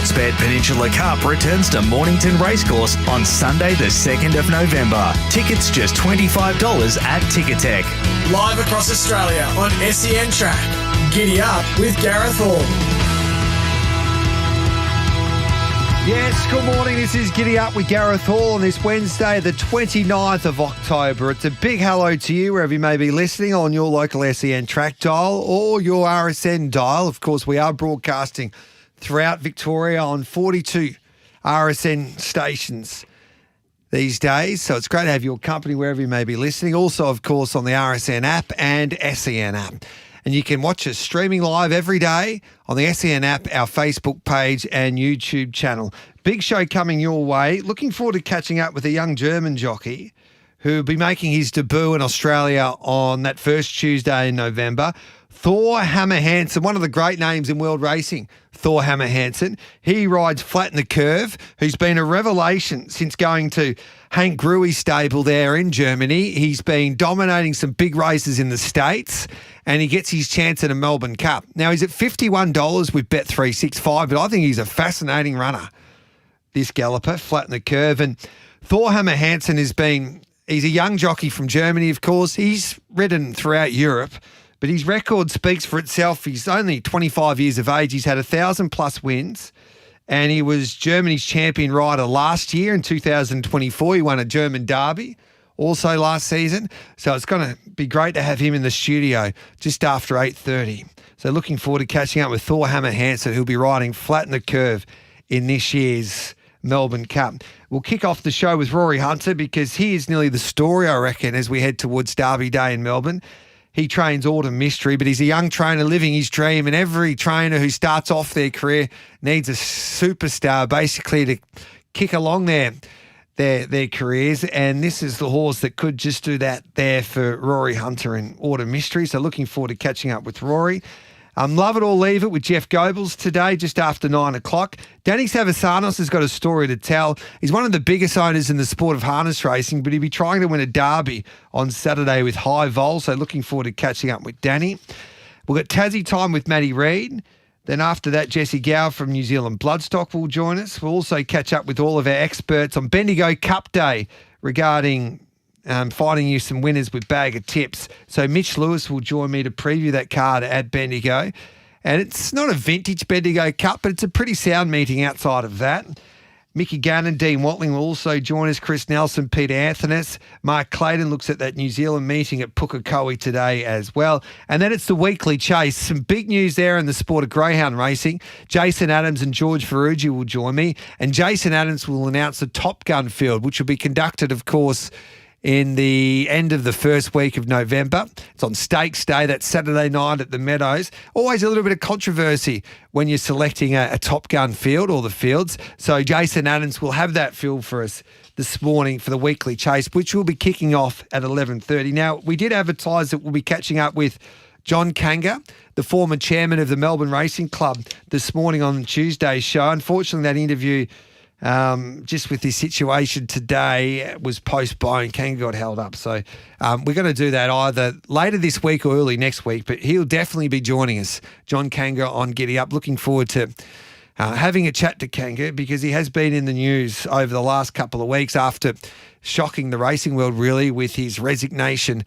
Sportsbet Peninsula Cup returns to Mornington Racecourse on Sunday the 2nd of November. Tickets just $25 at Ticketek. Live across Australia on SEN Track. Giddy up with Gareth Hall. Yes, good morning. This is Giddy Up with Gareth Hall on this Wednesday, the 29th of October. It's a big hello to you wherever you may be listening on your local SEN track dial or your RSN dial. Of course, we are broadcasting throughout Victoria on 42 RSN stations these days. So it's great to have your company wherever you may be listening. Also, of course, on the RSN app and SEN app. And you can watch us streaming live every day on the SEN app, our Facebook page and YouTube channel. Big show coming your way. Looking forward to catching up with a young German jockey who will be making his debut in Australia on that first Tuesday in November. Thor Hammer Hansen, one of the great names in world racing, Thor Hammer Hansen. He rides Flat in the Curve, who's been a revelation since going to Hank Gruey's stable there in Germany. He's been dominating some big races in the States, and he gets his chance at a Melbourne Cup. Now, he's at $51 with Bet365, but I think he's a fascinating runner, this galloper, Flat in the Curve. And Thor Hammer Hansen he's a young jockey from Germany, of course. He's ridden throughout Europe, but his record speaks for itself. He's only 25 years of age. He's had 1,000+ wins, and he was Germany's champion rider last year in 2024. He won a German Derby also last season. So it's going to be great to have him in the studio just after 8:30. So looking forward to catching up with Thor Hammer Hansen, who'll be riding Flat in the Curve in this year's Melbourne Cup. We'll kick off the show with Rory Hunter because he is nearly the story, I reckon, as we head towards Derby Day in Melbourne. He trains Autumn Mystery, but he's a young trainer living his dream, and every trainer who starts off their career needs a superstar basically to kick along their careers, and this is the horse that could just do that there for Rory Hunter and Autumn Mystery. So looking forward to catching up with Rory. Love It or Leave It with Jeff Goebbels today, just after 9 o'clock. Danny Savasanos has got a story to tell. He's one of the biggest owners in the sport of harness racing, but he'll be trying to win a derby on Saturday with High Vol. So looking forward to catching up with Danny. We'll get Tassie time with Matty Reid. Then after that, Jesse Gow from New Zealand Bloodstock will join us. We'll also catch up with all of our experts on Bendigo Cup Day regarding finding you some winners with Bag of Tips. So Mitch Lewis will join me to preview that card at Bendigo. And it's not a vintage Bendigo Cup, but it's a pretty sound meeting outside of that. Mickey Gannon, Dean Watling will also join us. Chris Nelson, Peter Anthonys. Mark Clayton looks at that New Zealand meeting at Pukekohe today as well. And then it's the weekly chase. Some big news there in the sport of greyhound racing. Jason Adams and George Ferrugi will join me. And Jason Adams will announce the Top Gun field, which will be conducted, of course, in the end of the first week of November. It's on Stakes Day, that Saturday night at the Meadows. Always a little bit of controversy when you're selecting a Top Gun field or the fields. So Jason Adams will have that field for us this morning for the weekly chase, which will be kicking off at 11:30. Now, we did advertise that we'll be catching up with John Kanga, the former chairman of the Melbourne Racing Club, this morning on Tuesday's show. Unfortunately, that interview just with this situation today was postponed. Kanga got held up. So we're going to do that either later this week or early next week, but he'll definitely be joining us, John Kanga, on Giddy Up. Looking forward to having a chat to Kanga because he has been in the news over the last couple of weeks after shocking the racing world really with his resignation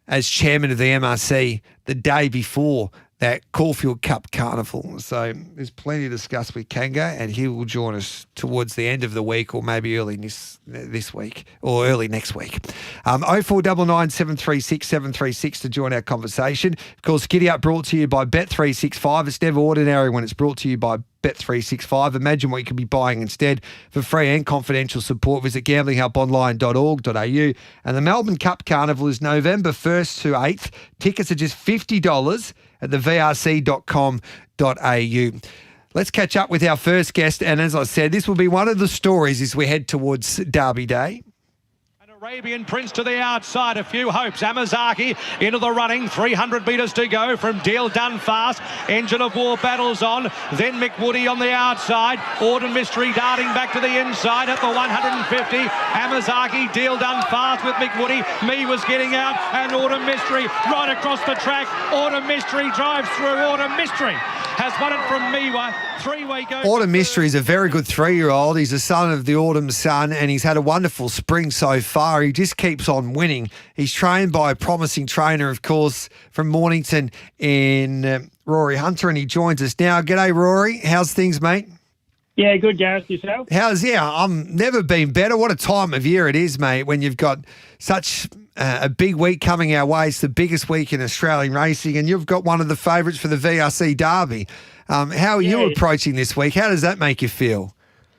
as chairman of the MRC the day before that Caulfield Cup Carnival. So there's plenty to discuss with Kanga, and he will join us towards the end of the week or maybe early this week or early next week. 0499 736 736 to join our conversation. Of course, Giddy Up brought to you by Bet365. It's never ordinary when it's brought to you by Bet365. Imagine what you could be buying instead. For free and confidential support, visit gamblinghelponline.org.au. And the Melbourne Cup Carnival is November 1st to 8th. Tickets are just $50 at the vrc.com.au. Let's catch up with our first guest. And as I said, this will be one of the stories as we head towards Derby Day. Arabian Prince to the outside, a few hopes. Amazaki into the running, 300 metres to go from Deal Done Fast. Engine of War battles on. Then McWoody on the outside. Autumn Mystery darting back to the inside at the 150. Amazaki, Deal Done Fast with McWoody. Me was getting out, and Autumn Mystery right across the track. Autumn Mystery drives through. Autumn Mystery has won it from Miwa. Three-way go. Autumn Mystery is a very good 3-year-old. He's a son of the Autumn Sun, and he's had a wonderful spring so far. He just keeps on winning. He's trained by a promising trainer, of course, from Mornington in Rory Hunter, and he joins us now. G'day, Rory. How's things, mate? Yeah, good, Gareth. Yourself? I'm never been better. What a time of year it is, mate, when you've got such a big week coming our way. It's the biggest week in Australian racing, and you've got one of the favourites for the VRC Derby. How are you approaching this week? How does that make you feel?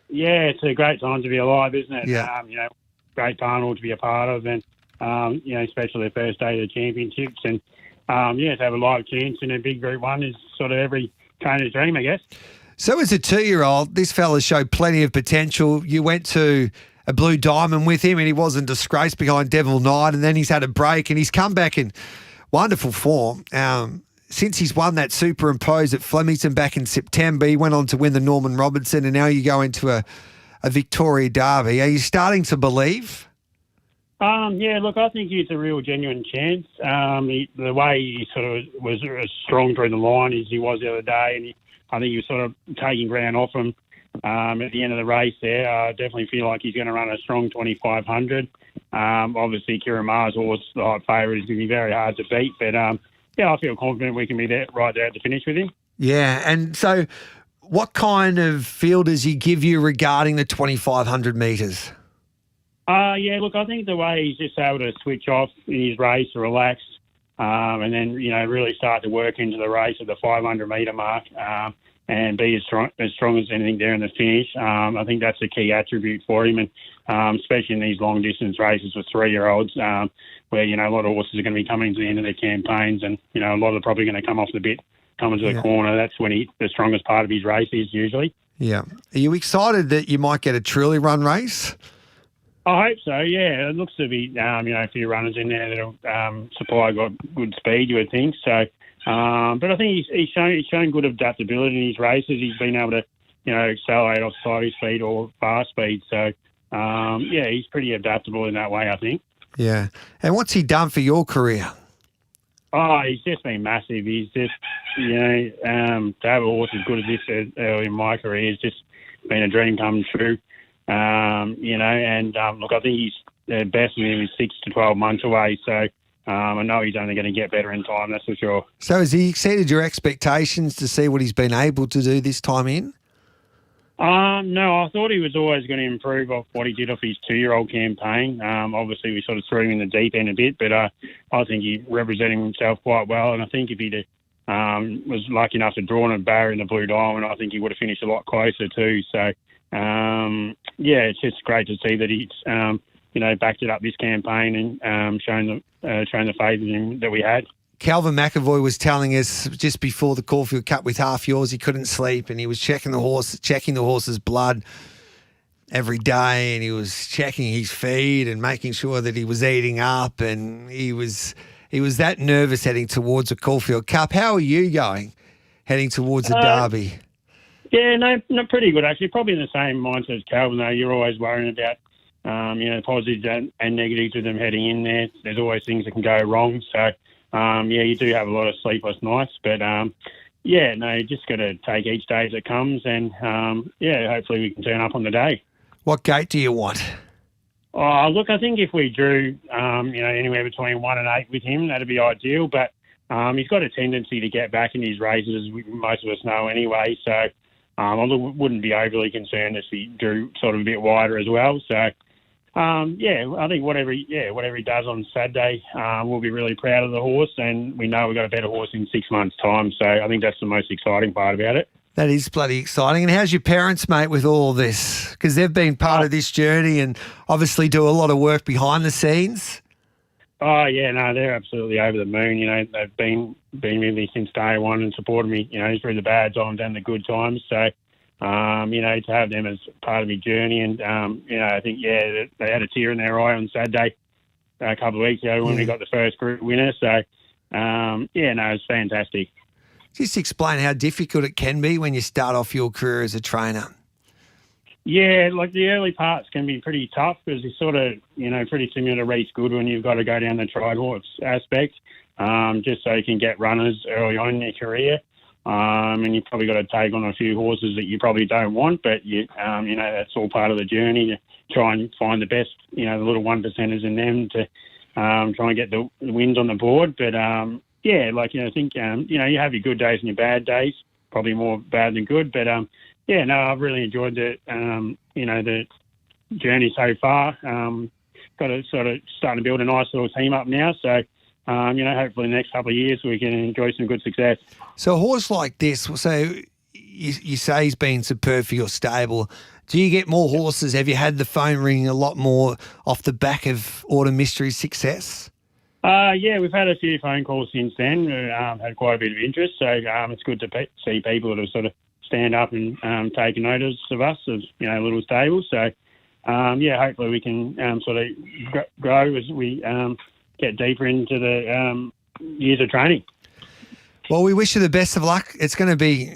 Yeah, it's a great time to be alive, isn't it? Yeah. Great carnival to be a part of, and, especially the first day of the championships. And, to have a live chance in a big Group 1 is sort of every trainer's dream, I guess. So as a 2-year-old, this fella showed plenty of potential. You went to a Blue Diamond with him and he wasn't disgraced behind Devil Knight, and then he's had a break and he's come back in wonderful form. Since he's won that Superimpose at Flemington back in September, he went on to win the Norman Robertson, and now you go into a Victoria Derby. Are you starting to believe? Look, I think it's a real genuine chance. The way he sort of was strong through the line as he was the other day, and I think he was sort of taking ground off him at the end of the race there. I definitely feel like he's going to run a strong 2,500. Obviously, Kira Ma's horse, the hot favourite, is going to be very hard to beat. But, I feel confident we can be there right there at the finish with him. Yeah, and so what kind of feel does he give you regarding the 2,500 metres? Look, I think the way he's just able to switch off in his race, relax, and then, really start to work into the race at the 500 metre mark and be as strong as anything there in the finish. I think that's a key attribute for him, and especially in these long distance races with 3-year-olds where, a lot of horses are going to be coming to the end of their campaigns, and, a lot of them are probably going to come off the bit, come into the corner. That's when the strongest part of his race is usually. Yeah. Are you excited that you might get a truly run race? I hope so, yeah. It looks to be, a few runners in there that'll supply good speed, you would think. So, but I think he's shown good adaptability in his races. He's been able to, accelerate off slow speed or fast speed. So, he's pretty adaptable in that way, I think. Yeah. And what's he done for your career? Oh, he's just been massive. He's just, to have a horse as good as this early in my career has just been a dream come true. Look, I think he's the best with him is 6 to 12 months away. So I know he's only going to get better in time, that's for sure. So has he exceeded your expectations to see what he's been able to do this time in? No, I thought he was always going to improve off what he did off his 2-year-old campaign. Obviously, we sort of threw him in the deep end a bit, but I think he represented himself quite well. And I think if he was lucky enough to draw on a barrier in the Blue Diamond, I think he would have finished a lot closer too. So, it's just great to see that he's, backed it up this campaign and shown the faith in him that we had. Calvin McAvoy was telling us just before the Caulfield Cup with Half Yours, he couldn't sleep, and he was checking the horse's blood every day, and he was checking his feed and making sure that he was eating up, and he was that nervous heading towards the Caulfield Cup. How are you going heading towards the Derby? Yeah, no, not pretty good actually. Probably in the same mindset as Calvin though. You're always worrying about positives and negatives with them heading in there. There's always things that can go wrong. So you do have a lot of sleepless nights, but just got to take each day as it comes, and hopefully we can turn up on the day. What gate do you want? Oh, look, I think if we drew anywhere between 1 and 8 with him, that'd be ideal. But he's got a tendency to get back in his races, as most of us know anyway. So I wouldn't be overly concerned if he drew sort of a bit wider as well. So I think whatever he does on Saturday, we'll be really proud of the horse, and we know we've got a better horse in 6 months' time. So I think that's the most exciting part about it. That is bloody exciting. And how's your parents, mate, with all this? Because they've been part of this journey and obviously do a lot of work behind the scenes. Oh, yeah, no, they're absolutely over the moon. They've been with me since day one and supported me, through the bad times and the good times. So, To have them as part of my journey. And, I think, they had a tear in their eye on Saturday a couple of weeks ago when we got the first group winner. So, it's fantastic. Just explain how difficult it can be when you start off your career as a trainer. Yeah, like the early parts can be pretty tough because it's sort of, pretty similar to Reese Goodwin. You've got to go down the tried horse aspect just so you can get runners early on in your career. And you've probably got to take on a few horses that you probably don't want, but that's all part of the journey to try and find the best, the little 1%ers in them to try and get the wins on the board. But I think you have your good days and your bad days, probably more bad than good. But I've really enjoyed the journey so far. Got to sort of starting to build a nice little team up now, so. Hopefully in the next couple of years we can enjoy some good success. So a horse like this, so you say he's been superb for your stable. Do you get more horses? Have you had the phone ringing a lot more off the back of Autumn Mystery's success? We've had a few phone calls since then. Had quite a bit of interest, so it's good to see people that have sort of stand up and take notice of us as little stable. So hopefully we can sort of grow as we get deeper into the years of training. Well, we wish you the best of luck. It's going to be,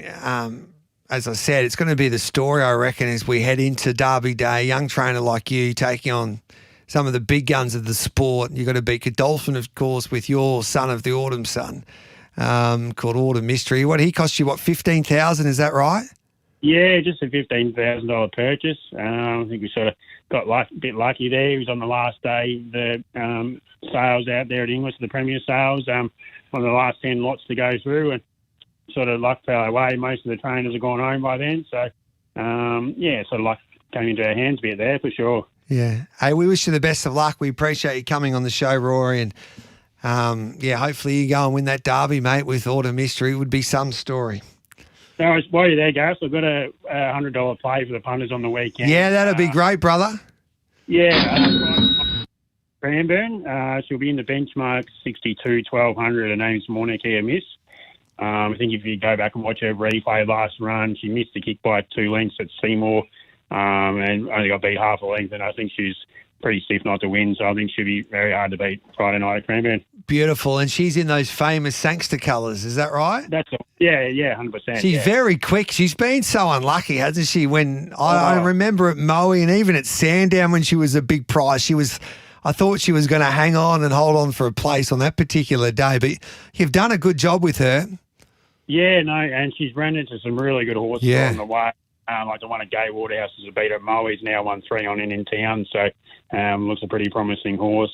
as I said, it's going to be the story, I reckon, as we head into Derby Day. Young trainer like you taking on some of the big guns of the sport. You've got to beat Godolphin, of course, with your son of the Autumn son, called Autumn Mystery. What, he cost you, $15,000, is that right? Yeah, just a $15,000 purchase. I think we sort of got a bit lucky there. He was on the last day, the sales out there at Inglis, the Premier sales, one of the last 10 lots to go through, and sort of luck fell our way. Most of the trainers have gone home by then. So, sort of luck came into our hands a bit there for sure. Yeah. Hey, we wish you the best of luck. We appreciate you coming on the show, Rory, and hopefully you go and win that derby, mate, with Autumn Mystery. It would be some story. No, while you're there, Gareth, I've got a $100 play for the punters on the weekend. Yeah, that'd be great, brother. Cranbourne. She'll be in the benchmark 62-1200. Her name's Monica Miss. I think if you go back and watch her replay last run, she missed the kick by 2 lengths at Seymour and only got beat half a length, and I think she's pretty stiff not to win, so I think she'll be very hard to beat Friday night at Cranbourne. Beautiful, and she's in those famous Sangster colours, is that right? That's all. Yeah, 100%. She's very quick. She's been so unlucky, hasn't she? When I remember at Moe and even at Sandown when she was a big prize, I thought she was going to hang on and hold on for a place on that particular day, but you've done a good job with her. Yeah, no, and she's run into some really good horses on the way. Like the one at Gay Waterhouse is a beat at Moe. He's now won 3 on in town, so looks a pretty promising horse.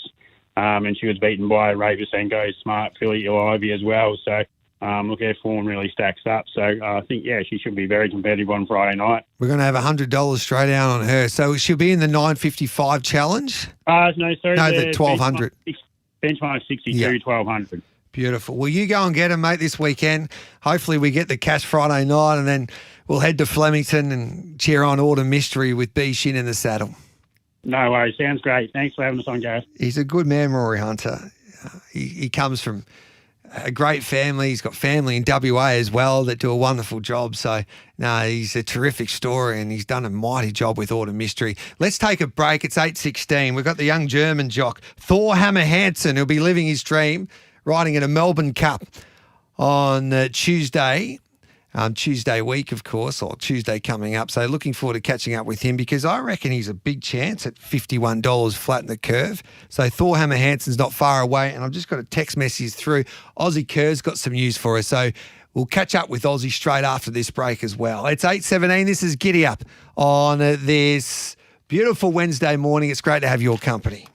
And she was beaten by Ravisenko's Smart Filly Ivy as well. So her form really stacks up. So I think, she should be very competitive on Friday night. We're going to have $100 straight out on her. So she'll be in the 955 challenge? No, sorry. No, the 1200. Benchmark 62-1200. Beautiful. Well, you go and get them, mate, this weekend. Hopefully we get the cash Friday night, and then we'll head to Flemington and cheer on Autumn Mystery with B. Shin in the saddle. No worries. Sounds great. Thanks for having us on, Gareth. He's a good man, Rory Hunter. He comes from a great family. He's got family in WA as well that do a wonderful job. So, no, he's a terrific story, and he's done a mighty job with Autumn Mystery. Let's take a break. It's 8:16. We've got the young German jock, Thor Hammer Hansen, who'll be living his dream, riding in a Melbourne Cup on Tuesday week, of course, or Tuesday coming up. So looking forward to catching up with him because I reckon he's a big chance at $51 flat in the curve. So Thor Hammer Hansen's not far away, and I've just got a text message through. Aussie Kerr's got some news for us. So we'll catch up with Aussie straight after this break as well. It's 8:17. This is Giddy Up on this beautiful Wednesday morning. It's great to have your company.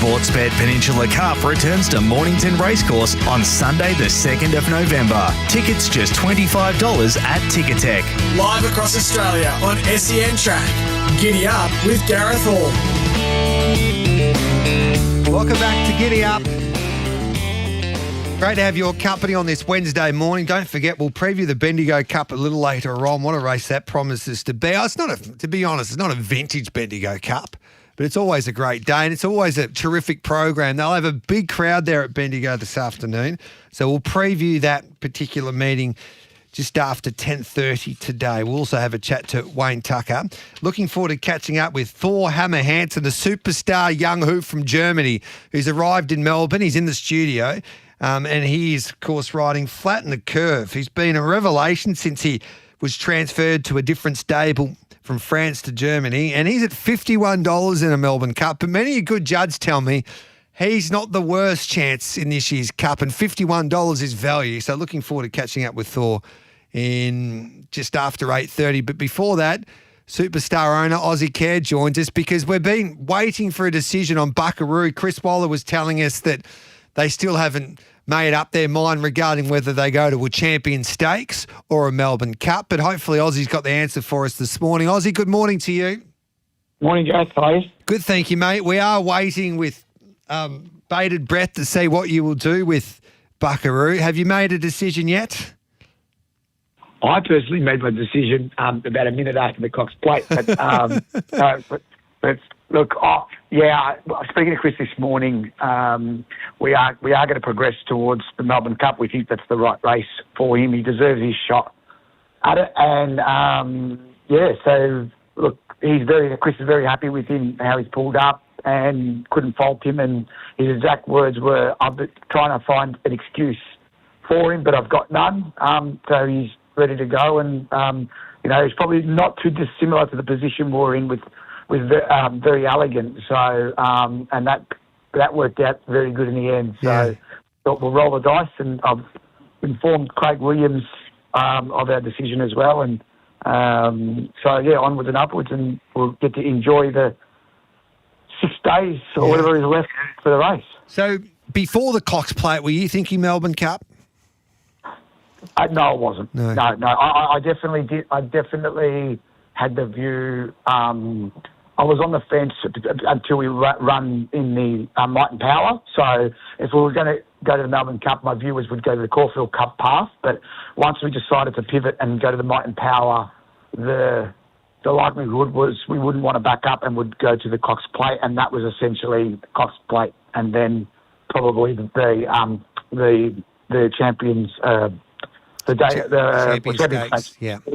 Sportsbet Peninsula Cup returns to Mornington Racecourse on Sunday the 2nd of November. Tickets just $25 at Ticketek. Live across Australia on SEN Track. Giddy Up with Gareth Hall. Welcome back to Giddy Up. Great to have your company on this Wednesday morning. Don't forget, we'll preview the Bendigo Cup a little later on. What a race that promises to be. To be honest, it's not a vintage Bendigo Cup, but it's always a great day and it's always a terrific program. They'll have a big crowd there at Bendigo this afternoon. So we'll preview that particular meeting just after 10:30 today. We'll also have a chat to Wayne Tucker. Looking forward to catching up with Thor Hammer Hansen, the superstar young hoop from Germany who's arrived in Melbourne. He's in the studio. And he is, of course, riding Flat in the Curve. He's been a revelation since he was transferred to a different stable from France to Germany. And he's at $51 in a Melbourne Cup. But many a good judge tell me he's not the worst chance in this year's Cup. And $51 is value. So looking forward to catching up with Thor in just after 8:30. But before that, superstar owner Aussie Care joins us because we've been waiting for a decision on Buckaroo. Chris Waller was telling us that they still haven't made up their mind regarding whether they go to a Champion Stakes or a Melbourne Cup, but hopefully Aussie's got the answer for us this morning. Aussie, good morning to you. Morning, Gareth. How are you? Good, thank you, mate. We are waiting with bated breath to see what you will do with Buckaroo. Have you made a decision yet? I personally made my decision about a minute after the Cox Plate. But, but look, speaking to Chris this morning, we are going to progress towards the Melbourne Cup. We think that's the right race for him. He deserves his shot at it. And, so, look, Chris is very happy with him, how he's pulled up and couldn't fault him. And his exact words were, I've been trying to find an excuse for him, but I've got none. So he's ready to go. And, he's probably not too dissimilar to the position we're in with Very Elegant. So, and that worked out very good in the end. So thought we'll roll the dice, and I've informed Craig Williams of our decision as well. And onwards and upwards, and we'll get to enjoy the 6 days or whatever is left for the race. So before the Cox Plate, were you thinking Melbourne Cup? No, I wasn't. No. I definitely did. I definitely had the view. I was on the fence until we run in the Might and Power. So if we were going to go to the Melbourne Cup, my view was we'd go to the Caulfield Cup path. But once we decided to pivot and go to the Might and Power, the likelihood was we wouldn't want to back up and would go to the Cox Plate, and that was essentially the Cox Plate, and then probably the Champions.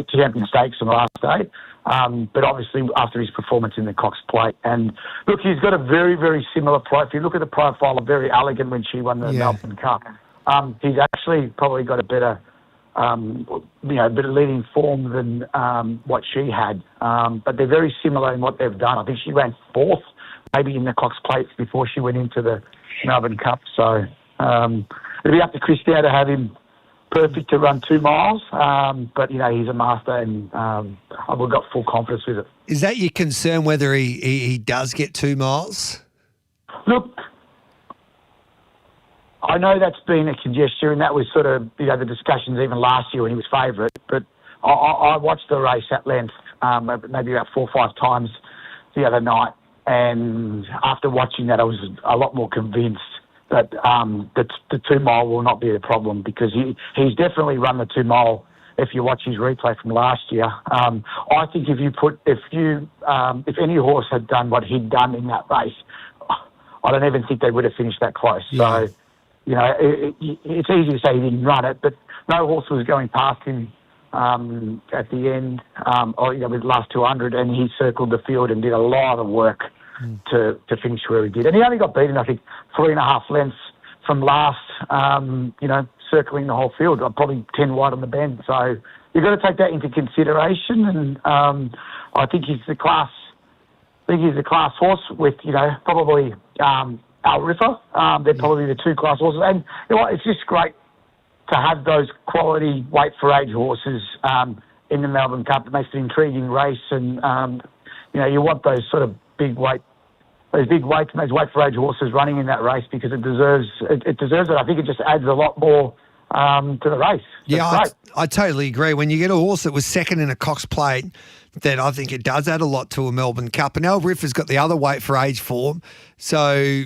Champion Stakes on the last day. But obviously after his performance in the Cox Plate. And look, he's got a very, very similar profile. If you look at the profile of Very Elegant when she won the Melbourne Cup, he's actually probably got a better, bit of leading form than what she had. But they're very similar in what they've done. I think she ran fourth, maybe in the Cox Plates before she went into the Melbourne Cup. So it'll be up to Chris now to have him perfect to run 2 miles, but he's a master, and I've got full confidence with it. Is that your concern, whether he does get 2 miles? Look, I know that's been a congestion, and that was sort of the discussions even last year when he was favourite. But I watched the race at length, maybe about 4 or 5 times the other night, and after watching that, I was a lot more convinced that the 2 mile will not be a problem, because he's definitely run the 2 mile. If you watch his replay from last year, I think if any horse had done what he'd done in that race, I don't even think they would have finished that close. Yeah. So, it's easy to say he didn't run it, but no horse was going past him at the end, with the last 200, and he circled the field and did a lot of work to finish where he did. And he only got beaten, I think, 3.5 lengths from last, circling the whole field, probably 10 wide on the bend. So you've got to take that into consideration. And I think he's the class horse with, probably Al Riffer. They're probably the 2 class horses. And it's just great to have those quality weight for age horses in the Melbourne Cup. It makes it an intriguing race. And, you want those sort of big weight those big weights and those weight for age horses running in that race because it deserves it. I think it just adds a lot more to the race. Yeah, I totally agree. When you get a horse that was second in a Cox Plate, then I think it does add a lot to a Melbourne Cup. And El Riffa's got the other weight for age form, so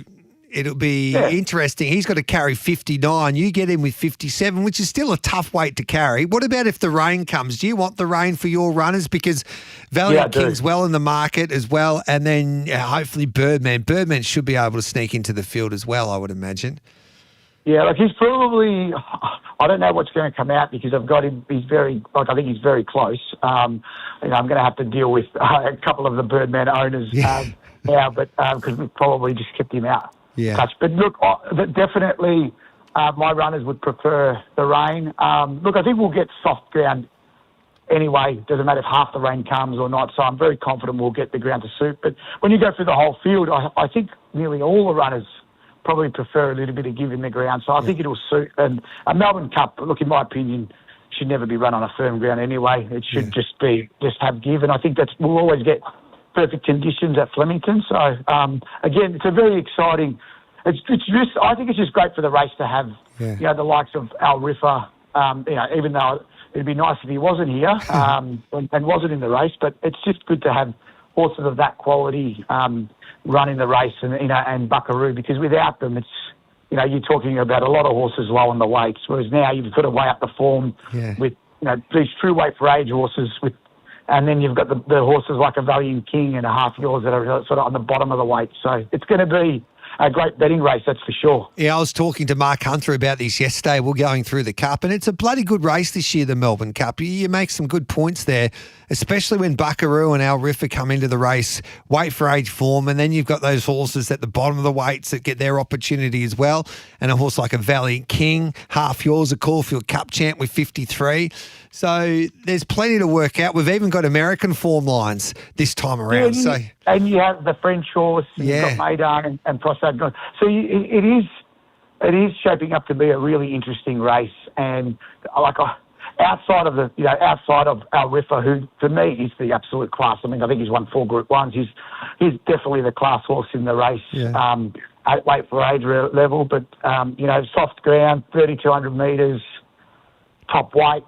it'll be interesting. He's got to carry 59. You get him with 57, which is still a tough weight to carry. What about if the rain comes? Do you want the rain for your runners? Because Valiant King's well in the market as well, and then hopefully Birdman. Birdman should be able to sneak into the field as well, I would imagine. Yeah, like he's probably. I don't know what's going to come out because I've got him. I think he's very close. I'm going to have to deal with a couple of the Birdman owners now, but because we've probably just kept him out. Yeah. Touch. But look, definitely my runners would prefer the rain. Look, I think we'll get soft ground anyway. Doesn't matter if half the rain comes or not. So I'm very confident we'll get the ground to suit. But when you go through the whole field, I think nearly all the runners probably prefer a little bit of give in the ground. So I think it'll suit. And a Melbourne Cup, look, in my opinion, should never be run on a firm ground anyway. It should just have give. And I think we'll always get perfect conditions at Flemington. So, again, it's a very exciting. It's just. I think it's just great for the race to have, the likes of Al Riffa. Even though it'd be nice if he wasn't here and wasn't in the race, but it's just good to have horses of that quality running the race and Buckaroo, because without them, it's you're talking about a lot of horses low on the weights, whereas now you've got to weigh up the form with these true weight for age horses with. And then you've got the horses like a Valiant King and a Half Yours that are sort of on the bottom of the weight. So it's going to be a great betting race, that's for sure. Yeah, I was talking to Mark Hunter about this yesterday. We're going through the Cup, and it's a bloody good race this year, the Melbourne Cup. You make some good points there, especially when Buckaroo and Al Riffa come into the race, weight for age form, and then you've got those horses at the bottom of the weights that get their opportunity as well, and a horse like a Valiant King, Half Yours, a Caulfield Cup champ with 53. So there's plenty to work out. We've even got American form lines this time around. And you have the French horse, and you've got Maidan and Prossad. So it is shaping up to be a really interesting race. And outside of Al Riffa, who for me is the absolute class. I mean, I think he's won 4 Group 1s. He's definitely the class horse in the race. At weight for age level, but soft ground, 3,200 metres, top weight.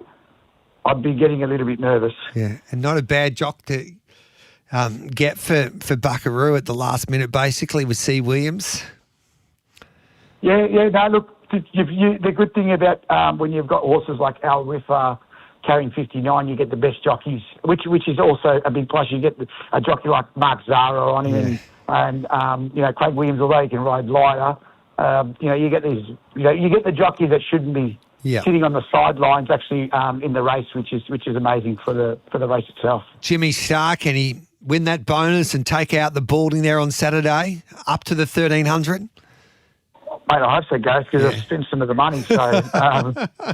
I'd be getting a little bit nervous. Yeah, and not a bad jock to get for Buckaroo at the last minute, basically, with C. Williams. Yeah. No, look, the good thing about when you've got horses like Al Riffa carrying 59, you get the best jockeys, which is also a big plus. You get a jockey like Mark Zara on him, and Craig Williams, although he can ride lighter. You get these. You get the jockey that shouldn't be. Sitting on the sidelines, actually, in the race, which is amazing for the race itself. Jimmy Starr, can he win that bonus and take out the Balding there on Saturday, up to the 1,300? Mate, I hope so, Gareth, because I've spent some of the money, so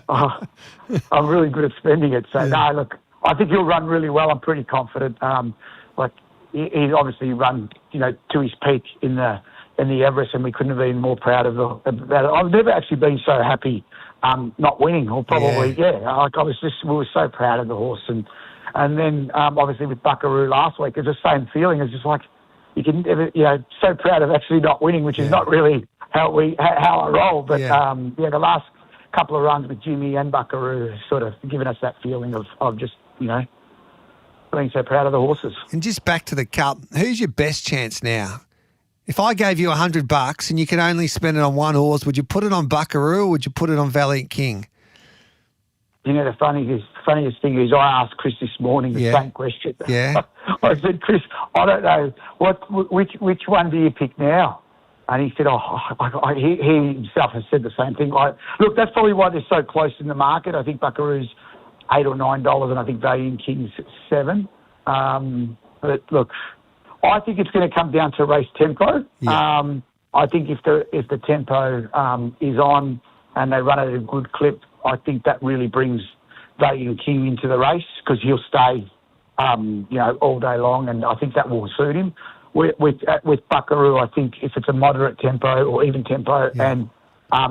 I'm really good at spending it. So, no, look, I think he'll run really well. I'm pretty confident. He's obviously run, to his peak in the Everest, and we couldn't have been more proud of it. I've never actually been so happy not winning, or probably, we were so proud of the horse. And then, obviously, with Buckaroo last week, it's the same feeling. It's just like, you can never, so proud of actually not winning, which is not really how I roll. But, the last couple of runs with Jimmy and Buckaroo has sort of given us that feeling of just, being so proud of the horses. And just back to the Cup, who's your best chance now? If I gave you $100 and you could only spend it on one horse, would you put it on Buckaroo or would you put it on Valiant King? The funniest thing is I asked Chris this morning the same question. Yeah. I said, Chris, I don't know, which one do you pick now? And he said, he himself has said the same thing. Look, that's probably why they're so close in the market. I think Buckaroo's $8 or $9 and I think Valiant King's $7. But look, I think it's going to come down to race tempo. Yeah. I think if the tempo is on and they run at a good clip, I think that really brings Valiant King into the race because he'll stay, all day long, and I think that will suit him. With Buckaroo, I think if it's a moderate tempo or even tempo and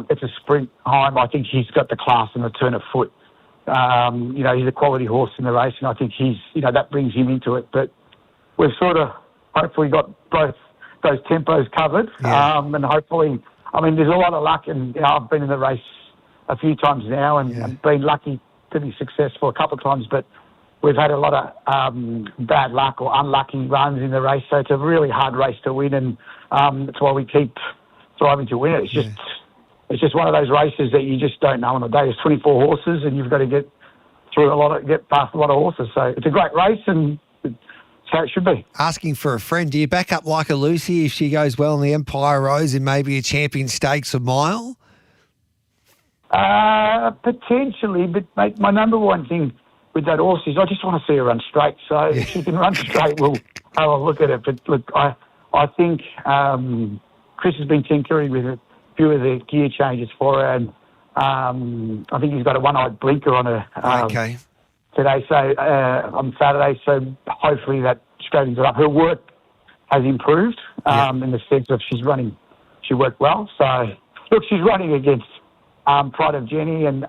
it's a sprint home, I think he's got the class and the turn of foot. He's a quality horse in the race, and I think that brings him into it. But we've sort of hopefully got both those tempos covered, and hopefully, I mean, there's a lot of luck, and I've been in the race a few times now and been lucky to be successful a couple of times, but we've had a lot of bad luck or unlucky runs in the race, so it's a really hard race to win, and that's why we keep striving to win it. It's just one of those races that you just don't know on the day. There's 24 horses, and you've got to get past a lot of horses. So it's a great race, and it's how it should be. Asking for a friend, do you back up like a Lucy if she goes well in the Empire Rose and maybe a Champion Stakes a mile? Potentially, but mate, my number one thing with that horse is I just want to see her run straight. So if she can run straight, we'll have a look at it. But look, I think Chris has been tinkering with a few of the gear changes for her, and I think he's got a one-eyed blinker on her today, so on Saturday. So hopefully that straightens it up. Her work has improved in the sense of she worked well. So look, she's running against Pride of Jenny and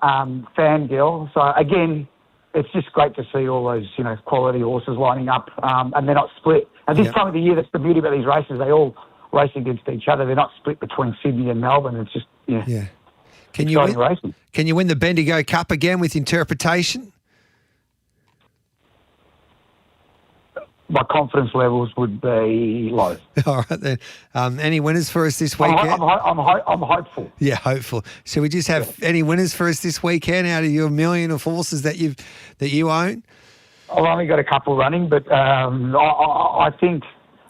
Fangirl. So again, it's just great to see all those quality horses lining up, and they're not split. At this time of the year, that's the beauty about these races. They all race against each other. They're not split between Sydney and Melbourne. It's just Can you win the Bendigo Cup again with interpretation? My confidence levels would be low. All right then. Any winners for us this weekend? I'm hopeful. Yeah, hopeful. So we just have any winners for us this weekend out of your million of horses that you own? I've only got a couple running, but I think,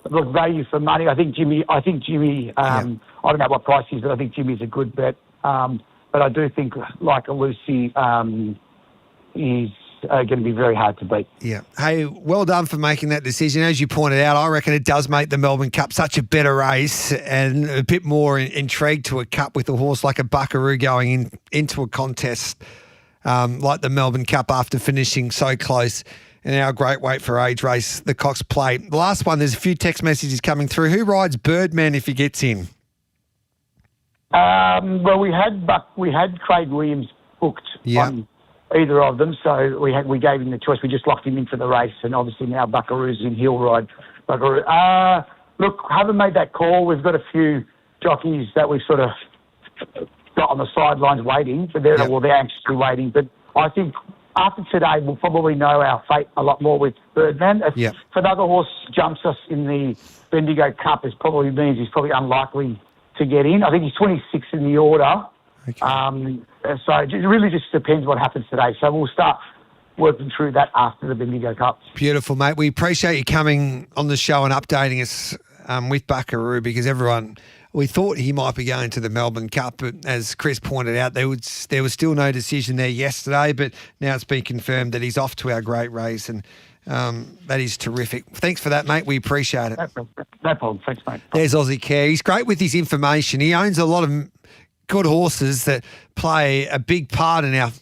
look, value for money. I think Jimmy. I don't know what price he is, but I think Jimmy's a good bet. But I do think, like a Lucy, is going to be very hard to beat. Yeah. Hey, well done for making that decision. As you pointed out, I reckon it does make the Melbourne Cup such a better race and a bit more intrigue to a cup with a horse like a Buckaroo going into a contest like the Melbourne Cup after finishing so close in our great weight for age race, the Cox Plate. The last one, there's a few text messages coming through. Who rides Birdman if he gets in? Well, we had Craig Williams booked on either of them, so we gave him the choice. We just locked him in for the race, and obviously now Buckaroo's in. He'll ride Buckaroo. Look, haven't made that call. We've got a few jockeys that we've sort of got on the sidelines waiting, but they're anxiously waiting. But I think after today, we'll probably know our fate a lot more with Birdman. If another horse jumps us in the Bendigo Cup, it probably means he's probably unlikely to get in. I think he's 26 in the order. Okay. So it really just depends what happens today. So we'll start working through that after the Bendigo Cup. Beautiful, mate. We appreciate you coming on the show and updating us with Buckaroo, because we thought he might be going to the Melbourne Cup, but as Chris pointed out, there was still no decision there yesterday, but now it's been confirmed that he's off to our great race, and that is terrific. Thanks for that, mate. We appreciate it. No problem. Thanks, mate. There's Aussie Care. He's great with his information. He owns a lot of good horses that play a big part in our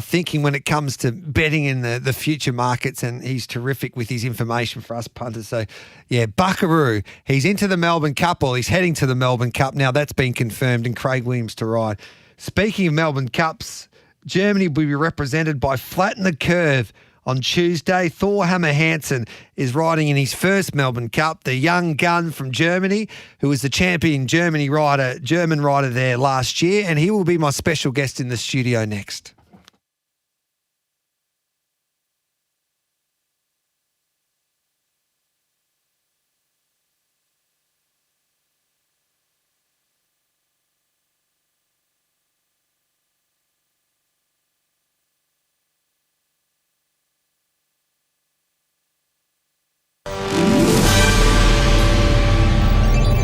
thinking when it comes to betting in the future markets, and he's terrific with his information for us punters. So, yeah, Buckaroo, he's into the Melbourne Cup, or he's heading to the Melbourne Cup. Now that's been confirmed, and Craig Williams to ride. Speaking of Melbourne Cups, Germany will be represented by Flatten the Curve on Tuesday. Thor Hammer Hansen is riding in his first Melbourne Cup, the young gun from Germany, who was the champion German rider there last year, and he will be my special guest in the studio next.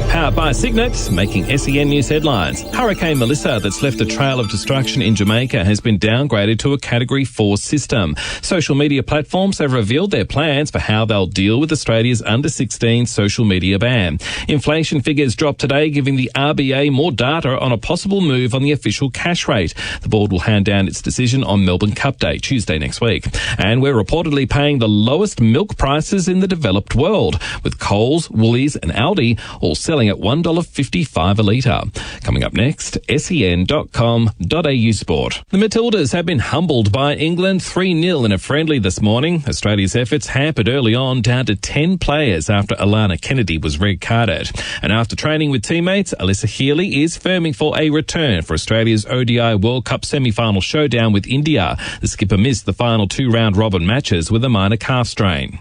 Powered by Signet, making SEN News headlines. Hurricane Melissa, that's left a trail of destruction in Jamaica, has been downgraded to a Category 4 system. Social media platforms have revealed their plans for how they'll deal with Australia's under-16 social media ban. Inflation figures dropped today, giving the RBA more data on a possible move on the official cash rate. The board will hand down its decision on Melbourne Cup Day, Tuesday next week. And we're reportedly paying the lowest milk prices in the developed world, with Coles, Woolies and Aldi all selling at at $1.55 a litre. Coming up next, sen.com.au sport. The Matildas have been humbled by England 3-0 in a friendly this morning. Australia's efforts hampered early on, down to 10 players after Alana Kennedy was red-carded. And after training with teammates, Alyssa Healy is firming for a return for Australia's ODI World Cup semi-final showdown with India. The skipper missed the final 2 round-robin matches with a minor calf strain.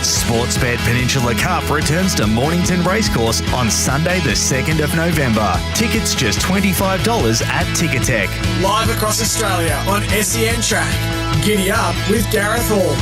Sportsbet Peninsula Cup returns to Mornington Racecourse on Sunday the 2nd of November. Tickets just $25 at Ticketek. Live across Australia on SEN Track. Giddy up with Gareth Hall.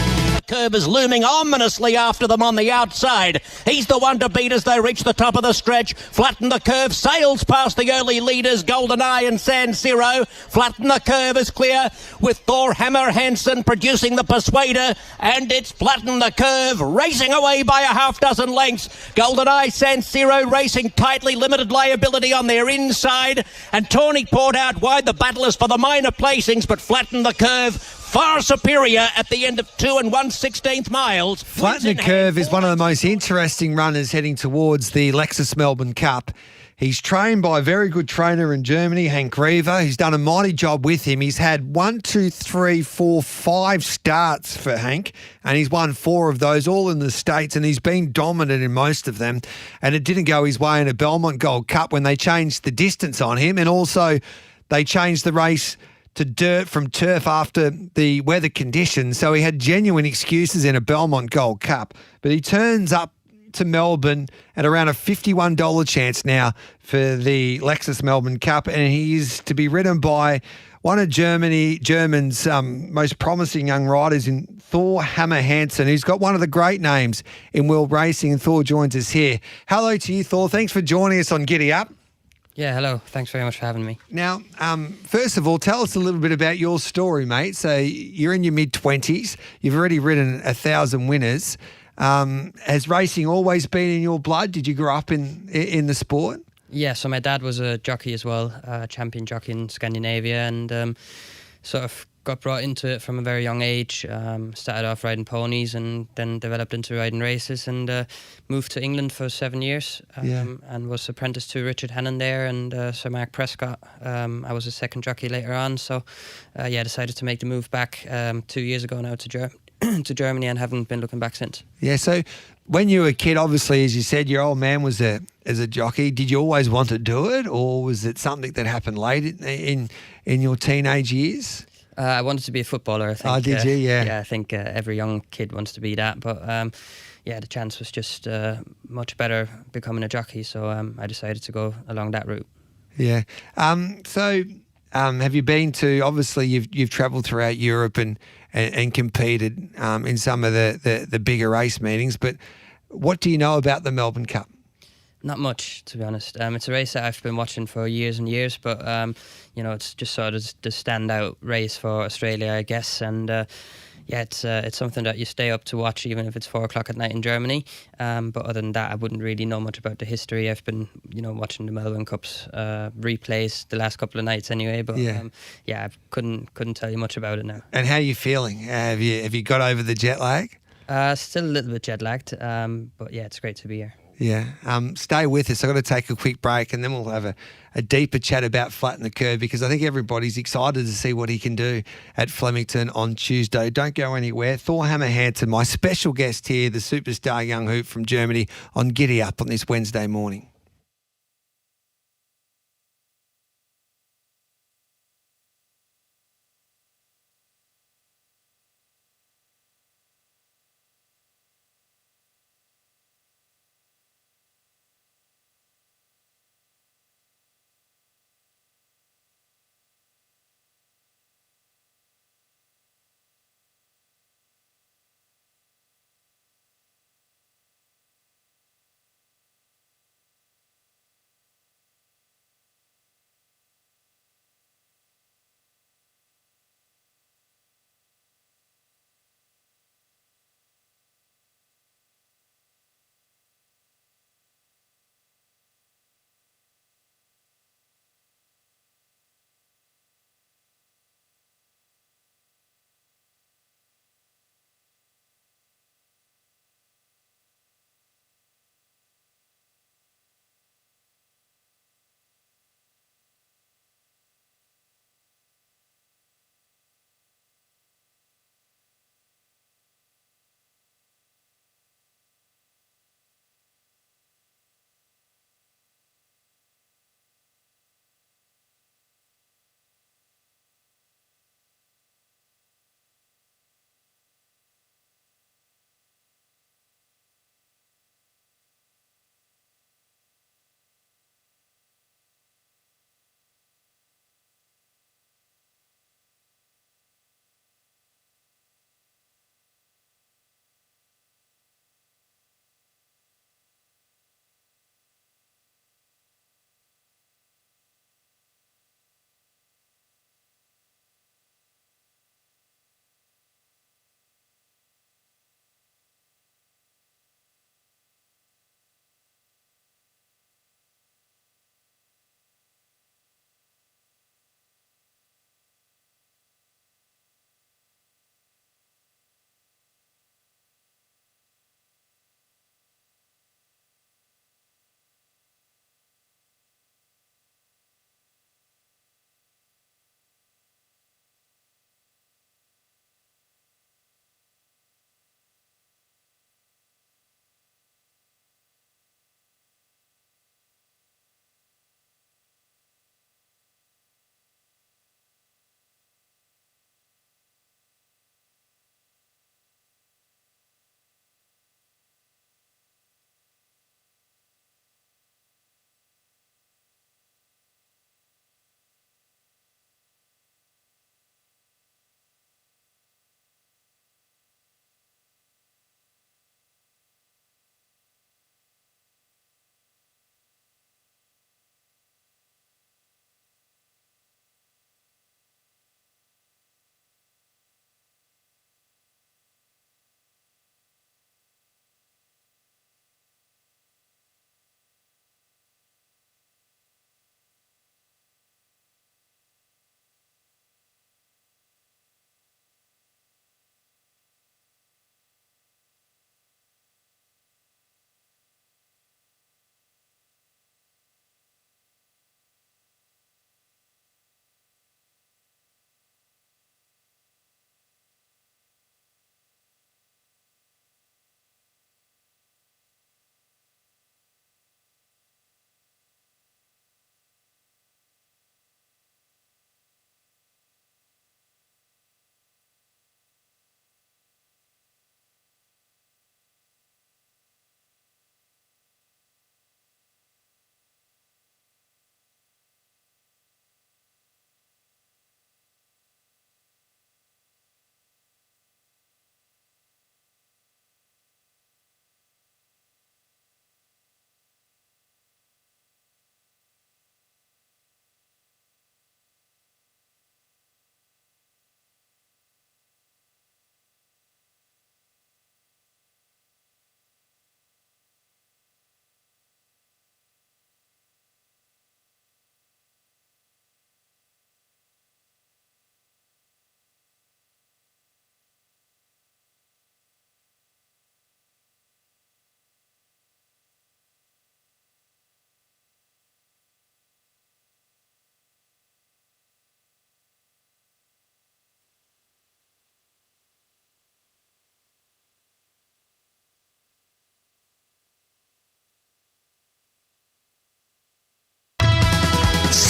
Curve is looming ominously after them on the outside. He's the one to beat as they reach the top of the stretch. Flatten the Curve sails past the early leaders, Golden Eye and San Siro. Flatten the Curve is clear with Thor Hammer Hansen producing the Persuader, and it's Flatten the Curve racing away by a half dozen lengths. Golden Eye, San Siro racing tightly, limited liability on their inside, and Tawny Port out wide. The battle is for the minor placings, but Flatten the Curve far superior at the end of 2 1/16 miles. Flatten the Curve is one of the most interesting runners heading towards the Lexus Melbourne Cup. He's trained by a very good trainer in Germany, Hank Reaver. He's done a mighty job with him. He's had 5 starts for Hank, and he's won 4 of those, all in the States, and he's been dominant in most of them. And it didn't go his way in a Belmont Gold Cup when they changed the distance on him, and also they changed the race to dirt from turf after the weather conditions. So he had genuine excuses in a Belmont Gold Cup. But he turns up to Melbourne at around a $51 chance now for the Lexus Melbourne Cup. And he is to be ridden by one of German's most promising young riders in Thor Hammer Hansen, who's got one of the great names in world racing. And Thor joins us here. Hello to you, Thor. Thanks for joining us on Giddy Up. Yeah, hello. Thanks very much for having me. Now, first of all, tell us a little bit about your story, mate. So you're in your mid-20s. You've already ridden 1,000 winners. Has racing always been in your blood? Did you grow up in the sport? Yeah, so my dad was a jockey as well, a champion jockey in Scandinavia, and sort of got brought into it from a very young age. Started off riding ponies and then developed into riding races, and moved to England for 7 years, and was apprenticed to Richard Hannon there and Sir Mark Prescott. I was a second jockey later on, so decided to make the move back 2 years ago now to Germany, and haven't been looking back since. Yeah, so when you were a kid, obviously, as you said, your old man was as a jockey. Did you always want to do it, or was it something that happened late in your teenage years? I wanted to be a footballer, I think. Oh, did you? Yeah. Yeah, I think every young kid wants to be that. But, the chance was just much better becoming a jockey. So I decided to go along that route. Yeah. Have you been to, obviously, you've travelled throughout Europe and competed in some of the bigger race meetings. But what do you know about the Melbourne Cup? Not much, to be honest. It's a race that I've been watching for years and years, but it's just sort of the standout race for Australia, I guess. And it's something that you stay up to watch, even if it's 4 o'clock at night in Germany. But other than that, I wouldn't really know much about the history. I've been, watching the Melbourne Cups replays the last couple of nights anyway. But I couldn't tell you much about it now. And how are you feeling? Have you got over the jet lag? Still a little bit jet lagged, but it's great to be here. Yeah. Stay with us. I've got to take a quick break and then we'll have a deeper chat about Flatten the Curve because I think everybody's excited to see what he can do at Flemington on Tuesday. Don't go anywhere. Thor Hammer-Hansen, my special guest here, the superstar young hoop from Germany on Giddy Up on this Wednesday morning.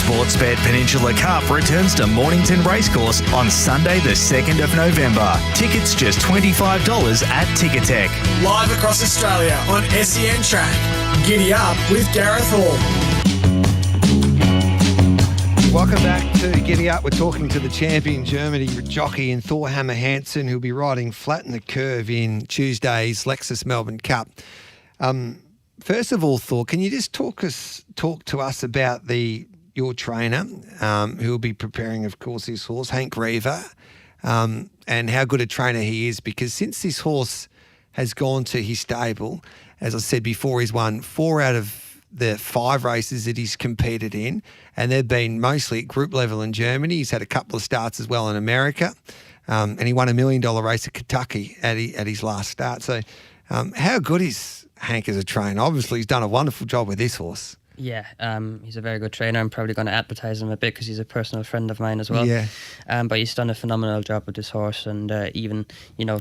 Sportsbet Peninsula Cup returns to Mornington Racecourse on Sunday the 2nd of November. Tickets just $25 at Ticketek. Live across Australia on SEN Track. Giddy up with Gareth Hall. Welcome back to Giddy Up. We're talking to the champion Germany jockey in Thor Hammer Hansen, who'll be riding Flat in the Curve in Tuesday's Lexus Melbourne Cup. First of all, Thor, can you just talk to us about your trainer, who will be preparing, of course, his horse, Hank Reaver, and how good a trainer he is? Because since this horse has gone to his stable, as I said before, he's won 4 out of the 5 races that he's competed in, and they've been mostly at group level in Germany. He's had a couple of starts as well in America, and he won $1 million race at Kentucky at his last start. So how good is Hank as a trainer? Obviously, he's done a wonderful job with this horse. Yeah, he's a very good trainer. I'm probably going to advertise him a bit because he's a personal friend of mine as well. Yeah. But he's done a phenomenal job with this horse, and even,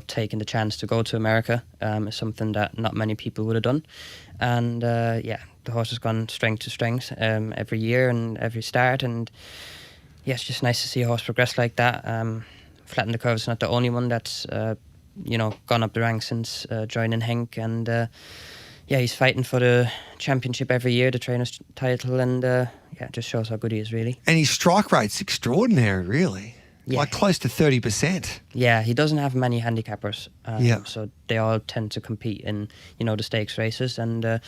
taking the chance to go to America is something that not many people would have done. And the horse has gone strength to strength every year and every start, and yeah, it's just nice to see a horse progress like that. Flat in the Curve is not the only one that's gone up the ranks since joining Henk, and he's fighting for the championship every year, the trainer's title, and it just shows how good he is, really. And his strike rate's extraordinary, really. Yeah. Like close to 30%. Yeah, he doesn't have many handicappers, so they all tend to compete in the stakes races, and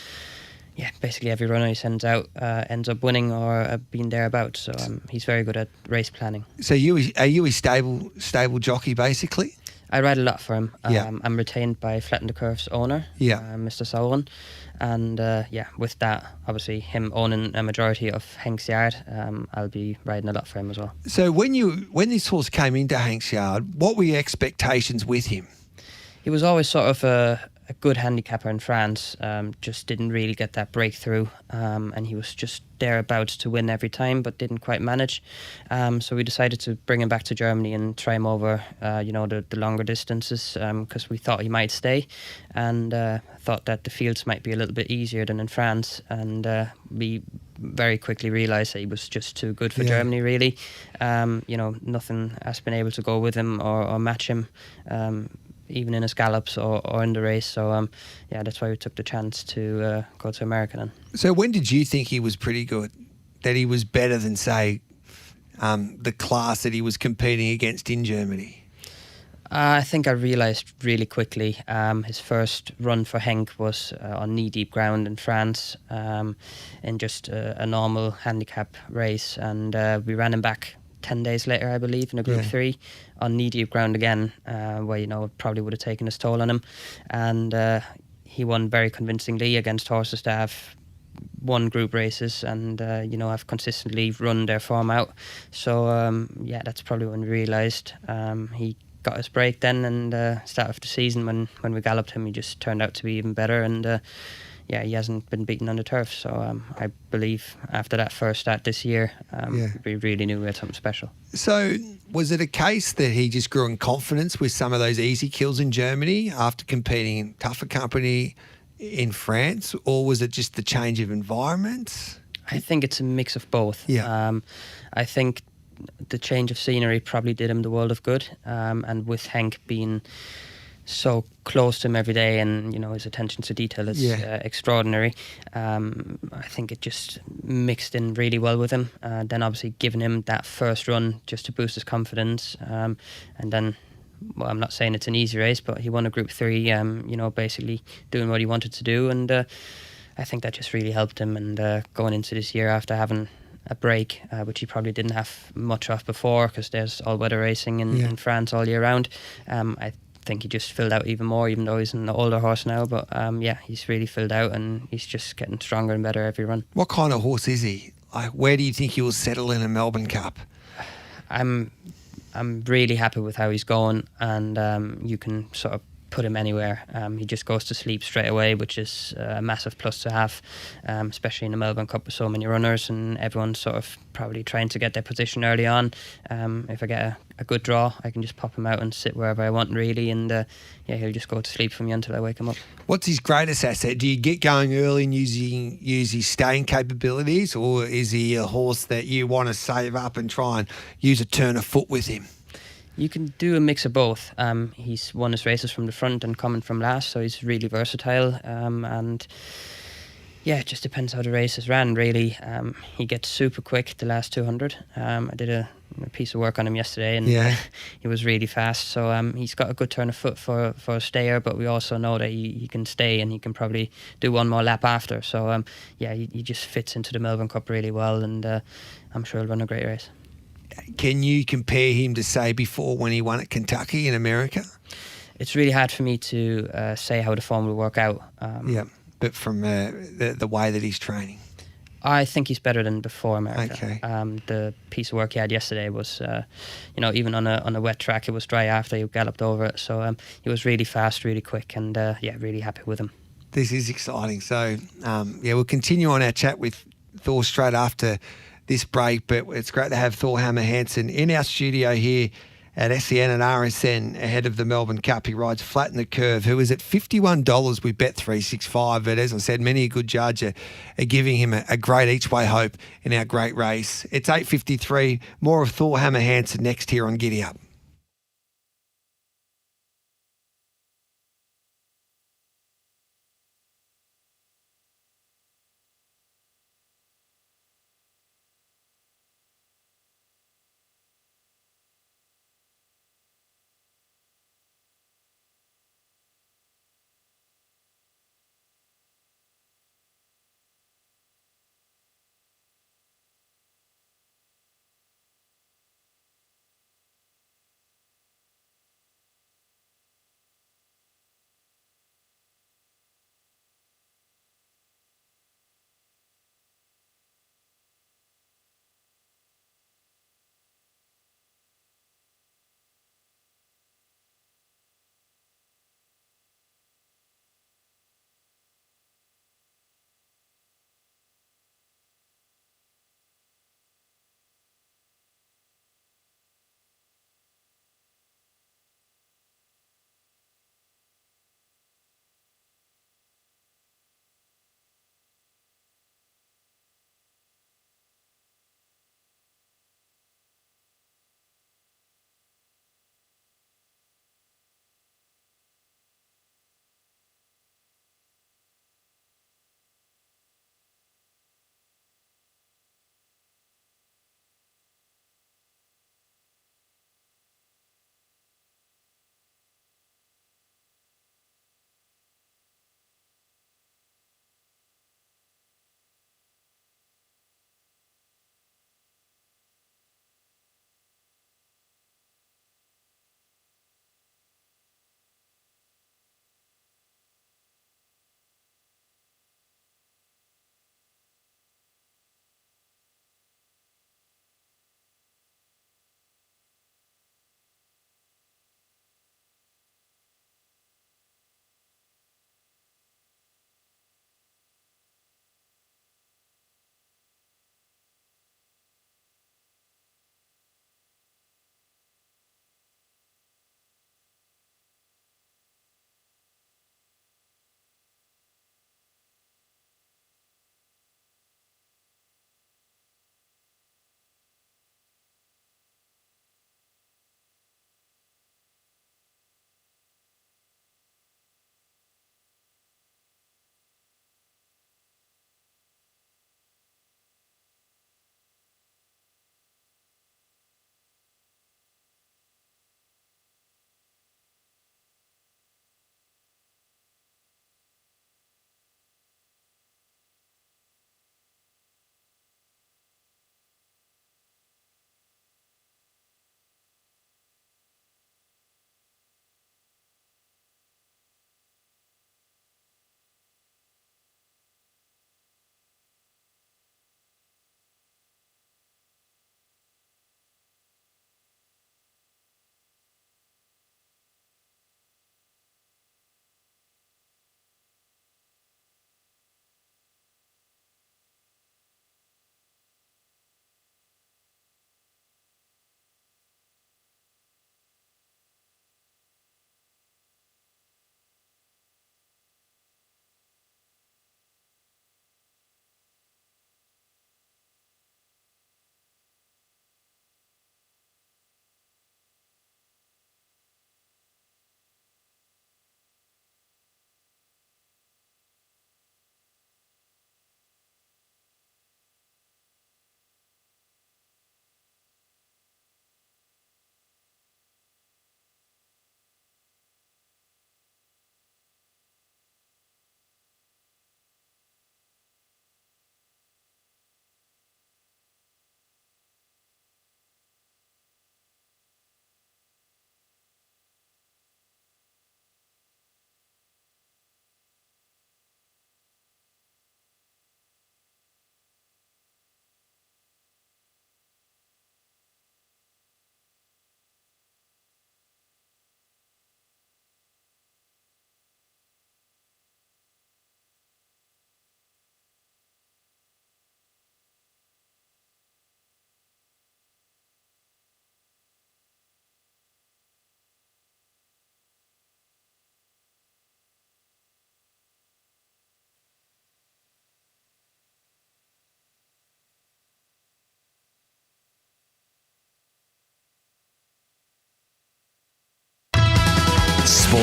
basically every runner he sends out ends up winning or being thereabouts. So he's very good at race planning. So are you a stable jockey, basically? I ride a lot for him. I'm retained by Flat in the Curve's owner, Mr. Sauron. And with that, obviously him owning a majority of Hank's yard, I'll be riding a lot for him as well. So when this horse came into Hank's yard, what were your expectations with him? He was always sort of a good handicapper in France, just didn't really get that breakthrough, and he was just thereabouts to win every time, but didn't quite manage. So we decided to bring him back to Germany and try him over, the longer distances, because we thought he might stay, and thought that the fields might be a little bit easier than in France, and we very quickly realised that he was just too good for Germany, really. Nothing has been able to go with him or match him, even in his gallops or in the race. So, that's why we took the chance to go to America then. So when did you think he was pretty good? That he was better than, say, the class that he was competing against in Germany? I think I realised really quickly. His first run for Henk was on knee-deep ground in France, in just a normal handicap race. And we ran him back 10 days later, I believe, in a Group 3 on knee-deep ground again, where, it probably would have taken its toll on him. And he won very convincingly against horses that have won group races and, have consistently run their form out. So, that's probably when we realised he got his break then, and start of the season when we galloped him, he just turned out to be even better, and he hasn't been beaten on the turf. So I believe after that first start this year, we really knew we had something special. So was it a case that he just grew in confidence with some of those easy kills in Germany after competing in tougher company in France, or was it just the change of environment? I think it's a mix of both. I think the change of scenery probably did him the world of good, and with Henk being so close to him every day, and his attention to detail is extraordinary. I think it just mixed in really well with him. Then obviously giving him that first run just to boost his confidence, and then, well, I'm not saying it's an easy race, but he won a Group 3, basically doing what he wanted to do, and I think that just really helped him. And going into this year after having a break, which he probably didn't have much of before, because there's all-weather racing in France all year round, I think he just filled out even more, even though he's an older horse now. But he's really filled out, and he's just getting stronger and better every run. What kind of horse is he? Where do you think he will settle in a Melbourne Cup? I'm really happy with how he's going, and you can sort of put him anywhere. He just goes to sleep straight away, which is a massive plus to have, especially in the Melbourne Cup with so many runners and everyone's sort of probably trying to get their position early on. If I get a good draw, I can just pop him out and sit wherever I want, really, and he'll just go to sleep for me until I wake him up. What's his greatest asset? Do you get going early and use his staying capabilities, or is he a horse that you want to save up and try and use a turn of foot with him? You can do a mix of both. He's won his races from the front and coming from last, so he's really versatile. And it just depends how the race is ran, really. He gets super quick the last 200. I did a piece of work on him yesterday, and he was really fast. So he's got a good turn of foot for a stayer, but we also know that he can stay and he can probably do one more lap after. So he just fits into the Melbourne Cup really well, and I'm sure he'll run a great race. Can you compare him to, say, before when he won at Kentucky in America? It's really hard for me to say how the form will work out. But from the way that he's training. I think he's better than before America. Okay. The piece of work he had yesterday was, even on a wet track, it was dry after he galloped over it. So he was really fast, really quick, and really happy with him. This is exciting. So, we'll continue on our chat with Thor straight after this break, but it's great to have Thor Hammer Hansen in our studio here at SEN and RSN ahead of the Melbourne Cup. He rides Flatten the Curve, who is at $51 with Bet365. But as I said, many a good judge are giving him a great each-way hope in our great race. It's 8:53. More of Thor Hammer Hansen next here on Giddy Up.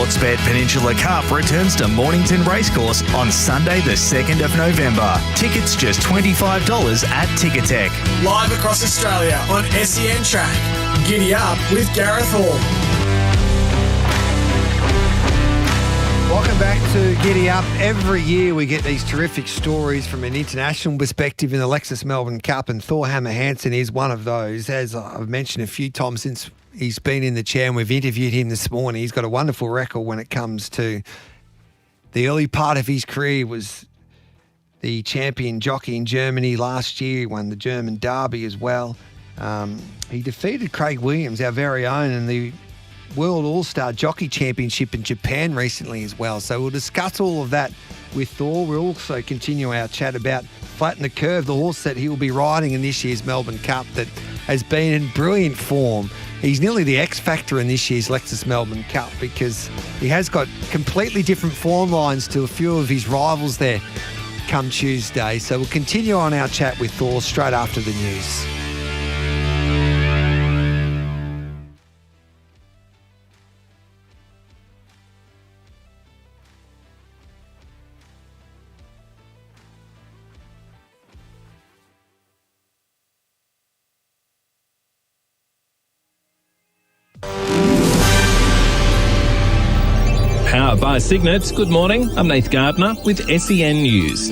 Sportsbet Peninsula Cup returns to Mornington Racecourse on Sunday the 2nd of November. Tickets just $25 at Ticketek. Live across Australia on SEN Track. Giddy up with Gareth Hall. Welcome back to Giddy Up. Every year we get these terrific stories from an international perspective in the Lexus Melbourne Cup, and Thor Hammer Hansen is one of those. As I've mentioned a few times since he's been in the chair and we've interviewed him this morning, he's got a wonderful record when it comes to the early part of his career. Was the champion jockey in Germany last year. He won the German Derby as well. He defeated Craig Williams, our very own, in the World All-Star Jockey Championship in Japan recently as well. So we'll discuss all of that with Thor. We'll also continue our chat about Flatten the Curve, the horse that he will be riding in this year's Melbourne Cup that has been in brilliant form. He's nearly the X factor in this year's Lexus Melbourne Cup because he has got completely different form lines to a few of his rivals there come Tuesday. So we'll continue on our chat with Thor straight after the news. Powered by Signet. Good morning. I'm Nath Gardner with SEN News.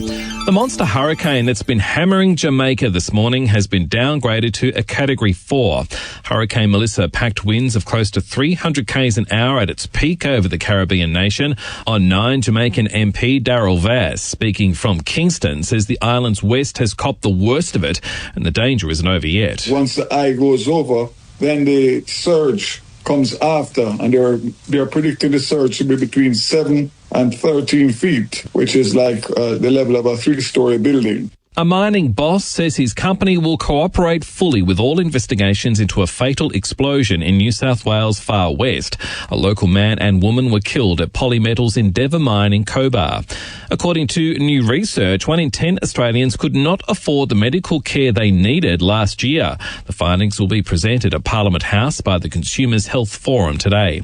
The monster hurricane that's been hammering Jamaica this morning has been downgraded to a Category 4. Hurricane Melissa packed winds of close to 300 k's an hour at its peak over the Caribbean nation. On 9, Jamaican MP Darryl Vass, speaking from Kingston, says the island's west has copped the worst of it and the danger isn't over yet. Once the eye goes over, then the surge comes after, and they're predicting the surge to be between 7 and 13 feet, which is like the level of a 3-story building. A mining boss says his company will cooperate fully with all investigations into a fatal explosion in New South Wales far west. A local man and woman were killed at Polymetals Endeavour Mine in Cobar. According to new research, 1 in 10 Australians could not afford the medical care they needed last year. The findings will be presented at Parliament House by the Consumers Health Forum today.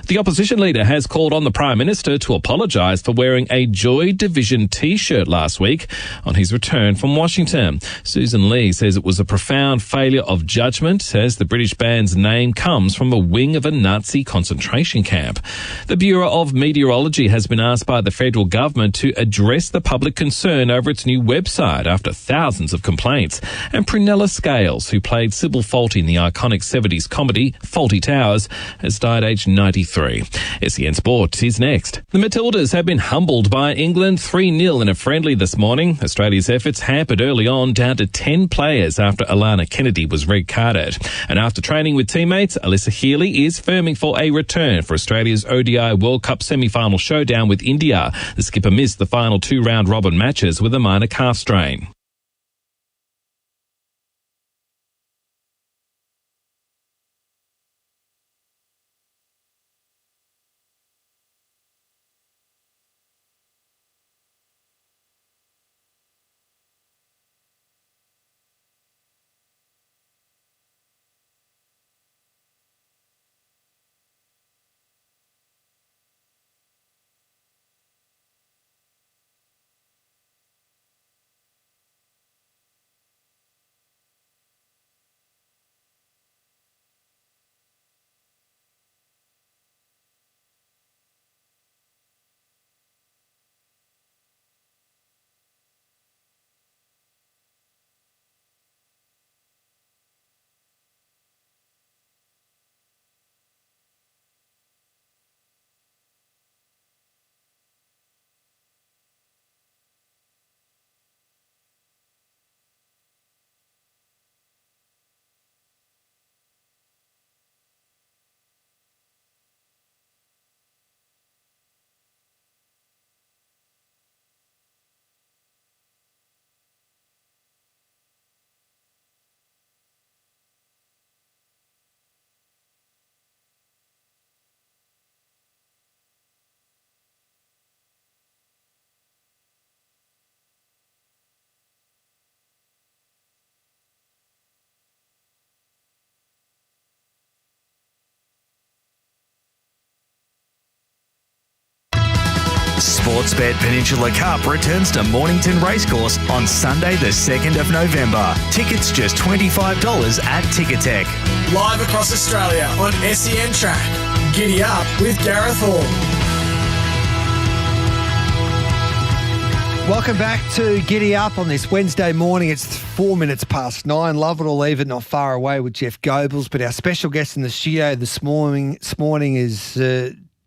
The opposition leader has called on the Prime Minister to apologise for wearing a Joy Division T-shirt last week on his return from Washington. Susan Lee says it was a profound failure of judgment as the British band's name comes from a wing of a Nazi concentration camp. The Bureau of Meteorology has been asked by the federal government to address the public concern over its new website after thousands of complaints. And Prunella Scales, who played Sybil Fawlty in the iconic 70s comedy Fawlty Towers, has died aged 93. SEN Sport is next. The Matildas have been humbled by England 3-0 in a friendly this morning. Australia's efforts hampered early on, down to 10 players after Alana Kennedy was red-carded. And after training with teammates, Alyssa Healy is firming for a return for Australia's ODI World Cup semi-final showdown with India. The skipper missed the final 2 round-robin matches with a minor calf strain. Sportsbet Peninsula Cup returns to Mornington Racecourse on Sunday the 2nd of November. Tickets just $25 at Ticketek. Live across Australia on SEN Track. Giddy Up with Gareth Hall. Welcome back to Giddy Up on this Wednesday morning. It's 4 minutes past 9. Love it or leave it, not far away with Jeff Goebbels. But our special guest in the studio this morning is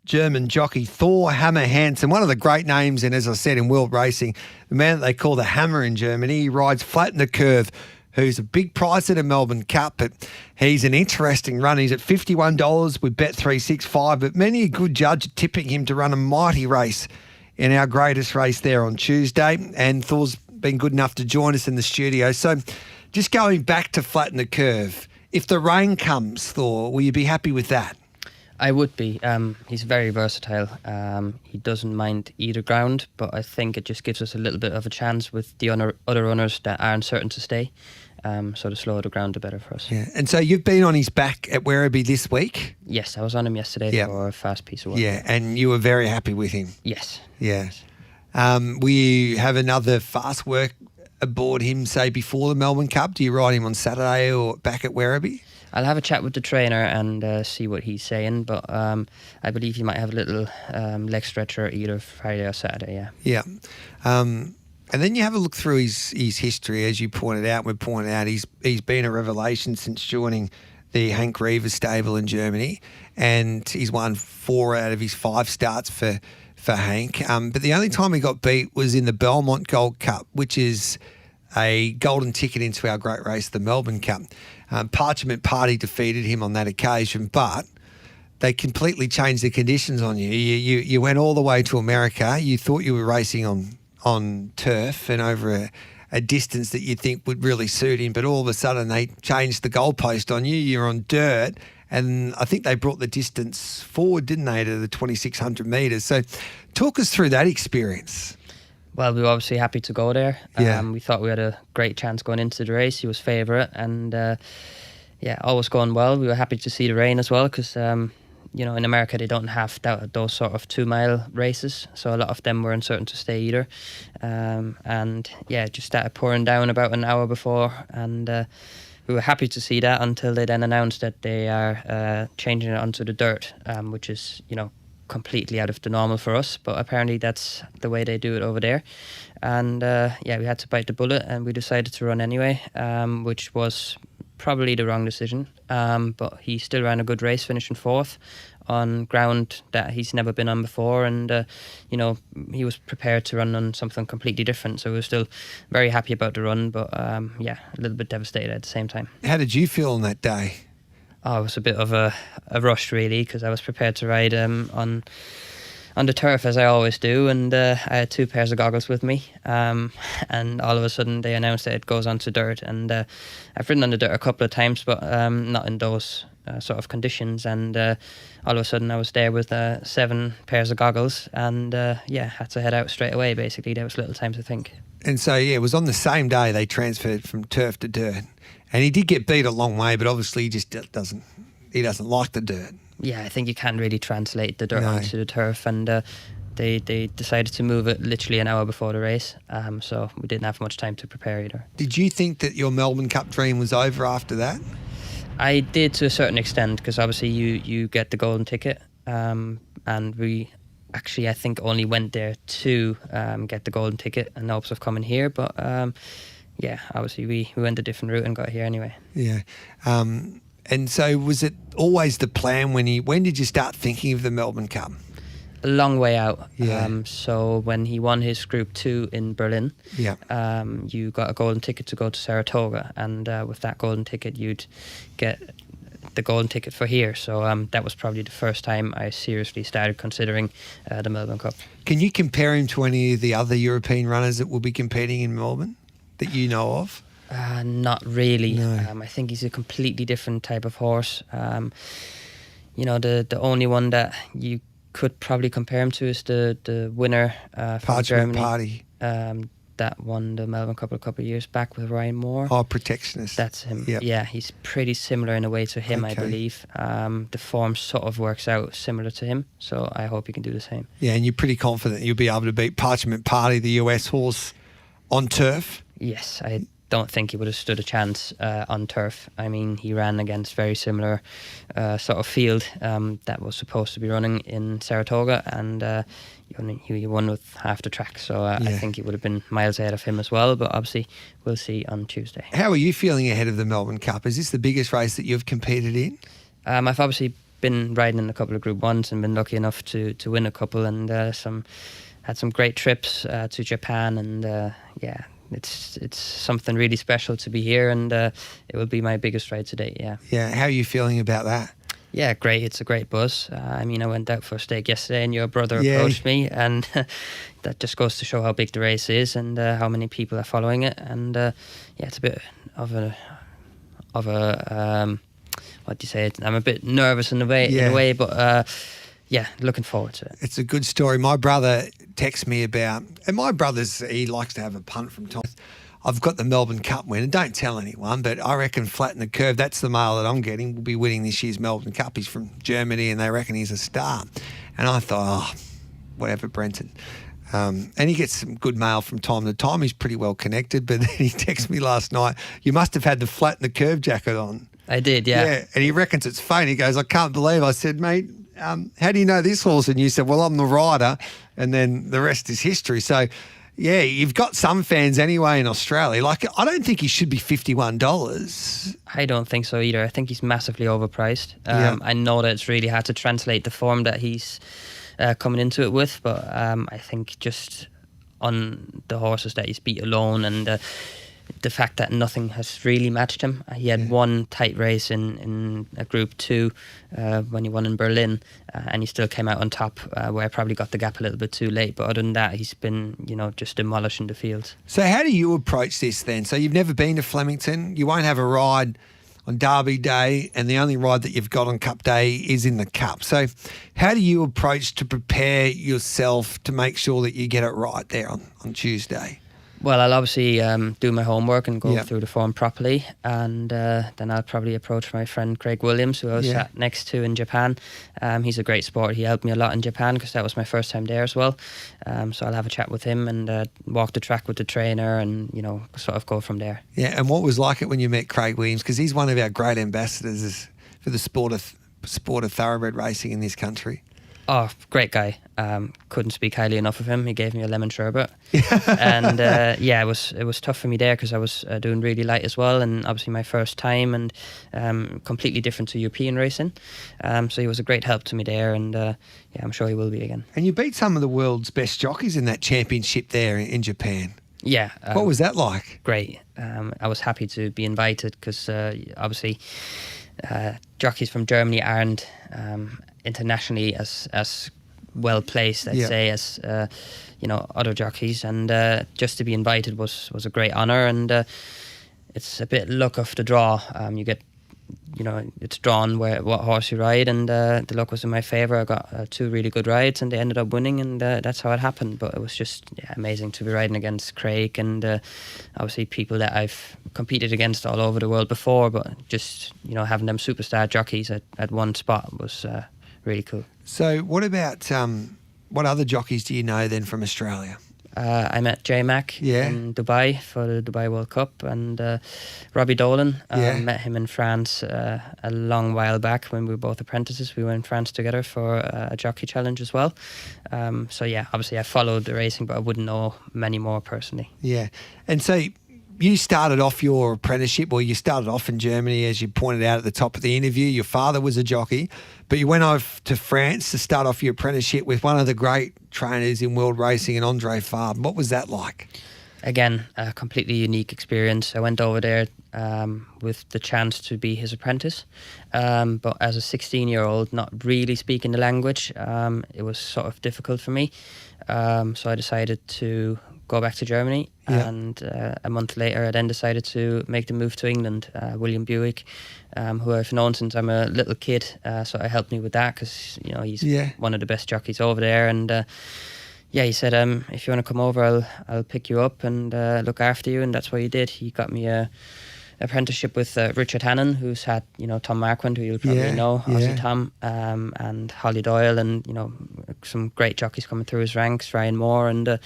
German jockey Thor Hammer Hansen, one of the great names, and as I said, in world racing, the man that they call the Hammer in Germany. He rides Flat in the Curve, who's a big price at a Melbourne Cup, but he's an interesting run. He's at $51 with Bet365, but many a good judge are tipping him to run a mighty race in our greatest race there on Tuesday, and Thor's been good enough to join us in the studio. So just going back to Flat in the Curve, if the rain comes, Thor, will you be happy with that? I would be. He's very versatile. He doesn't mind either ground, but I think it just gives us a little bit of a chance with the other runners that aren't certain to stay. So the slower the ground, the better for us. Yeah. And so you've been on his back at Werribee this week? Yes, I was on him yesterday for a fast piece of work. Yeah, and you were very happy with him? Yes. Yeah. Will you have another fast work aboard him, say, before the Melbourne Cup? Do you ride him on Saturday or back at Werribee? I'll have a chat with the trainer and see what he's saying, but I believe he might have a little leg stretcher either Friday or Saturday, Yeah. And then you have a look through his history, as you pointed out. We pointed out he's been a revelation since joining the Hank Reaver stable in Germany, and he's won 4 out of his 5 starts for Hank. But the only time he got beat was in the Belmont Gold Cup, which is a golden ticket into our great race, the Melbourne Cup. Parchment Party defeated him on that occasion, but they completely changed the conditions on you. You went all the way to America. You thought you were racing on turf and over a distance that you think would really suit him, but all of a sudden they changed the goalpost on you. You're on dirt, and I think they brought the distance forward, didn't they, to the 2,600 metres. So talk us through that experience. Well, we were obviously happy to go there. Yeah. We thought we had a great chance going into the race. He was favourite, and all was going well. We were happy to see the rain as well because, in America they don't have those sort of 2-mile races, so a lot of them were uncertain to stay either. It just started pouring down about an hour before, and we were happy to see that until they then announced that they are changing it onto the dirt, which is, completely out of the normal for us, but apparently that's the way they do it over there. And we had to bite the bullet, and we decided to run anyway, which was probably the wrong decision, but he still ran a good race, finishing 4th on ground that he's never been on before, and he was prepared to run on something completely different, so we were still very happy about the run, but a little bit devastated at the same time. How did you feel on that day? It was a bit of a rush, really, because I was prepared to ride on the turf, as I always do, and I had 2 pairs of goggles with me, and all of a sudden they announced that it goes onto dirt, and I've ridden on the dirt a couple of times, but not in those sort of conditions, and all of a sudden I was there with 7 pairs of goggles, and had to head out straight away. Basically, there was little time to think. And so, it was on the same day they transferred from turf to dirt. And he did get beat a long way, but obviously he just doesn't like the dirt. Yeah, I think you can't really translate the dirt onto the turf, and they decided to move it literally an hour before the race, so we didn't have much time to prepare either. Did you think that your Melbourne Cup dream was over after that? I did, to a certain extent, because obviously you get the golden ticket, and we actually, I think, only went there to get the golden ticket in hopes of coming here, but obviously we went a different route and got here anyway. Yeah. And so was it always the plan when did you start thinking of the Melbourne Cup? A long way out. Yeah. So when he won his Group 2 in Berlin, you got a golden ticket to go to Saratoga, and with that golden ticket you'd get the golden ticket for here. So that was probably the first time I seriously started considering the Melbourne Cup. Can you compare him to any of the other European runners that will be competing in Melbourne that you know of? Not really. No. I think he's a completely different type of horse. The only one that you could probably compare him to is the winner from Parchment Germany. Party. that won the Melbourne Cup a couple of years back with Ryan Moore. Oh, Protectionist. That's him. Yep. Yeah, he's pretty similar in a way to him, I believe. The form sort of works out similar to him, so I hope he can do the same. Yeah, and you're pretty confident you'll be able to beat Parchment Party, the US horse, on turf? Yes, I don't think he would have stood a chance on turf. I mean, he ran against very similar sort of field that was supposed to be running in Saratoga, and he won with half the track. So I think he would have been miles ahead of him as well. But obviously, we'll see on Tuesday. How are you feeling ahead of the Melbourne Cup? Is this the biggest race that you've competed in? I've obviously been riding in a couple of Group 1s and been lucky enough to win a couple, and had some great trips to Japan, and it's something really special to be here, and it will be my biggest ride to date. Yeah. How are you feeling about that? Yeah, great. It's a great buzz. I mean, I went out for a steak yesterday, and your brother approached me, and that just goes to show how big the race is and how many people are following it. And it's a bit of a what do you say? I'm a bit nervous in a way, but looking forward to it. It's a good story. My brother texts me about, and my he likes to have a punt from time. I've got the Melbourne Cup win, and don't tell anyone, but I reckon Flatten the Curve, that's the mail that I'm getting, will be winning this year's Melbourne Cup. He's from Germany, and they reckon he's a star. And I thought, whatever, Brenton. And he gets some good mail from time to time. He's pretty well connected, but then he texted me last night, you must have had the Flatten the Curve jacket on. I did, yeah. Yeah, and he reckons it's fake. He goes, I can't believe. I said, mate, how do you know this horse? And you said, well, I'm the rider, and then the rest is history. So, yeah, you've got some fans anyway in Australia. Like, I don't think he should be $51. I don't think so either. I think he's massively overpriced. I know that it's really hard to translate the form that he's coming into it with, but I think just on the horses that he's beat alone, and the fact that nothing has really matched him. He had one tight race in a Group 2 when he won in Berlin, and he still came out on top, where I probably got the gap a little bit too late. But other than that, he's been, just demolishing the field. So how do you approach this then? So you've never been to Flemington. You won't have a ride on Derby Day, and the only ride that you've got on Cup Day is in the Cup. So how do you approach to prepare yourself to make sure that you get it right there on Tuesday? Well, I'll obviously do my homework and go through the form properly, and then I'll probably approach my friend Craig Williams, who I was sat next to in Japan. He's a great sport. He helped me a lot in Japan because that was my first time there as well. So I'll have a chat with him and walk the track with the trainer, and sort of go from there. Yeah, and what was like it when you met Craig Williams? Because he's one of our great ambassadors for the sport of thoroughbred racing in this country. Oh, great guy. Couldn't speak highly enough of him. He gave me a lemon sherbet. And it was tough for me there because I was doing really light as well, and obviously my first time, and completely different to European racing. So he was a great help to me there, and I'm sure he will be again. And you beat some of the world's best jockeys in that championship there in Japan. Yeah. What was that like? Great. I was happy to be invited because obviously jockeys from Germany aren't internationally as well placed, I'd say, as other jockeys, and just to be invited was a great honour, and it's a bit luck of the draw. You get, it's drawn what horse you ride, and the luck was in my favour. I got 2 really good rides, and they ended up winning, and that's how it happened. But it was just amazing to be riding against Craig, and obviously people that I've competed against all over the world before, but just having them superstar jockeys at one spot was really cool. So what about what other jockeys do you know then from Australia? I met J-Mac in Dubai for the Dubai World Cup, and Robbie Dolan. Met him in France a long while back when we were both apprentices. We were in France together for a jockey challenge as well. Obviously I followed the racing, but I wouldn't know many more personally. Yeah, and so you started off your apprenticeship, or you started off in Germany, as you pointed out at the top of the interview. Your father was a jockey, but you went off to France to start off your apprenticeship with one of the great trainers in world racing, and Andre Fabre. What was that like? Again, a completely unique experience. I went over there with the chance to be his apprentice, but as a 16-year-old, not really speaking the language, it was sort of difficult for me. So I decided to go back to Germany, and a month later I then decided to make the move to England. William Buick, who I've known since I'm a little kid, so I helped me with that because he's one of the best jockeys over there, and Yeah, he said, if you want to come over, I'll pick you up and look after you, and that's what he did. He got me a apprenticeship with Richard Hannon, who's had, Tom Marquand, who you'll probably know, Aussie Tom, and Holly Doyle, and, some great jockeys coming through his ranks, Ryan Moore, and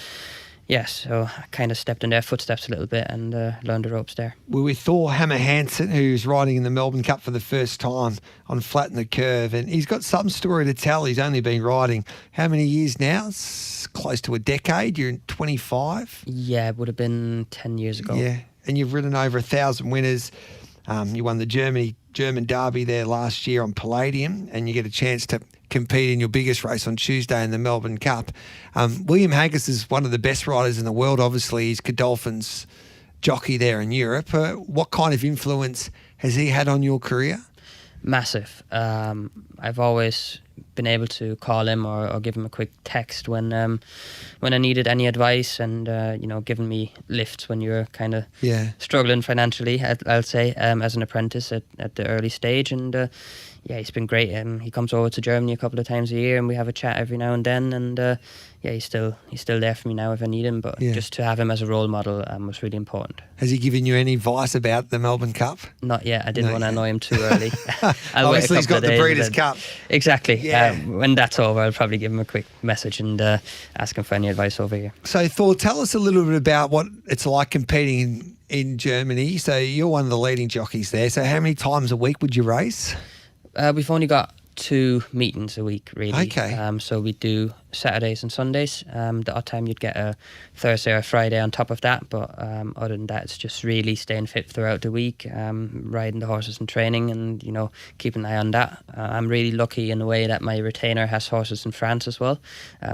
so I kind of stepped in their footsteps a little bit and learned the ropes there. We're with Thor Hammer Hansen, who's riding in the Melbourne Cup for the first time on Flatten the Curve, and he's got some story to tell. He's only been riding how many years now? It's close to a decade. You're 25? Yeah, it would have been 10 years ago. Yeah, and you've ridden over 1,000 winners. You won the German Derby there last year on Palladium, and you get a chance to compete in your biggest race on Tuesday in the Melbourne Cup. William Haggis is one of the best riders in the world. Obviously, he's Godolphin's jockey there in Europe. What kind of influence has he had on your career? Massive. I've always been able to call him or give him a quick text when I needed any advice, and giving me lifts when you're kind of struggling financially, I'll say, as an apprentice at the early stage. And he's been great. He comes over to Germany a couple of times a year, and we have a chat every now and then. And he's still there for me now if I need him. But just to have him as a role model was really important. Has he given you any advice about the Melbourne Cup? Not yet. I didn't want to annoy him too early. Obviously, he's got the Breeders' Cup. Exactly. Yeah. When that's over, I'll probably give him a quick message and ask him for any advice over here. So, Thor, tell us a little bit about what it's like competing in Germany. So you're one of the leading jockeys there. So how many times a week would you race? We've only got 2 meetings a week, really. Okay. So we do Saturdays and Sundays. The odd time you'd get a Thursday or a Friday on top of that, but other than that, it's just really staying fit throughout the week, riding the horses and training, and keeping an eye on that. I'm really lucky in a way that my retainer has horses in France as well,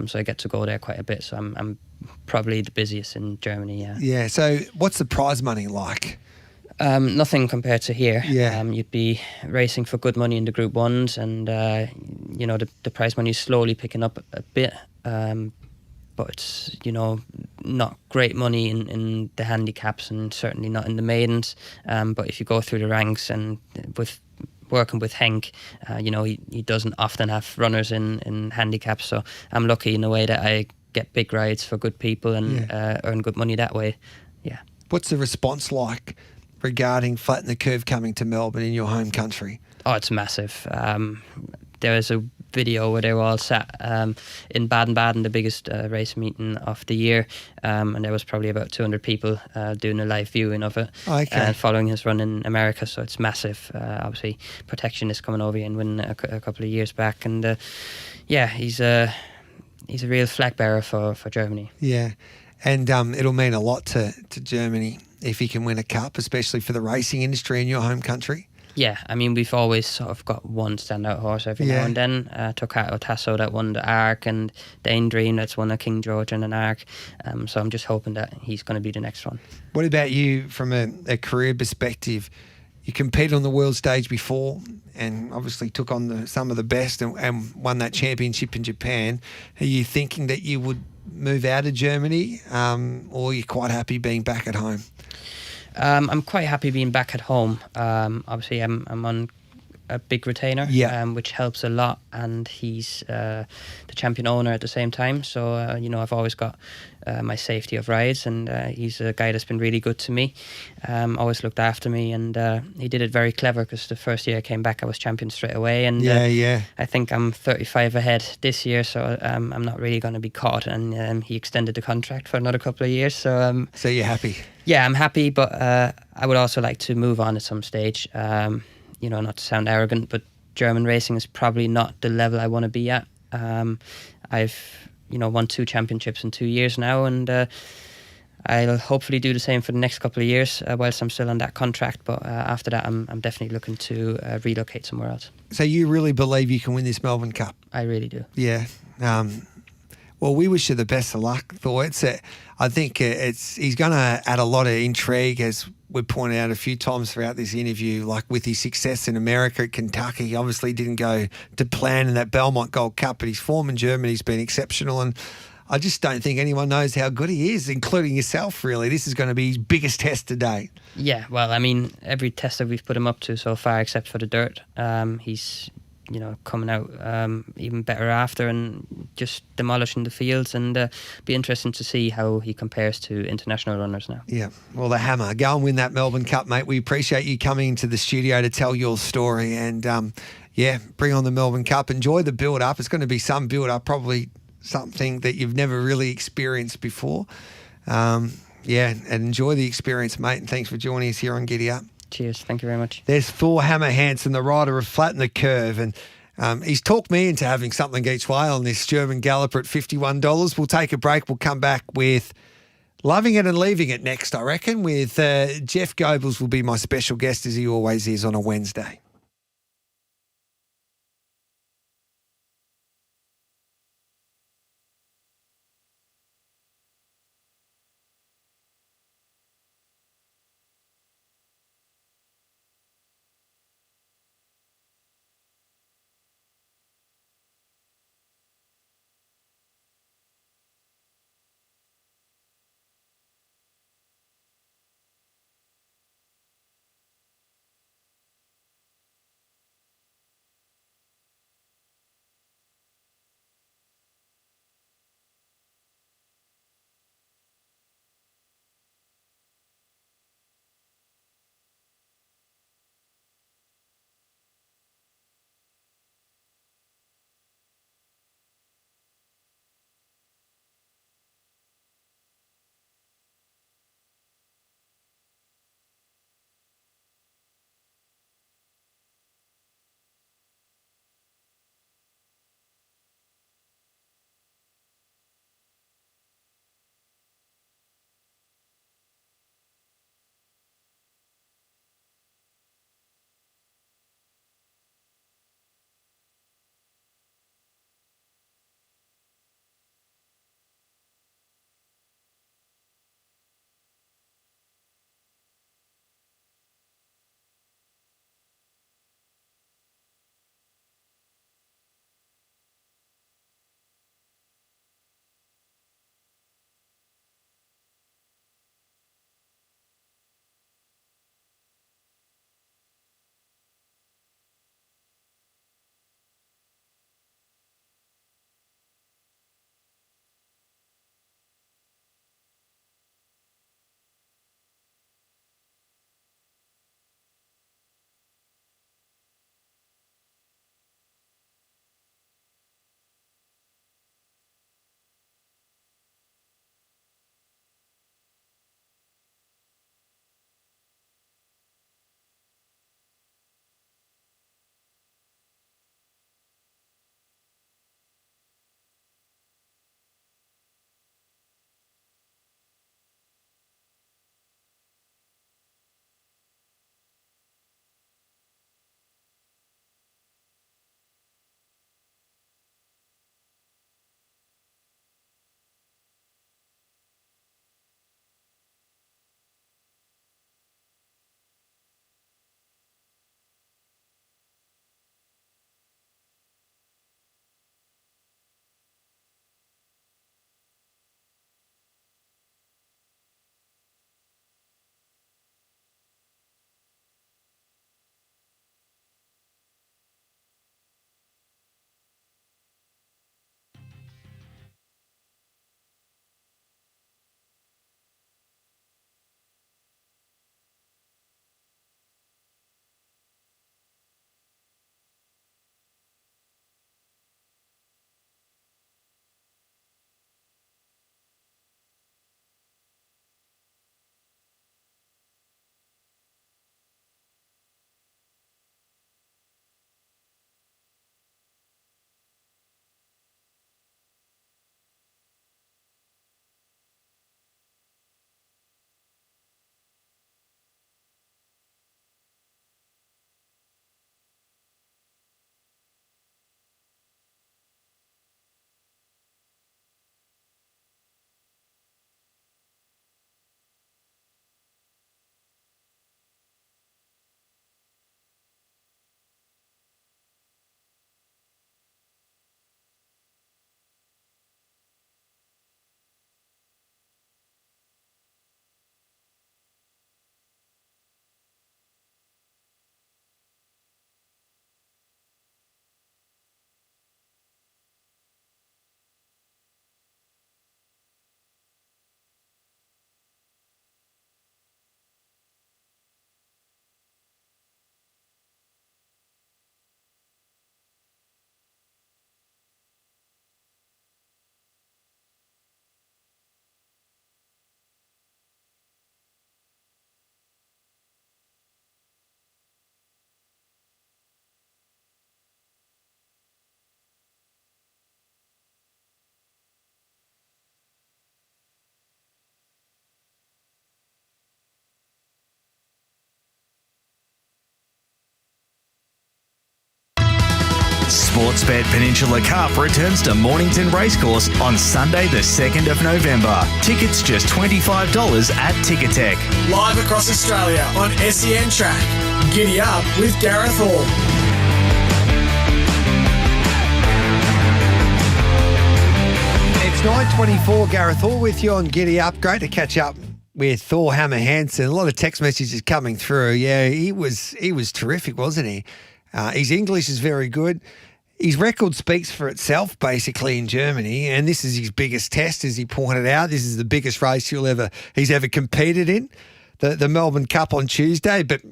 so I get to go there quite a bit. So I'm probably the busiest in Germany. Yeah. So what's the prize money like? Nothing compared to here. Yeah. You'd be racing for good money in the Group 1s, and the prize money is slowly picking up a bit, but it's not great money in the handicaps, and certainly not in the maidens. But if you go through the ranks, and with working with Henk, he doesn't often have runners in handicaps, so I'm lucky in a way that I get big rides for good people and earn good money that way. Yeah. What's the response like regarding Flatten the Curve coming to Melbourne in your home country? Oh, it's massive. There was a video where they were all sat in Baden-Baden, the biggest race meeting of the year, and there was probably about 200 people doing a live viewing of it, following his run in America. So it's massive. Obviously, Protection is coming over here and winning a couple of years back, and he's a real flag bearer for Germany. Yeah, and it'll mean a lot to Germany if he can win a cup, especially for the racing industry in your home country. Yeah, I mean, we've always sort of got one standout horse every now and then. Toccato Tasso that won the Arc, and Dane Dream that's won a King George and an Arc. So I'm just hoping that he's going to be the next one. What about you from a career perspective? You competed on the world stage before and obviously took on some of the best and won that championship in Japan. Are you thinking that you would move out of Germany, or are you quite happy being back at home? I'm quite happy being back at home. Obviously, I'm on a big retainer, which helps a lot, and he's the champion owner at the same time. So I've always got my safety of rides, and he's a guy that's been really good to me. Always looked after me, and he did it very clever, because the first year I came back I was champion straight away, and I think I'm 35 ahead this year, so I'm not really going to be caught, and he extended the contract for another couple of years. So you're happy? Yeah, I'm happy, but I would also like to move on at some stage. Not to sound arrogant, but German racing is probably not the level I want to be at. I've won 2 championships in 2 years now, and I'll hopefully do the same for the next couple of years whilst I'm still on that contract. But after that, I'm definitely looking to relocate somewhere else. So you really believe you can win this Melbourne Cup? I really do. Yeah. Well, we wish you the best of luck, Thor. I think he's going to add a lot of intrigue, as we pointed out a few times throughout this interview, like with his success in America at Kentucky. Obviously didn't go to plan in that Belmont Gold Cup, but his form in Germany has been exceptional, and I just don't think anyone knows how good he is, including yourself, really. This is going to be his biggest test to date. Yeah, well, I mean, every test that we've put him up to so far, except for the dirt, he's coming out even better after and just demolishing the fields, and be interesting to see how he compares to international runners now. Yeah, well, the Hammer. Go and win that Melbourne Cup, mate. We appreciate you coming into the studio to tell your story, and bring on the Melbourne Cup. Enjoy the build-up. It's going to be some build-up, probably something that you've never really experienced before. And enjoy the experience, mate, and thanks for joining us here on Giddy Up. Cheers. Thank you very much. There's Thor Hammer Hansen, the rider of Flatten the Curve, and he's talked me into having something each way on this German Galloper at $51. We'll take a break. We'll come back with Loving It and Leaving It next, I reckon, with Jeff Goebbels will be my special guest, as he always is on a Wednesday. Sportsbet Peninsula Cup returns to Mornington Racecourse on Sunday the 2nd of November. Tickets just $25 at Ticketek. Live across Australia on SEN Track. Giddy up with Gareth Hall. It's 9:24. Gareth Hall with you on Giddy Up. Great to catch up with Thor Hammer Hansen. A lot of text messages coming through. Yeah, he was terrific, wasn't he? His English is very good. His record speaks for itself, basically, in Germany, and this is his biggest test, as he pointed out. This is the biggest race he's ever competed in, the Melbourne Cup on Tuesday. But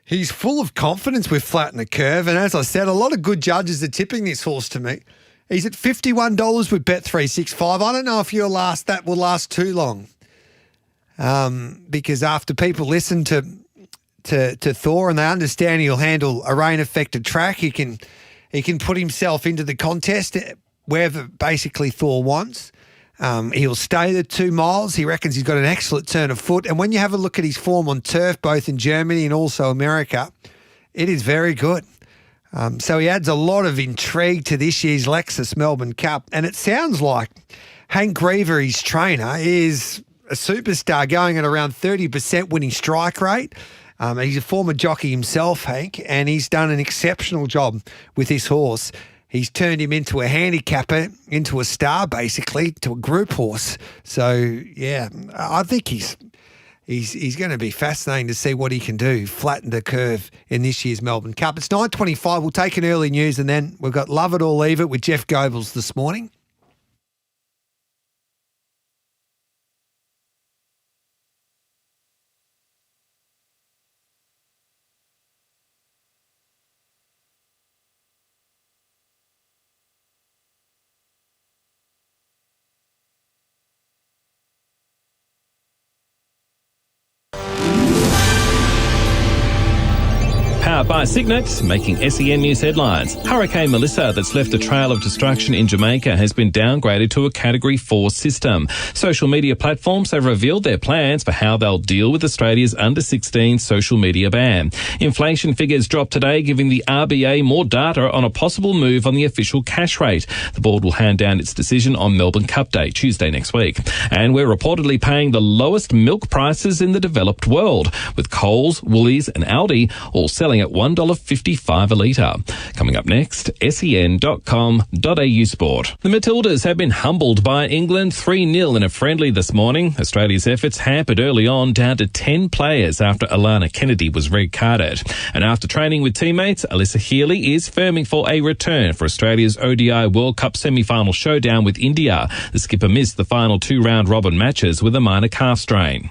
he's full of confidence with Flatten the Curve, and as I said, a lot of good judges are tipping this horse to me. He's at $51 with Bet365. I don't know if that will last too long, because after people listen to Thor and they understand he'll handle a rain-affected track, he can put himself into the contest wherever basically Thor wants. He'll stay the 2 miles. He reckons he's got an excellent turn of foot. And when you have a look at his form on turf, both in Germany and also America, it is very good. So he adds a lot of intrigue to this year's Lexus Melbourne Cup. And it sounds like Hank Griever, his trainer, is a superstar, going at around 30% winning strike rate. He's a former jockey himself, Hank, and he's done an exceptional job with this horse. He's turned him into a handicapper, into a star, basically, to a group horse. So, yeah, I think he's going to be fascinating to see what he can do, flatten the curve in this year's Melbourne Cup. It's 9:25. We'll take an early news, and then we've got Love It or Leave It with Jeff Goebbels this morning. Powered by Signet, making SEN News headlines. Hurricane Melissa, that's left a trail of destruction in Jamaica, has been downgraded to a Category 4 system. Social media platforms have revealed their plans for how they'll deal with Australia's under-16 social media ban. Inflation figures dropped today, giving the RBA more data on a possible move on the official cash rate. The board will hand down its decision on Melbourne Cup Day, Tuesday next week. And we're reportedly paying the lowest milk prices in the developed world, with Coles, Woolies and Aldi all selling at $1.55 a litre. Coming up next, sen.com.au sport. The Matildas have been humbled by England 3-0 in a friendly this morning. Australia's efforts hampered early on, down to 10 players after Alana Kennedy was red-carded. And after training with teammates, Alyssa Healy is firming for a return for Australia's ODI World Cup semi-final showdown with India. The skipper missed the final 2 round-robin matches with a minor calf strain.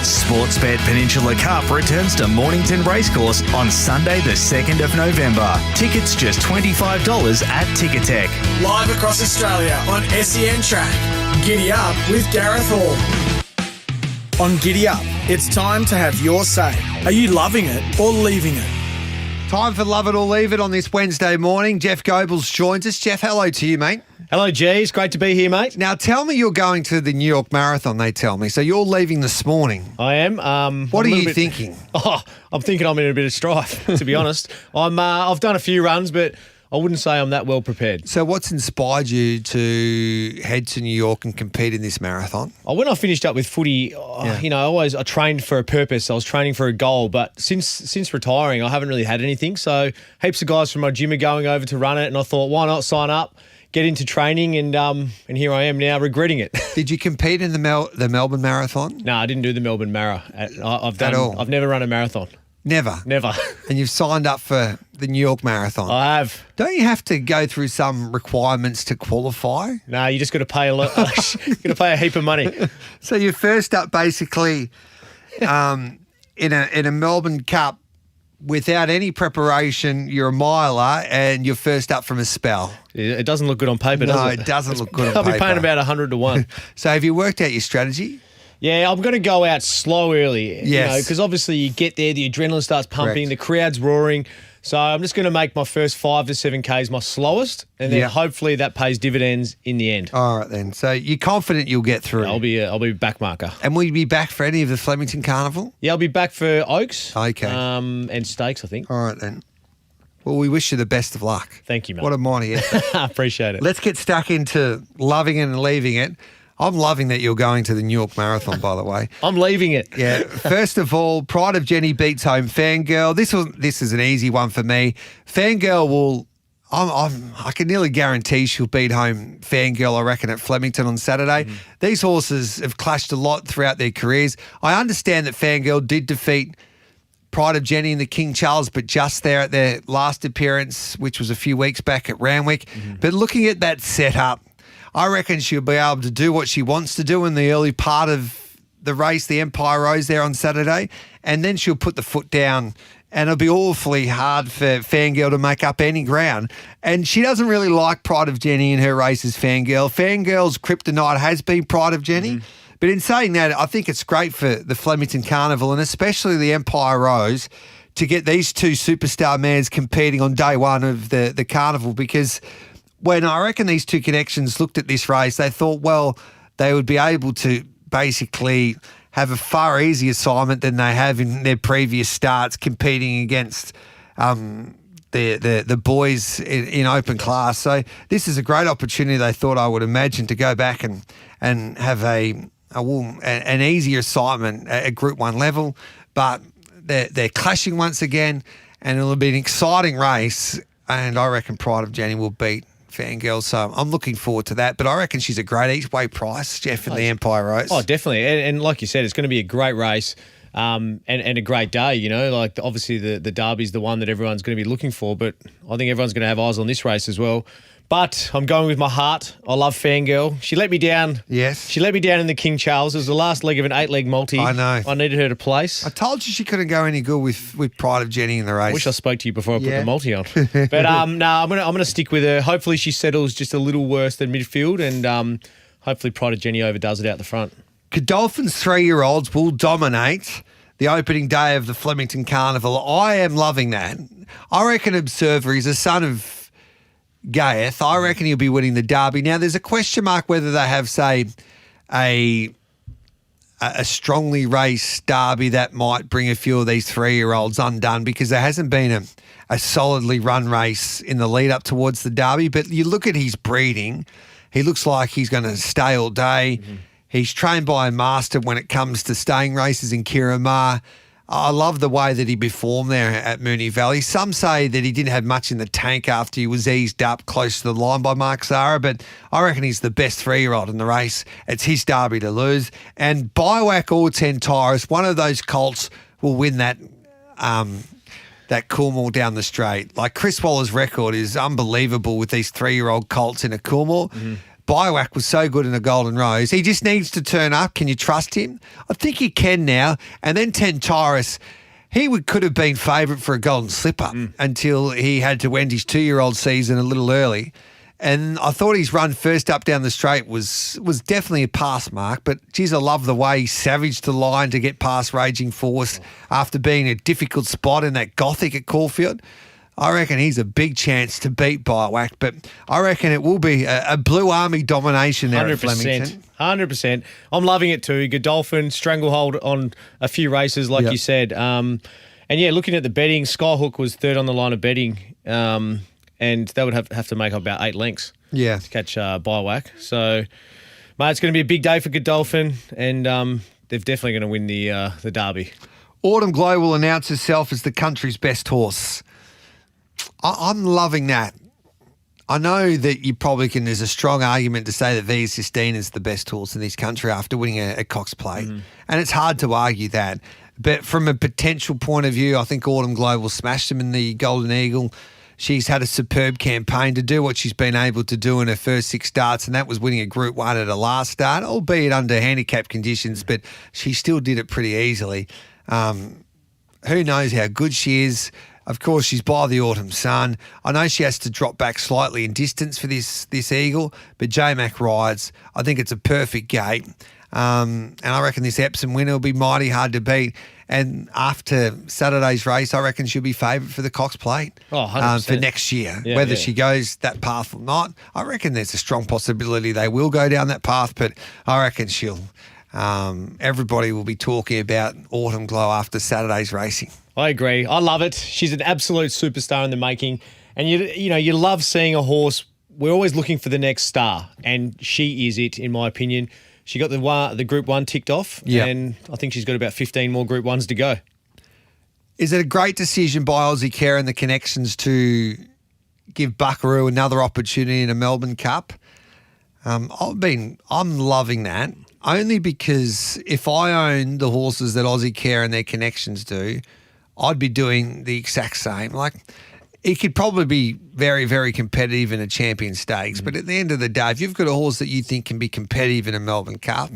Sportsbet Peninsula Cup returns to Mornington Racecourse on Sunday the 2nd of November. Tickets just $25 at Ticketek. Live across Australia on SEN Track. Giddy up with Gareth Hall. On Giddy Up, it's time to have your say. Are you loving it or leaving it? Time for Love It or Leave It on this Wednesday morning. Jeff Goebbels joins us. Jeff, hello to you, mate. Hello, G. It's great to be here, mate. Now, tell me you're going to the New York Marathon, they tell me. So you're leaving this morning. I am. What are you thinking? I'm thinking I'm in a bit of strife, to be honest. I've done a few runs, but I wouldn't say I'm that well prepared. So what's inspired you to head to New York and compete in this marathon? When I finished up with footy, I trained for a purpose. I was training for a goal, but since retiring, I haven't really had anything. So heaps of guys from my gym are going over to run it, and I thought, why not sign up, get into training, and here I am now regretting it. Did you compete in the Melbourne Marathon? No, I didn't do the Melbourne Mara. I've never run a marathon. Never? Never. And you've signed up for the New York Marathon? I have. Don't you have to go through some requirements to qualify? No, you just got to pay a lot. You got to pay a heap of money. So you're first up basically in a Melbourne Cup without any preparation. You're a miler and you're first up from a spell. It doesn't look good on paper, does it? No, it doesn't look good on I'll paper. be paying about 100 to 1. So have you worked out your strategy? Yeah, I'm going to go out slow early. Yes. Because obviously you get there, the adrenaline starts pumping, Correct. the crowd's roaring. So I'm just going to make my first 5 to 7 Ks my slowest, and then hopefully that pays dividends in the end. All right then. So you're confident you'll get through? I'll be a back marker. And will you be back for any of the Flemington Carnival? Yeah, I'll be back for Oaks. Okay. And Stakes, I think. All right then. Well, we wish you the best of luck. Thank you, mate. What a mighty effort. I appreciate it. Let's get stuck into loving it and leaving it. I'm loving that you're going to the New York Marathon, by the way. I'm leaving it. Yeah. First of all, Pride of Jenny beats home Fangirl. This is an easy one for me. Fangirl will. I can nearly guarantee she'll beat home Fangirl, I reckon, at Flemington on Saturday. These horses have clashed a lot throughout their careers. I understand that Fangirl did defeat Pride of Jenny and the King Charles, but just there at their last appearance, which was a few weeks back at Randwick. But looking at that setup, I reckon she'll be able to do what she wants to do in the early part of the race, the Empire Rose there on Saturday, and then she'll put the foot down, and it'll be awfully hard for Fangirl to make up any ground. And she doesn't really like Pride of Jenny in her races, Fangirl. Fangirl's kryptonite has been Pride of Jenny. But in saying that, I think it's great for the Flemington Carnival and especially the Empire Rose to get these two superstar mares competing on day one of the carnival, because when I reckon these two connections looked at this race, they thought, well, they would be able to basically have a far easier assignment than they have in their previous starts competing against the boys in open class. So this is a great opportunity, they thought, I would imagine, to go back and have an easier assignment at Group 1 level. But they're clashing once again, and it'll be an exciting race, and I reckon Pride of Jenny will beat Fangirl, so I'm looking forward to that. But I reckon she's a great each-way price, Jeff, in the Empire Rose. Oh, definitely. And like you said, it's going to be a great race and a great day, Like, obviously, the Derby's the one that everyone's going to be looking for, but I think everyone's going to have eyes on this race as well. But I'm going with my heart. I love Fangirl. She let me down. Yes. She let me down in the King Charles. It was the last leg of an 8-leg multi. I know. I needed her to place. I told you she couldn't go any good with Pride of Jenny in the race. I wish I spoke to you before I put the multi on. But no, I'm gonna stick with her. Hopefully she settles just a little worse than midfield, and hopefully Pride of Jenny overdoes it out the front. Godolphin's 3-year-olds will dominate the opening day of the Flemington Carnival. I am loving that. I reckon Observer is a son of Gareth. I reckon he'll be winning the Derby. Now, there's a question mark whether they have, say, a strongly raced Derby that might bring a few of these 3-year-olds undone, because there hasn't been a solidly run race in the lead up towards the Derby. But you look at his breeding, he looks like he's going to stay all day. He's trained by a master when it comes to staying races in Kiramar. I love the way that he performed there at Moonee Valley. Some say that he didn't have much in the tank after he was eased up close to the line by Mark Zara, but I reckon he's the best 3-year-old in the race. It's his Derby to lose. And Biwak or Tentaris, one of those colts will win that Coolmore down the straight. Like, Chris Waller's record is unbelievable with these 3-year-old colts in a Coolmore. Biwak was so good in a Golden Rose. He just needs to turn up. Can you trust him? I think he can now. And then Tentaris, could have been favourite for a Golden Slipper until he had to end his 2-year-old season a little early. And I thought his run first up down the straight was definitely a pass mark. But, geez, I love the way he savaged the line to get past Raging Force after being a difficult spot in that Gothic at Caulfield. I reckon he's a big chance to beat Biwak, but I reckon it will be a Blue Army domination there at Flemington. 100%. I'm loving it too. Godolphin, stranglehold on a few races, like you said. And, yeah, looking at the betting, Skyhook was third on the line of betting. And and they would have to make about 8 lengths Yeah. to catch Biowak. So, mate, it's going to be a big day for Godolphin, and they're definitely going to win the Derby. Autumn Glow will announce herself as the country's best horse. I'm loving that. I know that you probably can, there's a strong argument to say that V Sistine is the best horse in this country after winning a Cox Plate. And it's hard to argue that. But from a potential point of view, I think Autumn Glow will smash them in the Golden Eagle. She's had a superb campaign to do what she's been able to do in her first 6 starts, and that was winning a Group 1 at her last start, albeit under handicap conditions, but she still did it pretty easily. Who knows how good she is. Of course, she's by the autumn sun. I know she has to drop back slightly in distance for this Eagle, but J-Mac rides. I think it's a perfect gate. And I reckon this Epsom winner will be mighty hard to beat. And after Saturday's race, I reckon she'll be favourite for the Cox Plate 100%. for next year. Yeah, Whether yeah. she goes that path or not, I reckon there's a strong possibility they will go down that path, but I reckon she'll... everybody will be talking about Autumn Glow after Saturday's racing. I agree. I love it. She's an absolute superstar in the making. And you love seeing a horse. We're always looking for the next star, and she is it, in my opinion. She got the Group 1 ticked off, and I think she's got about 15 more Group 1s to go. Is it a great decision by Aussie Care and the connections to give Buckaroo another opportunity in a Melbourne Cup? I'm loving that, only because if I owned the horses that Aussie Care and their connections do, I'd be doing the exact same. Like, it could probably be very, very competitive in a champion stakes, but at the end of the day, if you've got a horse that you think can be competitive in a Melbourne Cup,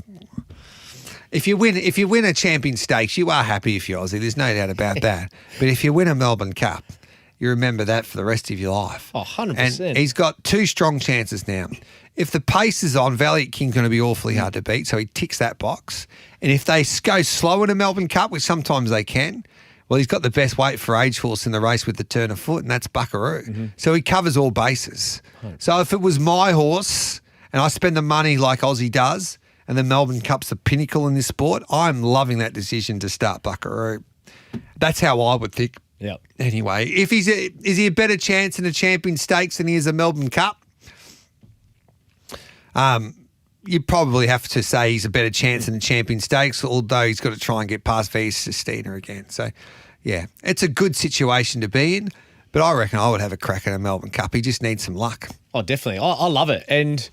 if you win a champion stakes, you are happy if you're Aussie. There's no doubt about that. But if you win a Melbourne Cup, you remember that for the rest of your life. Oh, 100%. And he's got 2 strong chances now. If the pace is on, Valiant King's going to be awfully hard to beat, so he ticks that box. And if they go slow in a Melbourne Cup, which sometimes they can, well, he's got the best weight for age horse in the race with the turn of foot, and that's Buckaroo. So he covers all bases. So if it was my horse and I spend the money like Aussie does, and the Melbourne Cup's the pinnacle in this sport, I'm loving that decision to start Buckaroo. That's how I would think. Yep. Anyway, if is he a better chance in a champion stakes than he is a Melbourne Cup? You probably have to say he's a better chance in the champion stakes, although he's got to try and get past V Sistina again. So, yeah, it's a good situation to be in, but I reckon I would have a crack at a Melbourne Cup. He just needs some luck. Oh, definitely. I love it. And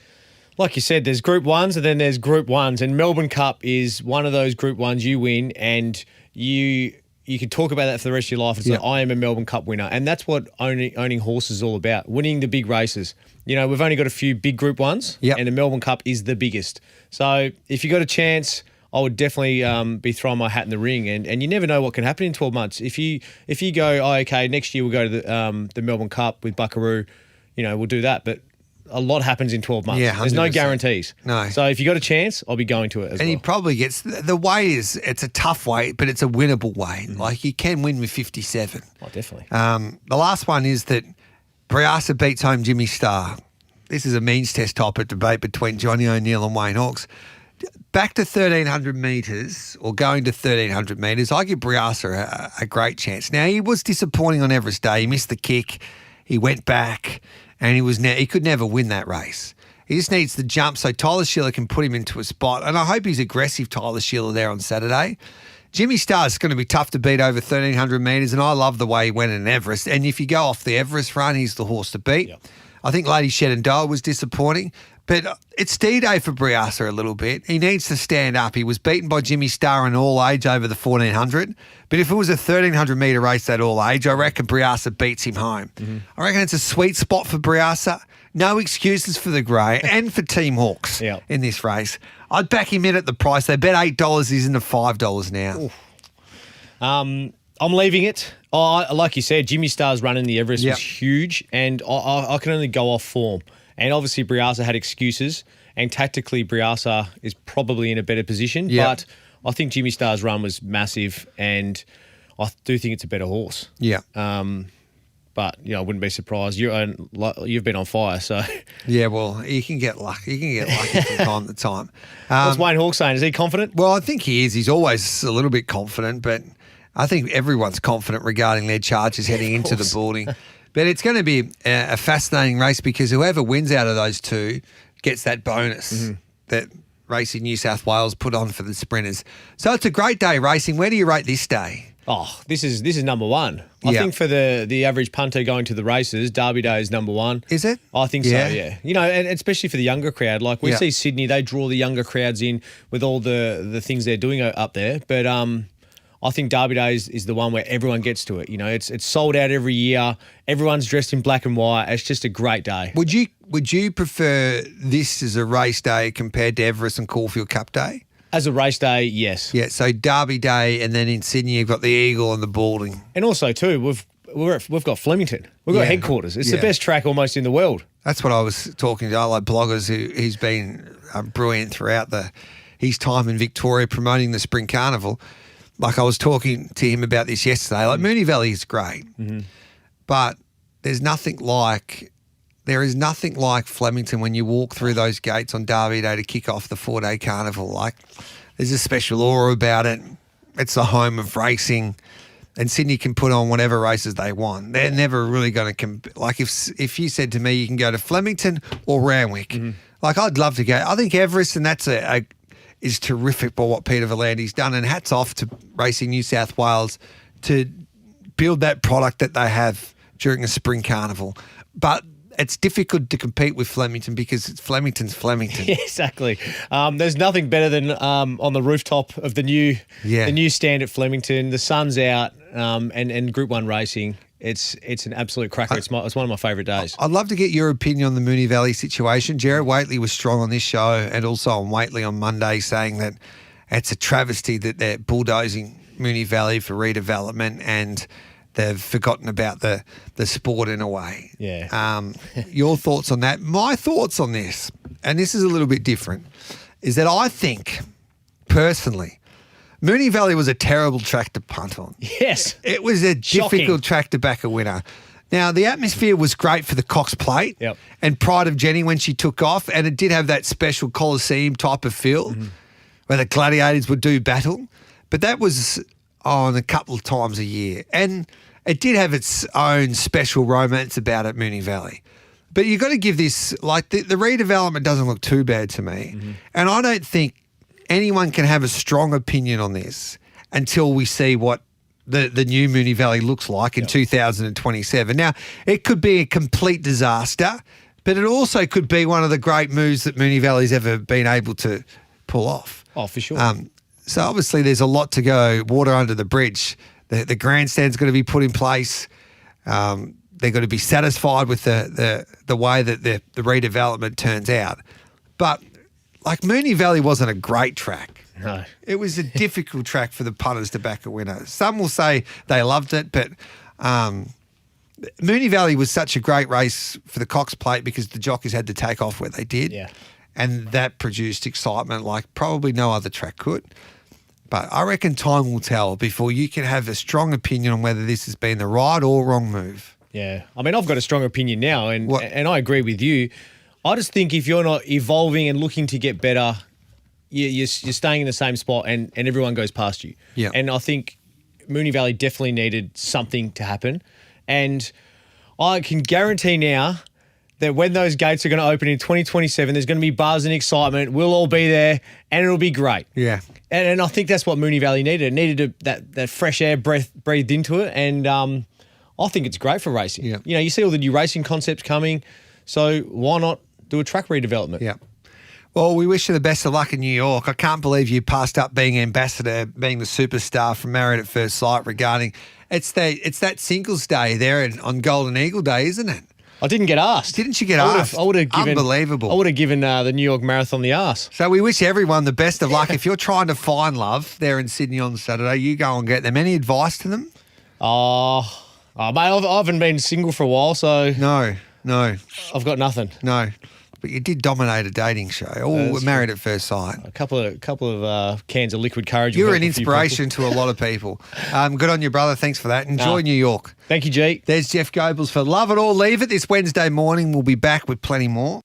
like you said, there's Group 1s and then there's Group 1s, and Melbourne Cup is one of those Group 1s you win, and you can talk about that for the rest of your life. It's like, I am a Melbourne Cup winner. And that's what owning horses is all about, winning the big races. You know, we've only got a few big Group 1s, and the Melbourne Cup is the biggest. So if you got a chance, I would definitely be throwing my hat in the ring. And you never know what can happen in 12 months. If you go, okay, next year we'll go to the Melbourne Cup with Buckaroo, we'll do that. But a lot happens in 12 months. Yeah, there's no 100%. guarantees. No. So if you got a chance, I'll be going to it as well. And he probably gets, the weight it's a tough weight, but it's a winnable weight. Like, you can win with 57. Oh, definitely. The last one is that Briasa beats home Jimmy Starr. This is a means test type of debate between Johnny O'Neill and Wayne Hawkes. Back to 1,300 metres, or going to 1,300 metres, I give Briasa a great chance. Now, he was disappointing on Everest Day. He missed the kick. He went back, and he could never win that race. He just needs the jump so Tyler Schiller can put him into a spot. And I hope he's aggressive, Tyler Schiller, there on Saturday. Jimmy Starr's going to be tough to beat over 1,300 metres, and I love the way he went in Everest. And if you go off the Everest run, he's the horse to beat. Yep. I think Lady Shenandoah was disappointing, but it's D-Day for Briasa a little bit. He needs to stand up. He was beaten by Jimmy Starr in all age over the 1,400, but if it was a 1,300 metre race at all age, I reckon Briasa beats him home. I reckon it's a sweet spot for Briasa. No excuses for the grey and for Team Hawks in this race. I'd back him in at the price. They bet $8. He's into $5 now. I'm leaving it. Like you said, Jimmy Starr's run in the Everest was huge, and I can only go off form. And obviously, Briasa had excuses, and tactically, Briasa is probably in a better position. But I think Jimmy Starr's run was massive, and I do think it's a better horse. Yeah. But I wouldn't be surprised. You've been on fire, so yeah. Well, you can get lucky. You can get lucky from time to time. What's Wayne Hawke saying? Is he confident? Well, I think he is. He's always a little bit confident, but I think everyone's confident regarding their charges heading into the boarding. But it's going to be a fascinating race because whoever wins out of those two gets that bonus that Racing New South Wales put on for the sprinters. So it's a great day racing. Where do you rate this day? Oh, this is number one. I think for the average punter going to the races, Derby Day is number one. Is it? I think so, yeah. You know, and especially for the younger crowd. Like we see Sydney, they draw the younger crowds in with all the things they're doing up there. But I think Derby Day is the one where everyone gets to it. You know, it's sold out every year. Everyone's dressed in black and white. It's just a great day. Would you prefer this as a race day compared to Everest and Caulfield Cup Day? As a race day, yes. Yeah, so Derby Day, and then in Sydney you've got the Eagle and the Balding. And also too, we've got Flemington. We've got headquarters. It's the best track almost in the world. That's what I was talking to. I like bloggers he's been brilliant throughout his time in Victoria promoting the Spring Carnival. Like I was talking to him about this yesterday. Like Moonee Valley is great, but there is nothing like Flemington when you walk through those gates on Derby Day to kick off the 4-day carnival. Like there's a special aura about it. It's the home of racing, and Sydney can put on whatever races they want. They're never really going to like if you said to me you can go to Flemington or Randwick, like I'd love to go. I think Everest, and that's is terrific by what Peter Volandi's done, and hats off to Racing New South Wales to build that product that they have during a spring carnival. But it's difficult to compete with Flemington because Flemington's Flemington. Yeah, exactly. There's nothing better than on the rooftop of the new stand at Flemington. The sun's out, and Group 1 racing. It's an absolute cracker. It's one of my favourite days. I'd love to get your opinion on the Moonee Valley situation. Jared Waitley was strong on this show and also on Waitley on Monday, saying that it's a travesty that they're bulldozing Moonee Valley for redevelopment and they've forgotten about the sport in a way. Yeah. Your thoughts on that? My thoughts on this, and this is a little bit different, is that I think, personally, Moonee Valley was a terrible track to punt on. Yes. It was a difficult track to back a winner. Now, the atmosphere was great for the Cox Plate and Pride of Jenny when she took off, and it did have that special Coliseum type of feel where the gladiators would do battle. But that was on a couple of times a year. And it did have its own special romance about it, Moonee Valley. But you've got to give this, like the redevelopment doesn't look too bad to me. And I don't think anyone can have a strong opinion on this until we see what the new Moonee Valley looks like in 2027. Now, it could be a complete disaster, but it also could be one of the great moves that Moonee Valley's ever been able to pull off. Oh, for sure. So obviously there's a lot to go, water under the bridge. The grandstand's got to be put in place. They've got to be satisfied with the way that the redevelopment turns out. But like Moonee Valley wasn't a great track. No. It was a difficult track for the punters to back a winner. Some will say they loved it, but Moonee Valley was such a great race for the Cox Plate because the jockeys had to take off where they did. Yeah. And that produced excitement like probably no other track could. But I reckon time will tell before you can have a strong opinion on whether this has been the right or wrong move. Yeah. I mean, I've got a strong opinion now, and I agree with you. I just think if you're not evolving and looking to get better, you're staying in the same spot and everyone goes past you. Yeah. And I think Moonee Valley definitely needed something to happen. And I can guarantee now that when those gates are going to open in 2027, there's going to be buzz and excitement. We'll all be there and it'll be great. Yeah. And I think that's what Moonee Valley needed. It needed that fresh air breathed into it. And I think it's great for racing. Yeah. You know, you see all the new racing concepts coming. So why not do a track redevelopment? Yeah. Well, we wish you the best of luck in New York. I can't believe you passed up being ambassador, being the superstar from Married at First Sight regarding it's that singles day there on Golden Eagle Day, isn't it? I didn't get asked. Didn't you get asked? I would have given Unbelievable. I would have given the New York Marathon the arse. So we wish everyone the best of luck. If you're trying to find love there in Sydney on Saturday, you go and get them. Any advice to them? Oh mate, I haven't been single for a while, so No. I've got nothing. No. But you did dominate a dating show. Oh, Married at First Sight. A couple of cans of liquid courage. You were an inspiration to a lot of people. Good on you, brother. Thanks for that. Enjoy New York. Thank you, G. There's Jeff Goebbels for Love It or Leave It this Wednesday morning. We'll be back with plenty more.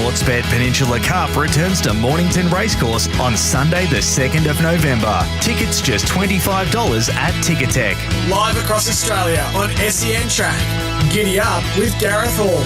Sportsbet Peninsula Cup returns to Mornington Racecourse on Sunday the 2nd of November. Tickets just $25 at Ticketek. Live across Australia on SEN Track. Giddy Up with Gareth Hall.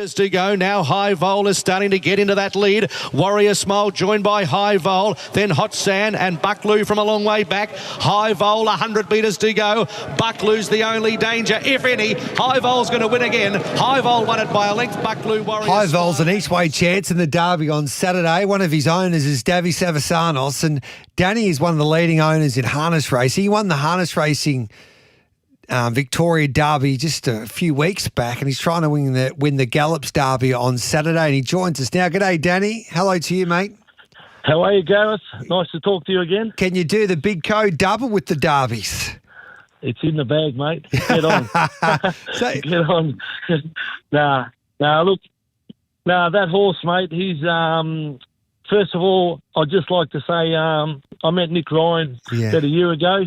To go now. High Vol is starting to get into that lead. Warrior Smile joined by High Vol, then Hot Sand and Buckloo from a long way back. High Vol 100 metres to go. Buckloo's the only danger, if any. High Vol's going to win again. High Vol won it by a length. Buckloo, Warrior High Vol's an each-way chance in the Derby on Saturday. One of his owners is Davy Savasanos, and Danny is one of the leading owners in harness racing. He won the harness racing Victoria Derby just a few weeks back, and he's trying to win the Gallops Derby on Saturday, and he joins us now. G'day, Danny. Hello to you, mate. How are you, Gareth? Nice to talk to you again. Can you do the big code double with the Derbies? It's in the bag, mate. Get on. Get on. That horse, mate, he's... First of all, I'd just like to say I met Nick Ryan about a year ago.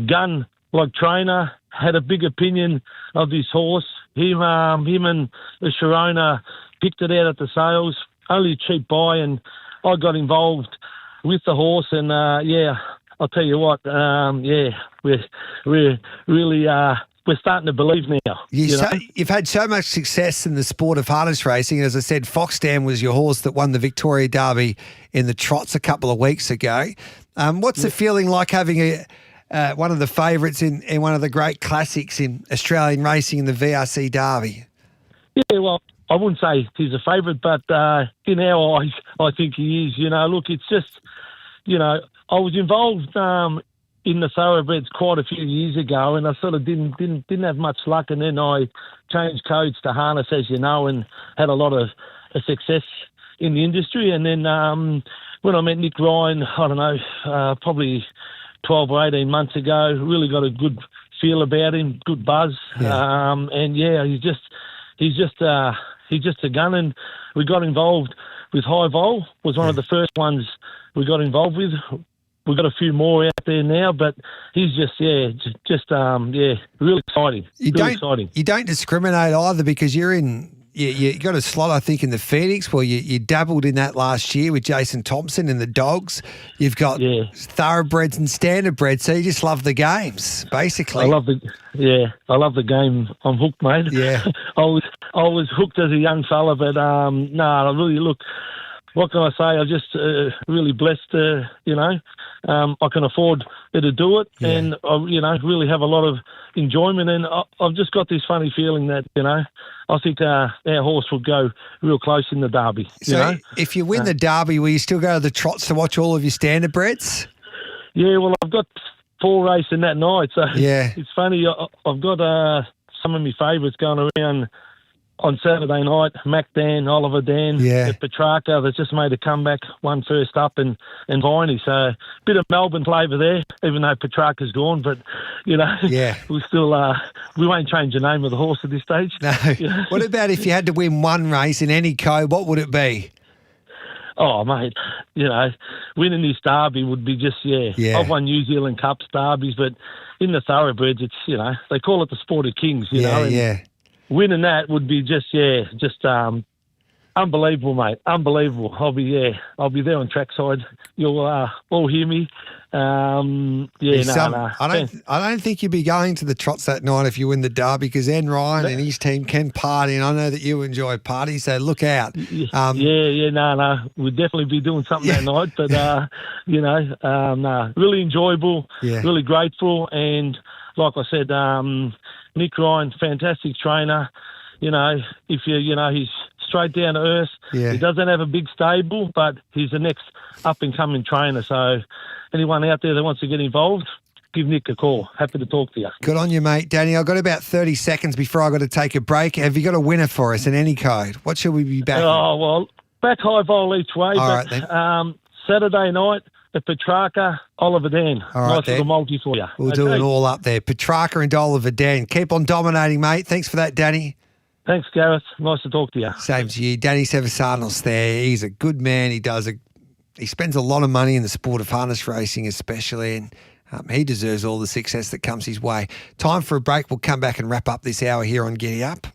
Gun like trainer, had a big opinion of this horse. Him and the Sharona picked it out at the sales, only a cheap buy, and I got involved with the horse. And I'll tell you what, we're really we're starting to believe now. You've had so much success in the sport of harness racing. As I said, Foxdam was your horse that won the Victoria Derby in the trots a couple of weeks ago. What's the feeling like having one of the favourites in one of the great classics in Australian racing in the VRC Derby? Yeah, well, I wouldn't say he's a favourite, but in our eyes, I think he is. Look, it's just, I was involved in the thoroughbreds quite a few years ago, and I sort of didn't have much luck, and then I changed codes to harness, as you know, and had a lot of success in the industry. And then when I met Nick Ryan, I don't know, probably 12 or 18 months ago, really got a good feel about him, good buzz. He's just a gun, and we got involved with High Vol, was one of the first ones we got involved with. We've got a few more out there now, but he's really exciting. Exciting. You don't discriminate either, because you're in... You got a slot, I think, in the Phoenix. Well, you dabbled in that last year with Jason Thompson in the dogs. You've got thoroughbreds and standardbreds, so you just love the games, basically. I love the game. I'm hooked, mate. Yeah. I was hooked as a young fella, but I really look. What can I say? I'm just really blessed. I can afford to do it, and I, really have a lot of enjoyment. And I've just got this funny feeling that I think our horse will go real close in the Derby. So if you win the Derby, will you still go to the trots to watch all of your standardbreds? Yeah, well, I've got 4 racing that night, so it's funny. I've got some of my favourites going around on Saturday night. Mac Dan, Oliver Dan, Petrarca, that's just made a comeback, won first up, and Viney. So a bit of Melbourne flavour there, even though Petrarca's gone. But, we still we won't change the name of the horse at this stage. No. What about if you had to win one race in any code, what would it be? Oh, mate, winning this Derby would be just, I've won New Zealand Cups, Derbies, but in the thoroughbreds, it's, they call it the sport of kings, winning that would be just unbelievable, mate. Unbelievable. I'll be there on trackside. You'll all hear me. I don't think you'd be going to the trots that night if you win the Derby, because N Ryan and his team can party, and I know that you enjoy parties, so look out. We'd definitely be doing something that night, but really enjoyable, really grateful, and like I said, Nick Ryan, fantastic trainer. If he's straight down to earth. Yeah. He doesn't have a big stable, but he's the next up-and-coming trainer. So anyone out there that wants to get involved, give Nick a call. Happy to talk to you. Good on you, mate. Danny, I've got about 30 seconds before I've got to take a break. Have you got a winner for us in any code? What should we be backing? Oh, well, back High Vol each way. All right, then. Saturday night, the Petrarca, Oliver Dan. All right, nice little multi for you. We'll do it all up there. Petrarca and Oliver Dan. Keep on dominating, mate. Thanks for that, Danny. Thanks, Gareth. Nice to talk to you. Same to you. Danny Sevasanos there. He's a good man. He spends a lot of money in the sport of harness racing especially, and he deserves all the success that comes his way. Time for a break. We'll come back and wrap up this hour here on Giddy Up.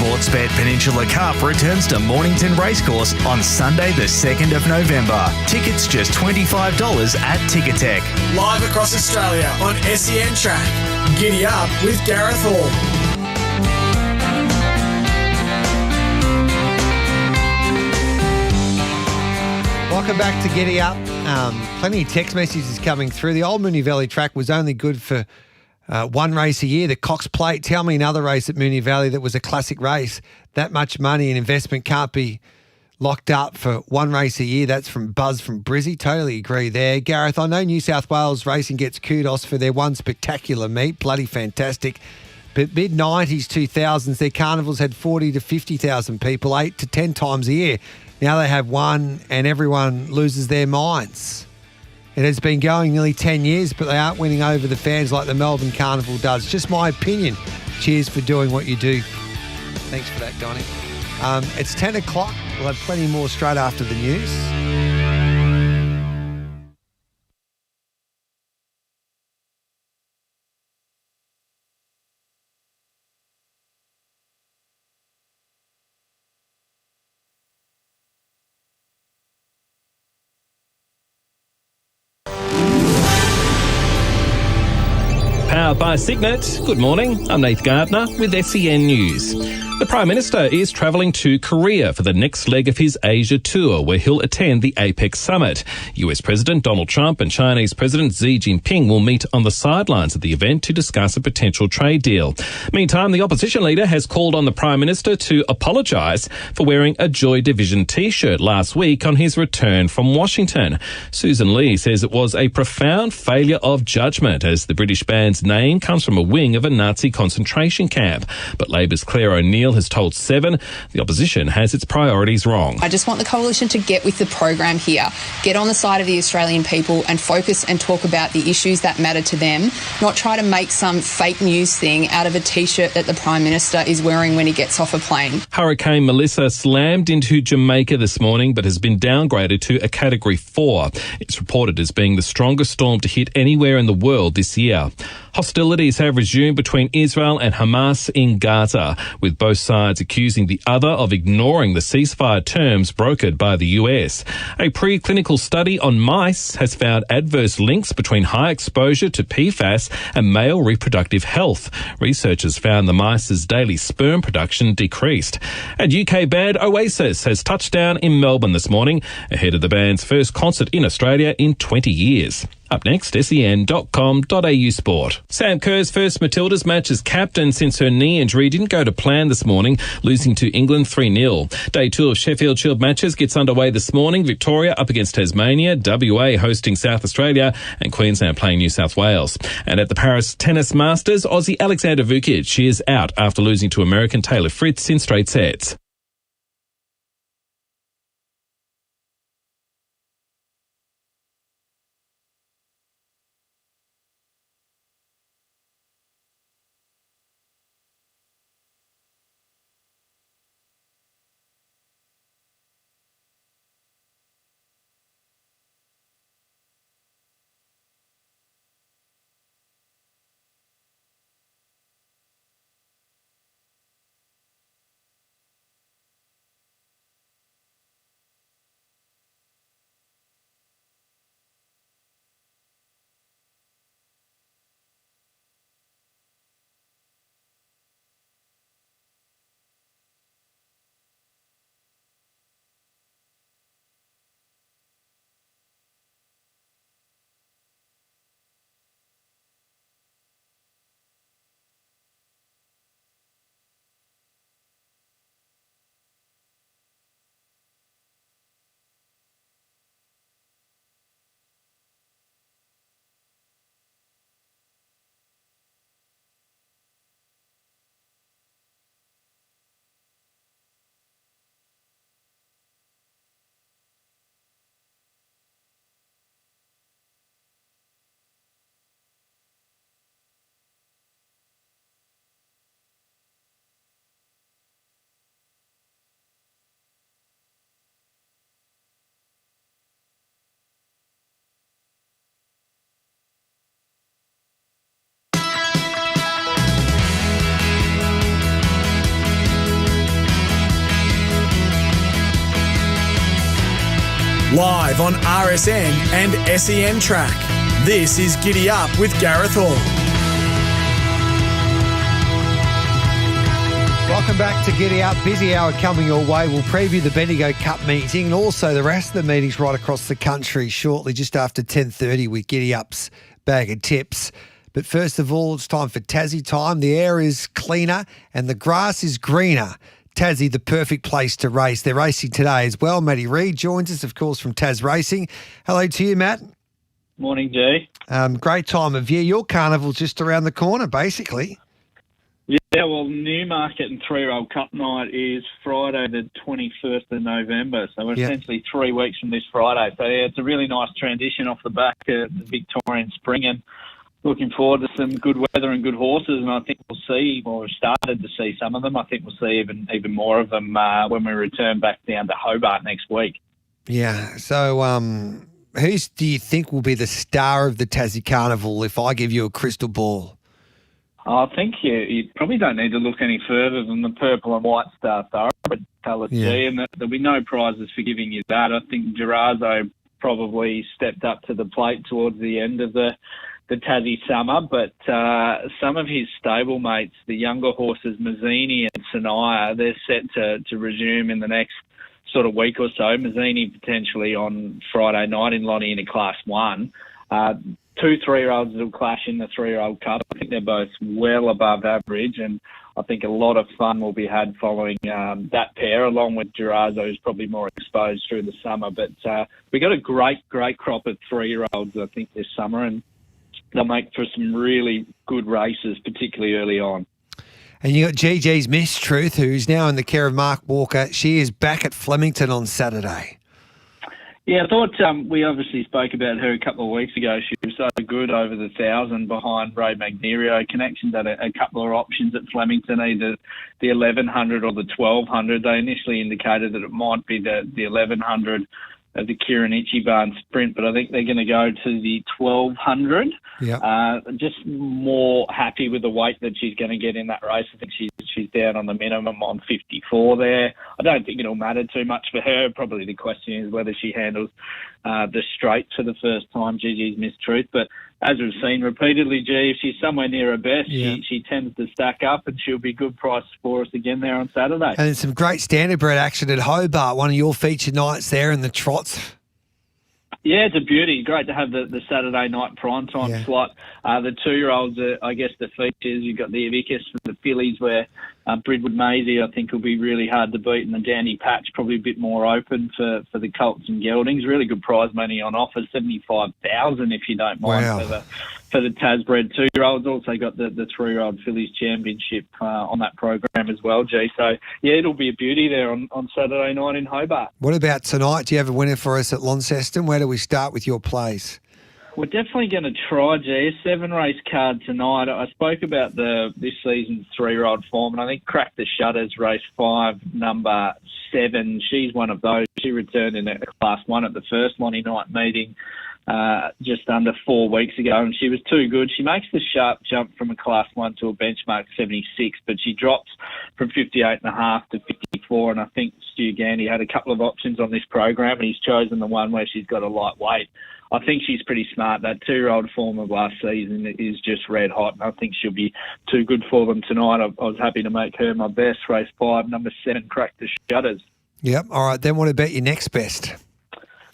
Sportsbet Peninsula Cup returns to Mornington Racecourse on Sunday the 2nd of November. Tickets just $25 at Ticketek. Live across Australia on SEN Track. Giddy Up with Gareth Hall. Welcome back to Giddy Up. Plenty of text messages coming through. The old Moonee Valley track was only good for one race a year, the Cox Plate. Tell me another race at Moonee Valley that was a classic race. That much money and investment can't be locked up for one race a year. That's from Buzz from Brizzy. Totally agree there. Gareth, I know New South Wales racing gets kudos for their one spectacular meet. Bloody fantastic. But mid-90s, 2000s, their carnivals had 40 to 50,000 people, 8 to 10 times a year. Now they have one and everyone loses their minds. It has been going nearly 10 years, but they aren't winning over the fans like the Melbourne Carnival does. Just my opinion. Cheers for doing what you do. Thanks for that, Donnie. It's 10 o'clock. We'll have plenty more straight after the news. Powered by Signet. Good morning. I'm Nath Gardner with SEN News. The Prime Minister is travelling to Korea for the next leg of his Asia tour, where he'll attend the APEC summit. US President Donald Trump and Chinese President Xi Jinping will meet on the sidelines of the event to discuss a potential trade deal. Meantime, the opposition leader has called on the Prime Minister to apologise for wearing a Joy Division T-shirt last week on his return from Washington. Susan Lee says it was a profound failure of judgment, as the British band's name comes from a wing of a Nazi concentration camp. But Labour's Claire O'Neill has told Seven the opposition has its priorities wrong. I just want the coalition to get with the program here, get on the side of the Australian people and focus and talk about the issues that matter to them, not try to make some fake news thing out of a T-shirt that the Prime Minister is wearing when he gets off a plane. Hurricane Melissa slammed into Jamaica this morning but has been downgraded to a Category 4. It's reported as being the strongest storm to hit anywhere in the world this year. Hostilities have resumed between Israel and Hamas in Gaza, with both sides accusing the other of ignoring the ceasefire terms brokered by the US. A preclinical study on mice has found adverse links between high exposure to PFAS and male reproductive health. Researchers found the mice's daily sperm production decreased. And UK band Oasis has touched down in Melbourne this morning, ahead of the band's first concert in Australia in 20 years. Up next, sen.com.au sport. Sam Kerr's first Matildas match as captain since her knee injury didn't go to plan this morning, losing to England 3-0. Day 2 of Sheffield Shield matches gets underway this morning. Victoria up against Tasmania, WA hosting South Australia, and Queensland playing New South Wales. And at the Paris Tennis Masters, Aussie Alexander Vukic is out after losing to American Taylor Fritz in straight sets. Live on RSN and SEN Track. This is Giddy Up with Gareth Hall. Welcome back to Giddy Up. Busy hour coming your way. We'll preview the Bendigo Cup meeting and also the rest of the meetings right across the country shortly, just after 10:30 with Giddy Up's Bag of Tips. But first of all, it's time for Tassie time. The air is cleaner and the grass is greener. Tassie, the perfect place to race. They're racing today as well. Matty Reid joins us, of course, from Tas Racing. Hello to you, Matt. Morning, G. Great time of year. Your carnival's just around the corner, basically. Yeah, well, Newmarket and 3-year-old Cup night is Friday the 21st of November, so we're essentially 3 weeks from this Friday. So, yeah, it's a really nice transition off the back of the Victorian spring, and looking forward to some good weather and good horses, and I think we'll see, well, we've started to see some of them. I think we'll see even more of them when we return back down to Hobart next week. Yeah, so who do you think will be the star of the Tassie Carnival if I give you a crystal ball? I think you probably don't need to look any further than the purple and white Star Thoroughbred colour, G, and there'll be no prizes for giving you that. I think Gerazo probably stepped up to the plate towards the end of the Tassie summer, but some of his stablemates, the younger horses, Mazzini and Sanaya, they're set to resume in the next sort of week or so. Mazzini potentially on Friday night in Lonnie in a Class 1. 2 3-year-olds will clash in the 3-year-old Cup. I think they're both well above average, and I think a lot of fun will be had following that pair, along with Gerazo, who's probably more exposed through the summer. But we got a great crop of 3-year-olds, I think, this summer, and they'll make for some really good races, particularly early on. And you got GG's Miss Truth, who's now in the care of Mark Walker. She is back at Flemington on Saturday. Yeah, I thought we obviously spoke about her a couple of weeks ago. She was so good over the 1,000 behind Ray Magnerio. Connections had a couple of options at Flemington, either the 1,100 or the 1,200. They initially indicated that it might be the 1,100 of the Kieran Ichiban sprint, but I think they're going to go to the 1,200. Yeah. Just more happy with the weight that she's going to get in that race. I think she's down on the minimum on 54 there. I don't think it'll matter too much for her. Probably the question is whether she handles the straight for the first time, GG's Miss Truth. But as we've seen repeatedly, G, if she's somewhere near her best, she tends to stack up, and she'll be good price for us again there on Saturday. And some great standardbred action at Hobart, one of your featured nights there in the trots. Yeah, it's a beauty. Great to have the Saturday night primetime slot. The 2-year-olds are, I guess, the features. You've got the Avicus for the fillies, where Bridwood Maisie, I think, will be really hard to beat, and the Dandy Patch probably a bit more open for the Colts and Geldings. Really good prize money on offer, $75,000 if you don't mind for the Tasbred 2-year-olds. Also got the 3-year-old fillies championship on that program as well, G. So yeah, it'll be a beauty there on Saturday night in Hobart. What about tonight? Do you have a winner for us at Launceston? Where do we start with your plays? We're definitely going to try, G. A 7-race card tonight. I spoke about this season's 3-year-old form, and I think Crack the Shutters, race 5, number 7. She's one of those. She returned in a Class 1 at the first Lonnie night meeting just under 4 weeks ago, and she was too good. She makes the sharp jump from a Class 1 to a benchmark 76, but she drops from 58.5 to 54, and I think Stu Gandy had a couple of options on this program, and he's chosen the one where she's got a light weight. I think she's pretty smart. That 2-year-old form of last season is just red hot, and I think she'll be too good for them tonight. I was happy to make her my best. Race 5, number 7, Crack the Shutters. Yep. All right. Then what about your next best?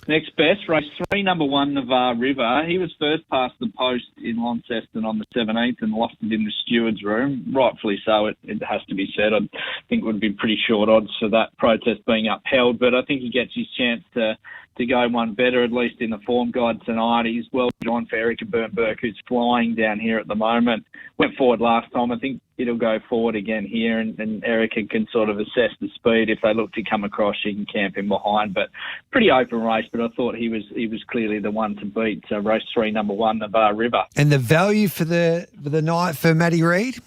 Next best, race 3, number 1, Navarre River. He was first past the post in Launceston on the 17th and lost it in the steward's room. Rightfully so, it has to be said. I think it would be pretty short odds for that protest being upheld, but I think he gets his chance to go one better, at least in the form guide tonight. He's well joined for Erica Bernberg, who's flying down here at the moment. Went forward last time. I think it'll go forward again here, and Erica can sort of assess the speed. If they look to come across, she can camp him behind. But pretty open race, but I thought he was clearly the one to beat. So race 3, number 1, Navarre River. And the value for the night for Matty Reid?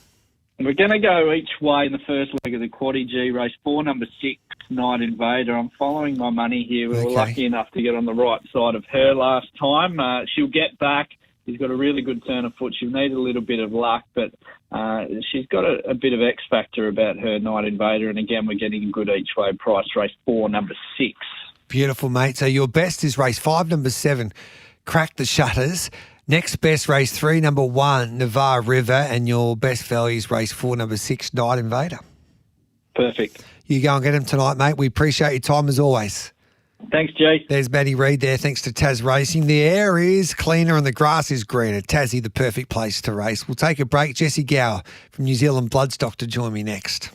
We're going to go each way in the first leg of the Quaddie G. Race 4, number 6, Night Invader. I'm following my money here. We were lucky enough to get on the right side of her last time. She'll get back. She's got a really good turn of foot. She'll need a little bit of luck, but she's got a bit of X factor about her, Night Invader. And again, we're getting a good each way price. Race 4, number 6. Beautiful, mate. So your best is race 5, number 7, Crack the Shutters. Next best, race 3, number 1, Navarre River. And your best value is race 4, number 6, Night Invader. Perfect. You go and get them tonight, mate. We appreciate your time as always. Thanks, Jay. There's Maddie Reid there. Thanks to Taz Racing. The air is cleaner and the grass is greener. Tassie, the perfect place to race. We'll take a break. Jesse Gower from New Zealand Bloodstock to join me next.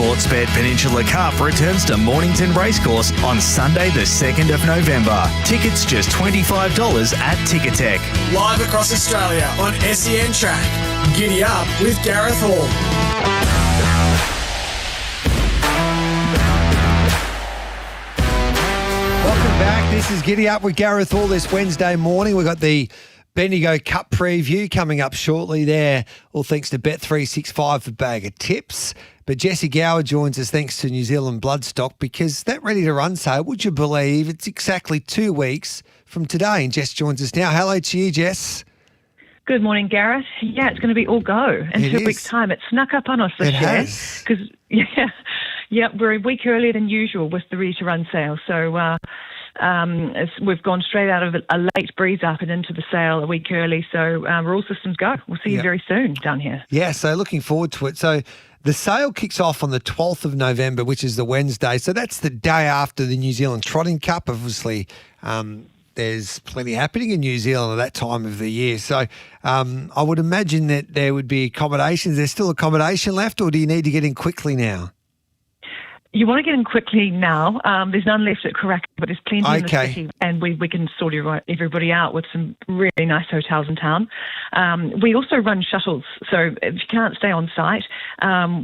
Sportsbet Peninsula Cup returns to Mornington Racecourse on Sunday the 2nd of November. Tickets just $25 at Ticketek. Live across Australia on SEN Track. Giddy Up with Gareth Hall. Welcome back. This is Giddy Up with Gareth Hall this Wednesday morning. We've got the Bendigo Cup preview coming up shortly there, all thanks to Bet365 for Bag of Tips. But Jesse Gower joins us thanks to New Zealand Bloodstock, because that ready-to-run sale, would you believe, it's exactly 2 weeks from today. And Jess joins us now. Hello to you, Jess. Good morning, Gareth. Yeah, it's going to be all go in 2 weeks' time. It snuck up on us this year. Because, we're a week earlier than usual with the ready-to-run sale. So we've gone straight out of a late breeze up and into the sale a week early. So we're all systems go. We'll see you very soon down here. Yeah, so looking forward to it. So the sale kicks off on the 12th of November, which is the Wednesday. So that's the day after the New Zealand Trotting Cup. Obviously, there's plenty happening in New Zealand at that time of the year. So I would imagine that there would be accommodations. There's still accommodation left, or do you need to get in quickly now? You want to get in quickly now. There's none left at Karaka, but there's plenty in the city, and we can sort everybody out with some really nice hotels in town. We also run shuttles, so if you can't stay on site,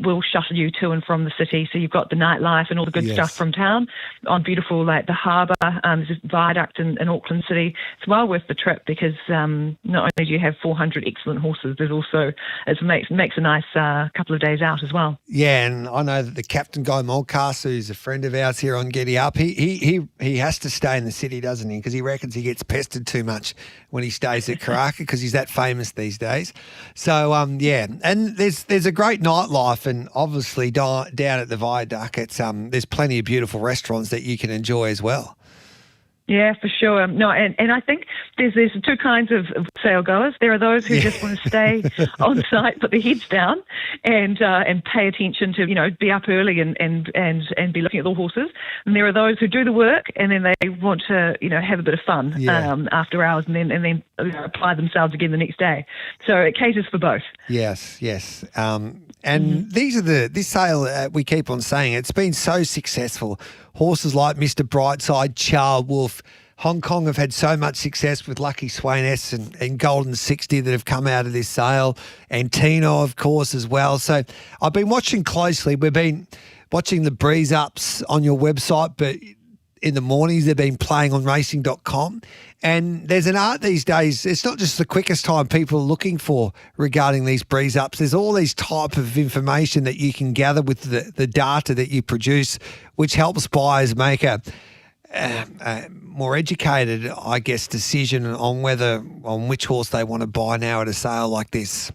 we'll shuttle you to and from the city. So you've got the nightlife and all the good stuff from town on beautiful, like the harbour. There's a viaduct in Auckland City. It's well worth the trip, because not only do you have 400 excellent horses, there's also it makes a nice couple of days out as well. Yeah, and I know that the captain, Guy Mulcaster, who's a friend of ours here on Giddy Up, he has to stay in the city, doesn't he? Because he reckons he gets pestered too much when he stays at Karaka, because he's that famous these days. So, and there's a great nightlife, and obviously down at the Viaduct, it's there's plenty of beautiful restaurants that you can enjoy as well. Yeah, for sure. No, and I think there's two kinds of sale goers. There are those who just want to stay on site, put their heads down, and pay attention to be up early and be looking at the horses. And there are those who do the work, and then they want to have a bit of fun after hours, and then apply themselves again the next day. So it caters for both. Yes. And this sale, we keep on saying, it's been so successful. Horses like Mr. Brightside, Char Wolf, Hong Kong have had so much success with Lucky Swain S and Golden 60 that have come out of this sale, and Tino, of course, as well. So I've been watching closely. We've been watching the breeze ups on your website, but in the mornings they've been playing on racing.com. And there's an art these days. It's not just the quickest time people are looking for regarding these breeze ups. There's all these type of information that you can gather with the data that you produce, which helps buyers make a more educated, I guess, decision on which horse they want to buy now at a sale like this.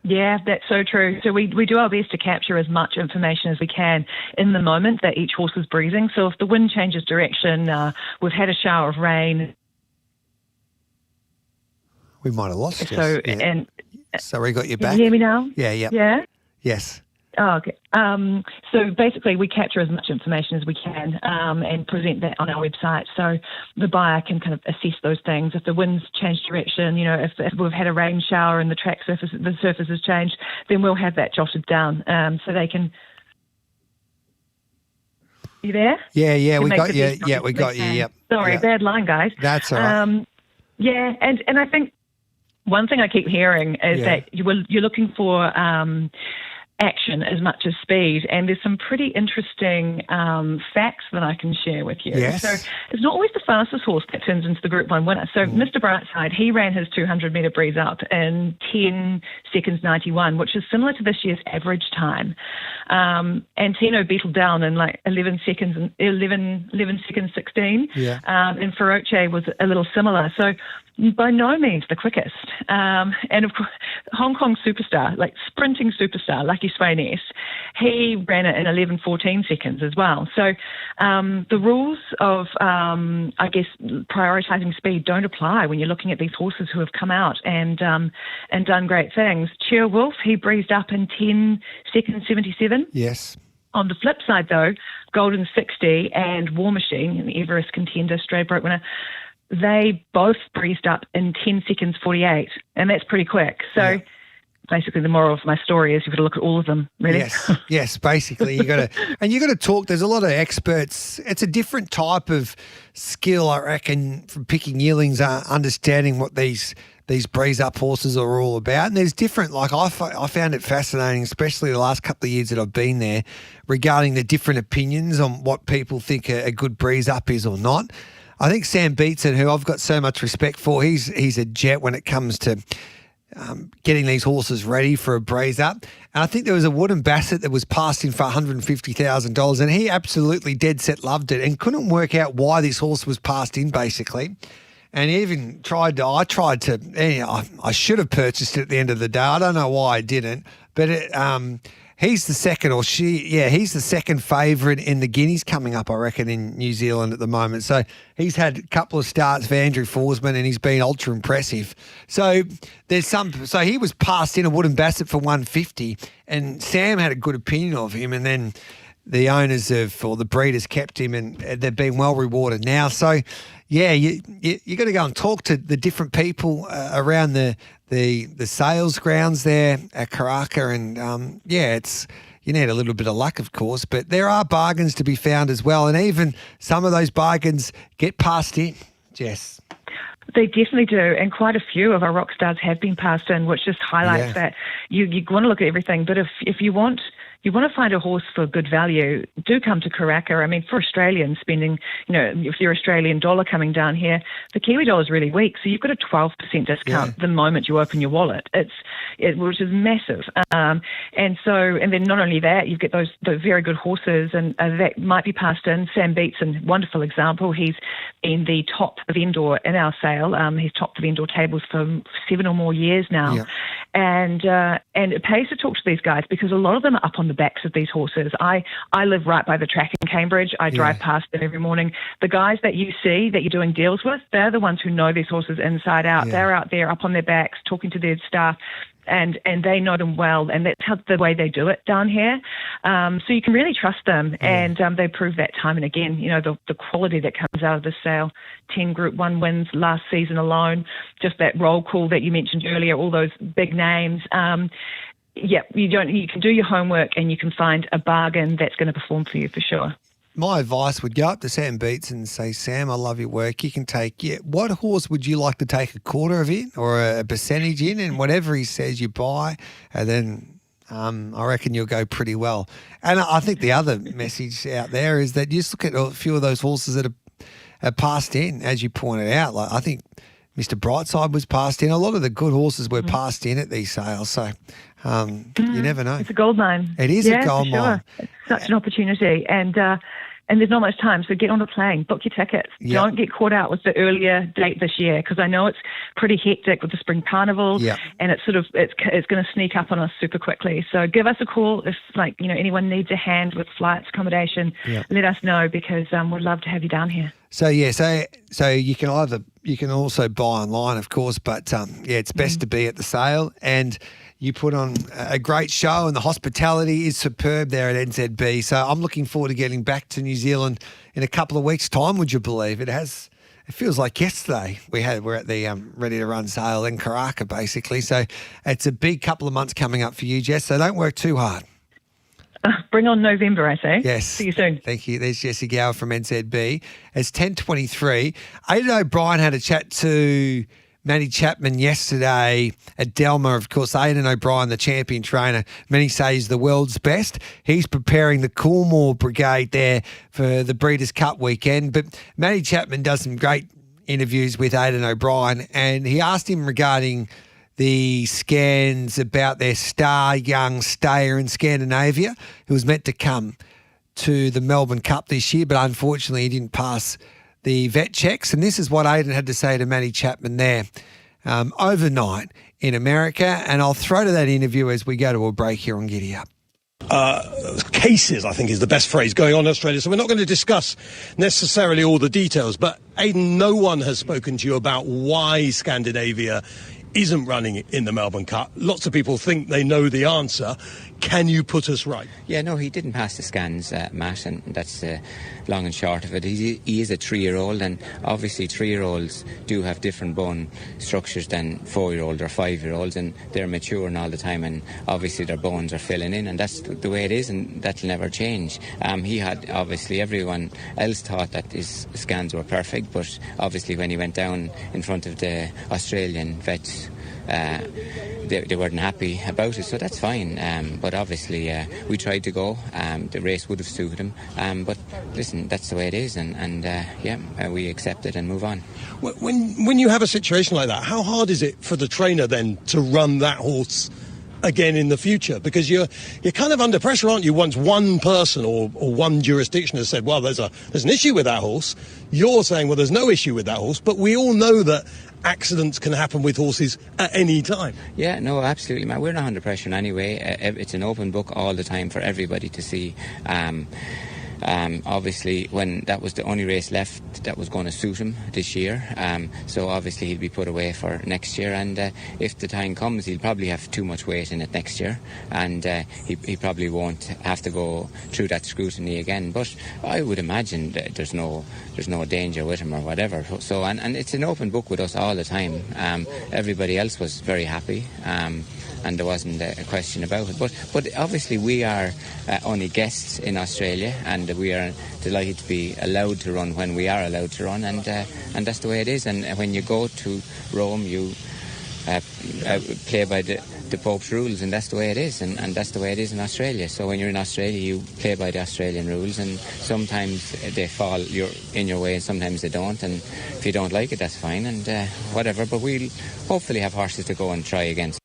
Yeah, that's so true. So we do our best to capture as much information as we can in the moment that each horse is breathing. So if the wind changes direction, we've had a shower of rain. We might have lost you. So, and sorry, got you back. Can you hear me now? Yeah. Yeah? Yes. Oh, okay. So basically we capture as much information as we can and present that on our website, so the buyer can kind of assess those things. If the wind's changed direction, if we've had a rain shower and the surface has changed, then we'll have that jotted down so they can... You there? Yeah, we got you. Yeah, we got you, yep. Sorry, bad line, guys. That's all right. Yeah, and I think one thing I keep hearing is that you're looking for... action as much as speed, and there's some pretty interesting facts that I can share with you. Yes. So it's not always the fastest horse that turns into the Group 1 winner. So Mr. Brightside, he ran his 200-metre breeze up in 10 seconds 91, which is similar to this year's average time. And Tino beetled down in like 11 seconds 16. Yeah. And Feroce was a little similar. So by no means the quickest. And of course, Hong Kong superstar, like sprinting superstar, Lucky Swain S, he ran it in 11:14 seconds as well. So the rules of, I guess, prioritising speed don't apply when you're looking at these horses who have come out and done great things. Cheer Wolf, he breezed up in 10 seconds 77. Yes. On the flip side, though, Golden 60 and War Machine, the Everest contender, straight broke winner, they both breezed up in 10 seconds 48, and that's pretty quick. So basically the moral of my story is you've got to look at all of them, really. Yes, basically you got to talk. There's a lot of experts. It's a different type of skill, I reckon, from picking yearlings, understanding what these breeze up horses are all about. And there's different, like I found it fascinating, especially the last couple of years that I've been there, regarding the different opinions on what people think a good breeze up is or not. I think Sam Beatson, who I've got so much respect for, he's a jet when it comes to getting these horses ready for a breeze up. And I think there was a Wooden Bassett that was passed in for $150,000, and he absolutely dead set loved it and couldn't work out why this horse was passed in, basically. And he even I should have purchased it at the end of the day. I don't know why I didn't, but he's the second, he's the second favourite in the Guineas coming up, I reckon, in New Zealand at the moment. So he's had a couple of starts for Andrew Forsman and he's been ultra impressive. So so he was passed in a Wooden Bassett for $150, and Sam had a good opinion of him, and then the owners or the breeders kept him, and they've been well rewarded now. So, yeah, you got to go and talk to the different people around the sales grounds there at Karaka, and you need a little bit of luck, of course, but there are bargains to be found as well, and even some of those bargains get passed in. Jess. They definitely do, and quite a few of our rock stars have been passed in, which just highlights that you want to look at everything. But if you want to find a horse for good value, do come to Karaka. I mean, for Australians spending, if your Australian dollar coming down here, the Kiwi dollar is really weak. So you've got a 12% discount the moment you open your wallet. Which is massive. And then not only that, you get those very good horses, and that might be passed in. Sam Beatson, wonderful example. He's been the top vendor in our sale. He's topped the vendor tables for 7 or more years now. Yeah. And it pays to talk to these guys because a lot of them are up on the backs of these horses. I live right by the track in Cambridge. I drive past them every morning. The guys that you see that you're doing deals with, they're the ones who know these horses inside out. Yeah. They're out there up on their backs talking to their staff. And they know them well, and that's the way they do it down here. So you can really trust them, and they prove that time and again. The quality that comes out of this sale. 10 Group 1 wins last season alone. Just that roll call that you mentioned earlier, all those big names. You can do your homework, and you can find a bargain that's going to perform for you for sure. My advice would go up to Sam Beats and say, Sam, I love your work. You can take, what horse would you like to take a quarter of in or a percentage in? And whatever he says, you buy. And then I reckon you'll go pretty well. And I think the other message out there is that you just look at a few of those horses that are passed in, as you pointed out. Like I think Mr. Brightside was passed in. A lot of the good horses were passed in at these sales. So you never know. It's a gold mine. It is a gold mine. It's such an opportunity. And there's not much time, so get on the plane, book your tickets. Yep. Don't get caught out with the earlier date this year, because I know it's pretty hectic with the spring carnival, and it's going to sneak up on us super quickly. So give us a call if anyone needs a hand with flights, accommodation. Let us know, because we'd love to have you down here. So so you can also buy online, of course, but it's best to be at the sale, and you put on a great show, and the hospitality is superb there at NZB. So I'm looking forward to getting back to New Zealand in a couple of weeks' time. Would you believe it feels like yesterday we're at the ready to run sale in Karaka, basically. So it's a big couple of months coming up for you, Jess. So don't work too hard. Bring on November, I say. Yes. See you soon. Thank you. There's Jessie Gower from NZB. It's 10:23. Aidan O'Brien had a chat to Matty Chapman yesterday at Delma. Of course, Aidan O'Brien, the champion trainer, many say he's the world's best. He's preparing the Coolmore Brigade there for the Breeders' Cup weekend. But Matty Chapman does some great interviews with Aidan O'Brien, and he asked him regarding the scans about their star young stayer in Scandinavia who was meant to come to the Melbourne Cup this year, but unfortunately he didn't pass the vet checks. And this is what Aidan had to say to Matty Chapman there overnight in America. And I'll throw to that interview as we go to a break here on Giddy Up. Cases, I think, is the best phrase going on in Australia. So we're not going to discuss necessarily all the details. But, Aidan, no one has spoken to you about why Scandinavia isn't running in the Melbourne Cup. Lots of people think they know the answer. Can you put us right? Yeah, no, he didn't pass the scans, Matt, and that's long and short of it. He is a 3-year-old, and obviously 3-year-olds do have different bone structures than 4-year-olds or 5-year-olds, and they're maturing all the time, and obviously their bones are filling in, and that's the way it is, and that'll never change. He had, obviously, everyone else thought that his scans were perfect, but obviously when he went down in front of the Australian vets, they weren't happy about it, so that's fine. But obviously, we tried to go. The race would have suited him. But listen, that's the way it is, and we accept it and move on. When you have a situation like that, how hard is it for the trainer then to run that horse again in the future? Because you're kind of under pressure, aren't you? Once one person or one jurisdiction has said, well, there's an issue with that horse, you're saying, well, there's no issue with that horse, but we all know that accidents can happen with horses at any time. Yeah, no, absolutely, man. We're not under pressure in any way. It's an open book all the time for everybody to see. Obviously, when that was the only race left that was going to suit him this year, so obviously he'll be put away for next year, and if the time comes, he'll probably have too much weight in it next year, and he probably won't have to go through that scrutiny again. But I would imagine that there's no danger with him or whatever. So and it's an open book with us all the time. Everybody else was very happy. And there wasn't a question about it. But obviously we are only guests in Australia, and we are delighted to be allowed to run when we are allowed to run, and that's the way it is. And when you go to Rome, you play by the Pope's rules, and that's the way it is, and that's the way it is in Australia. So when you're in Australia, you play by the Australian rules, and sometimes they fall in your way and sometimes they don't, and if you don't like it, that's fine, and whatever. But we'll hopefully have horses to go and try against.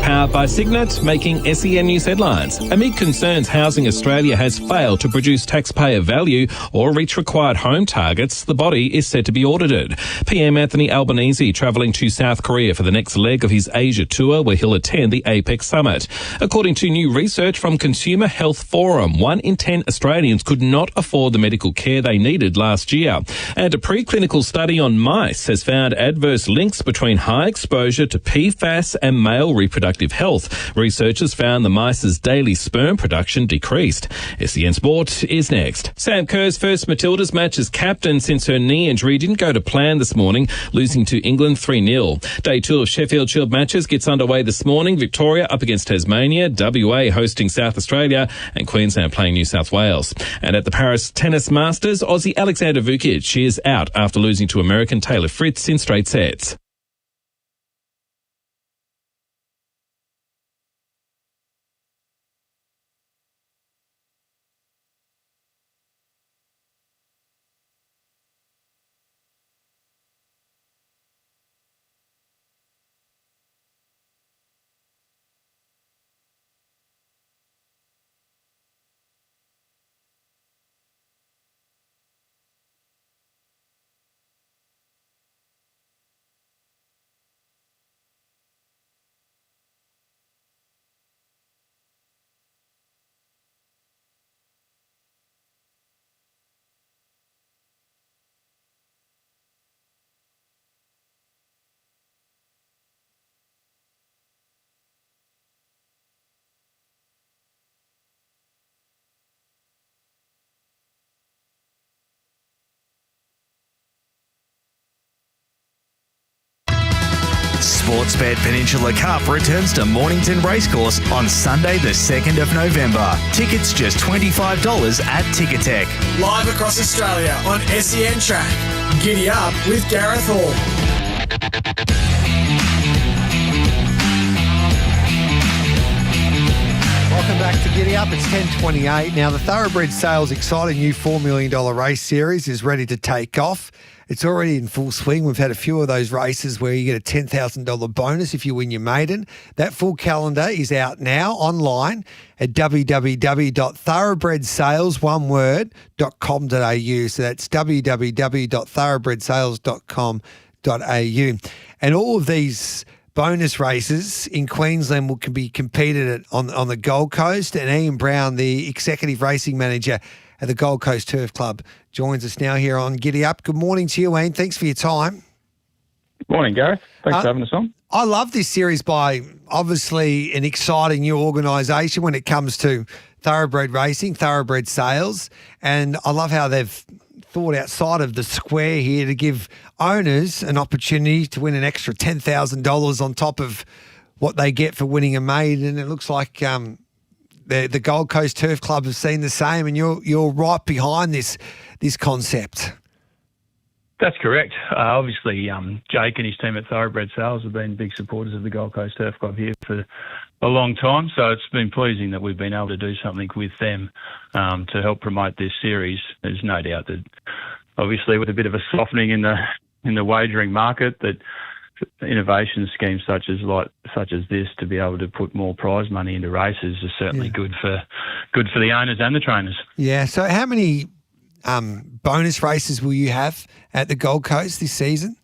Powered by Signet, making SEN News headlines. Amid concerns Housing Australia has failed to produce taxpayer value or reach required home targets, the body is set to be audited. PM Anthony Albanese travelling to South Korea for the next leg of his Asia tour, where he'll attend the APEC summit. According to new research from Consumer Health Forum, 1 in 10 Australians could not afford the medical care they needed last year. And a preclinical study on mice has found adverse links between high exposure to PFAS and male reproductive health. Researchers found the mice's daily sperm production decreased. SEN Sport is next. Sam Kerr's first Matildas match as captain since her knee injury didn't go to plan this morning, losing to England 3-0. Day 2 of Sheffield Shield matches gets underway this morning. Victoria up against Tasmania, WA hosting South Australia, and Queensland playing New South Wales. And at the Paris Tennis Masters, Aussie Alexander Vukic is out after losing to American Taylor Fritz in straight sets. Sportsbet Peninsula Cup returns to Mornington Racecourse on Sunday the 2nd of November. Tickets just $25 at Ticketek. Live across Australia on SEN Track. Giddy up with Gareth Hall. Welcome back to Giddy Up. It's 10:28. Now, the Thoroughbred Sales exciting new $4 million race series is ready to take off. it's already in full swing. We've had a few of those races where you get a $10,000 bonus if you win your maiden. That full calendar is out now online at www.thoroughbredsales.com.au. So that's www.thoroughbredsales.com.au. And all of these bonus races in Queensland can be competed on the Gold Coast. And Ian Brown, the Executive Racing Manager at the Gold Coast Turf Club, joins us now here on Giddy Up. Good morning to you, Ian. Thanks for your time. Morning, Gareth. Thanks for having us on. I love this series by obviously an exciting new organisation when it comes to thoroughbred racing, thoroughbred sales. And I love how they've thought outside of the square here to give owners an opportunity to win an extra $10,000 on top of what they get for winning a maiden. And it looks like the Gold Coast Turf Club have seen the same, and you're right behind this concept. That's correct. Obviously, Jake and his team at Thoroughbred Sales have been big supporters of the Gold Coast Turf Club here for a long time, so it's been pleasing that we've been able to do something with them to help promote this series. There's no doubt that, obviously, with a bit of a softening in the wagering market, that innovation schemes such as this to be able to put more prize money into races is certainly good for the owners and the trainers. Yeah. So how many bonus races will you have at the Gold Coast this season?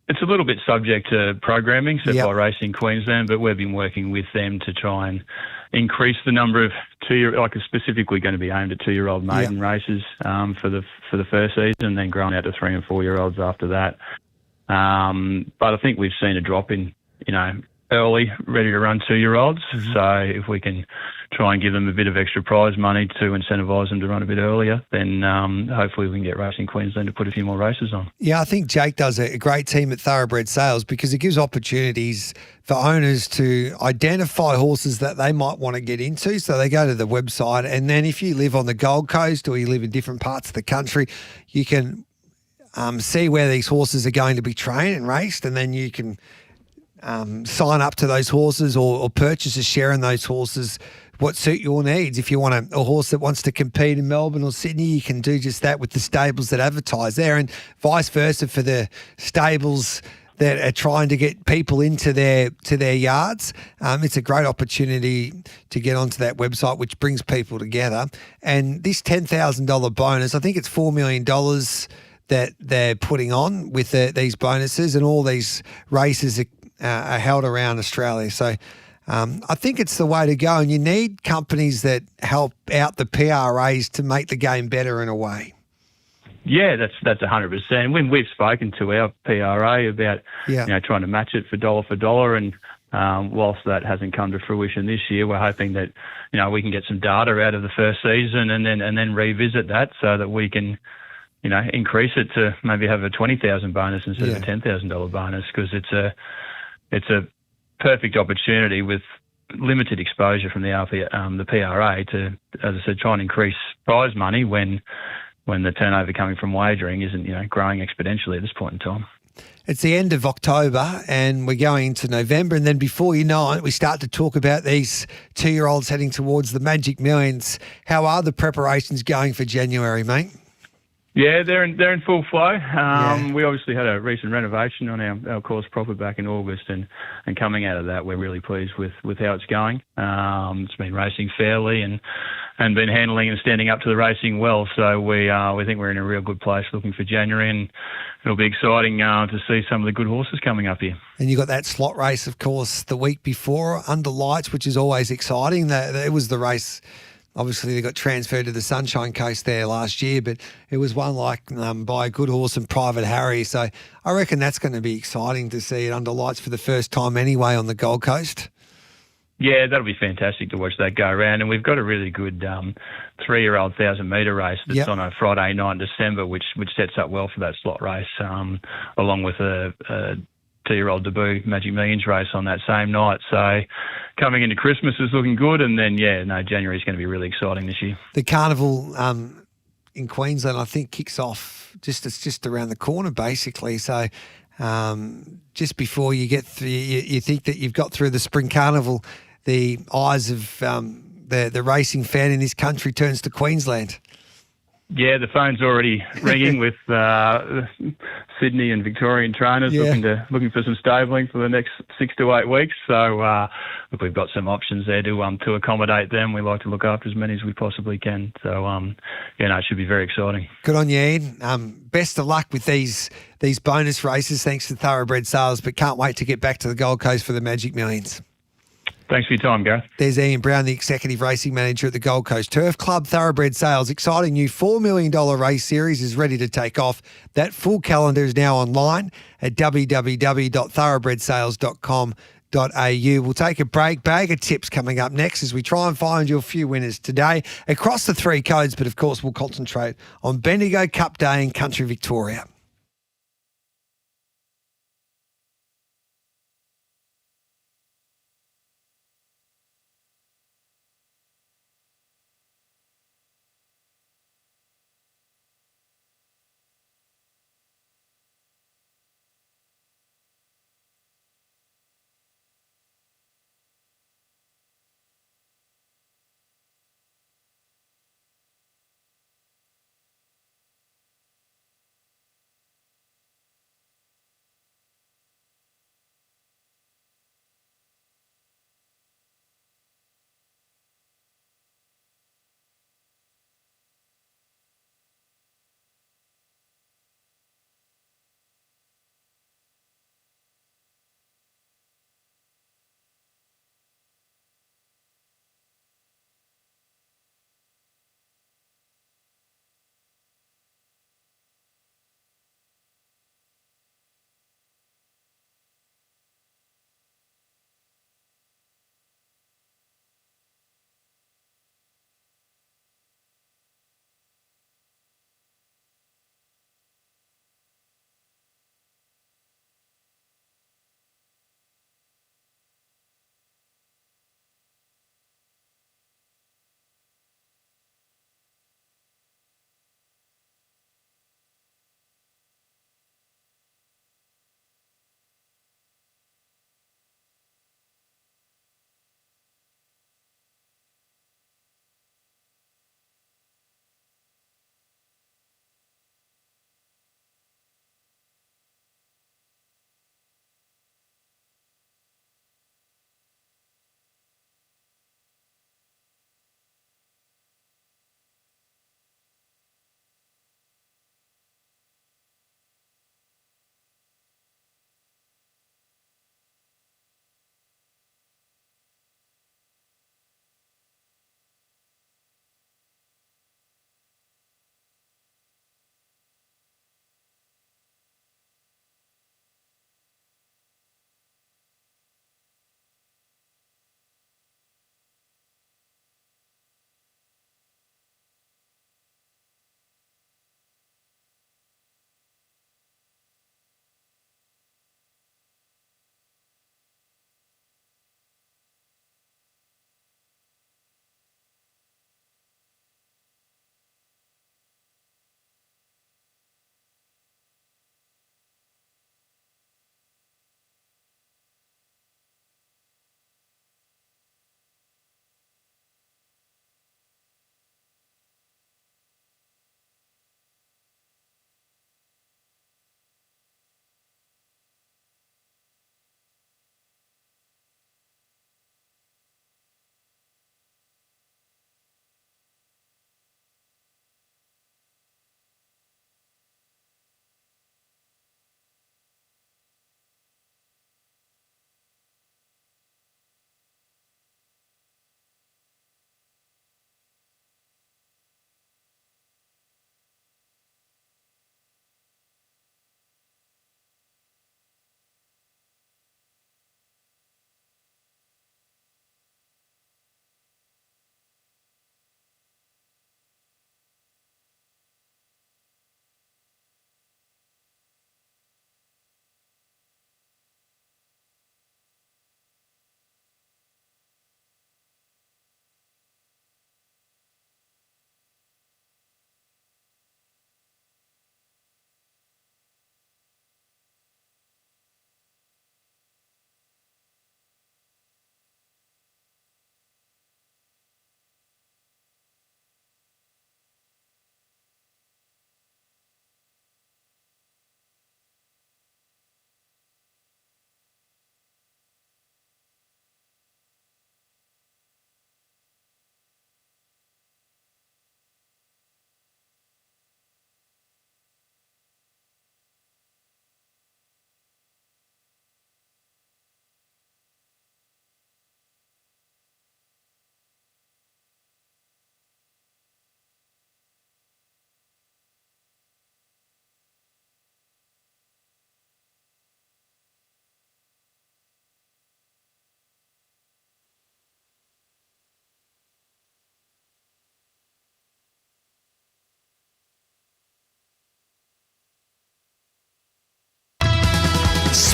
It's a little bit subject to programming set by Racing Queensland, but we've been working with them to try and increase the number of it's specifically going to be aimed at 2-year-old maiden races for the first season, and then growing out to 3- and 4-year-olds after that. But I think we've seen a drop in, early, ready to run 2-year-olds. Mm-hmm. So if we can try and give them a bit of extra prize money to incentivise them to run a bit earlier, then hopefully we can get Racing Queensland to put a few more races on. Yeah, I think Jake does a great team at Thoroughbred Sales because it gives opportunities for owners to identify horses that they might want to get into. So they go to the website, and then if you live on the Gold Coast or you live in different parts of the country, you can see where these horses are going to be trained and raced, and then you can sign up to those horses or purchase a share in those horses what suit your needs. If you want a horse that wants to compete in Melbourne or Sydney, you can do just that with the stables that advertise there, and vice versa for the stables that are trying to get people into their yards. It's a great opportunity to get onto that website, which brings people together. And this $10,000 bonus, I think it's $4 million that they're putting on with these bonuses, and all these races are held around Australia. So I think it's the way to go, and you need companies that help out the PRAs to make the game better in a way. Yeah, that's 100%. When we've spoken to our PRA about trying to match it for dollar, and whilst that hasn't come to fruition this year, we're hoping that we can get some data out of the first season and then revisit that so that we can increase it to maybe have a $20,000 bonus instead of a $10,000 bonus, because it's a perfect opportunity with limited exposure from the PRA to, as I said, try and increase prize money when the turnover coming from wagering isn't growing exponentially at this point in time. It's the end of October and we're going into November, and then before you know it, we start to talk about these 2-year-olds heading towards the Magic Millions. How are the preparations going for January, mate? Yeah, they're in full flow. We obviously had a recent renovation on our course proper back in August, and coming out of that, we're really pleased with how it's going. It's been racing fairly and been handling and standing up to the racing well. So we think we're in a real good place looking for January, and it'll be exciting to see some of the good horses coming up here. And you got that slot race, of course, the week before under lights, which is always exciting. It was the race. Obviously, they got transferred to the Sunshine Coast there last year, but it was won by a good horse and Private Harry. So I reckon that's going to be exciting to see it under lights for the first time anyway on the Gold Coast. Yeah, that'll be fantastic to watch that go around. And we've got a really good 3-year-old 1,000-metre race that's on a Friday night in December, which sets up well for that slot race, along with a 2-year-old debut Magic Millions race on that same night. So coming into Christmas is looking good, and then January is going to be really exciting this year. The carnival in Queensland, I think, kicks off it's just around the corner basically. So just before you get through, you think that you've got through the spring carnival, the eyes of the racing fan in this country turns to Queensland. Yeah, the phone's already ringing with Sydney and Victorian trainers looking for some stabling for the next 6 to 8 weeks. So look, we've got some options there to accommodate them. We like to look after as many as we possibly can. So it should be very exciting. Good on you, Ian. Best of luck with these bonus races. Thanks to Thoroughbred Sales, but can't wait to get back to the Gold Coast for the Magic Millions. Thanks for your time, Gareth. There's Ian Brown, the Executive Racing Manager at the Gold Coast Turf Club. Thoroughbred Sales, exciting new $4 million race series is ready to take off. That full calendar is now online at www.thoroughbredsales.com.au. We'll take a break. Bag of tips coming up next as we try and find you a few winners today across the 3 codes, but of course we'll concentrate on Bendigo Cup Day in Country Victoria.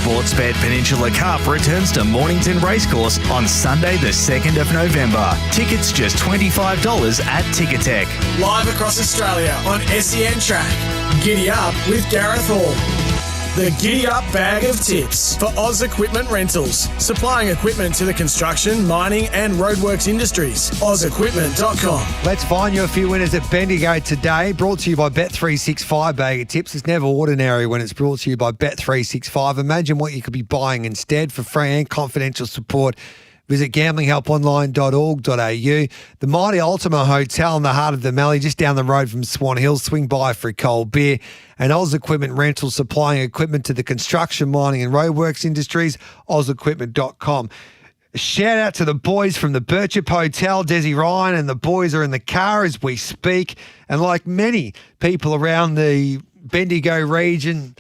Sportsbet Peninsula Cup returns to Mornington Racecourse on Sunday the 2nd of November. Tickets just $25 at Ticketek. Live across Australia on SEN Track. Giddy Up with Gareth Hall. The Giddy Up Bag of Tips for Oz Equipment Rentals. Supplying equipment to the construction, mining and roadworks industries. OzEquipment.com. Let's find you a few winners at Bendigo today. Brought to you by Bet365 Bag of Tips. It's never ordinary when it's brought to you by Bet365. Imagine what you could be buying instead. For free and confidential support, visit gamblinghelponline.org.au. The mighty Ultima Hotel in the heart of the Mallee, just down the road from Swan Hill. Swing by for a cold beer. And Oz Equipment Rental, supplying equipment to the construction, mining and roadworks industries. OzEquipment.com. Shout out to the boys from the Birchup Hotel, Desi Ryan, and the boys are in the car as we speak. And like many people around the Bendigo region,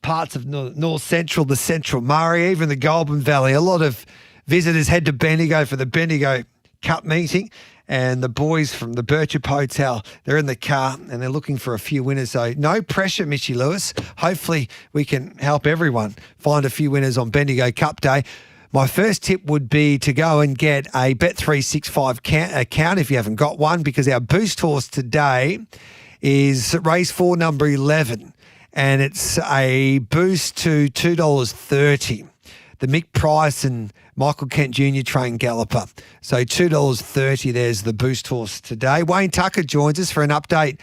parts of North Central, the Central Murray, even the Goulburn Valley, a lot of visitors head to Bendigo for the Bendigo Cup meeting, and the boys from the Birchup Hotel, they're in the car and they're looking for a few winners. So no pressure, Mitchy Lewis. Hopefully we can help everyone find a few winners on Bendigo Cup Day. My first tip would be to go and get a Bet365 account if you haven't got one, because our boost horse today is race 4, number 11, and it's a boost to $2.30. The Mick Price and Michael Kent Jr. trained galloper. So $2.30, there's the boost horse today. Wayne Tucker joins us for an update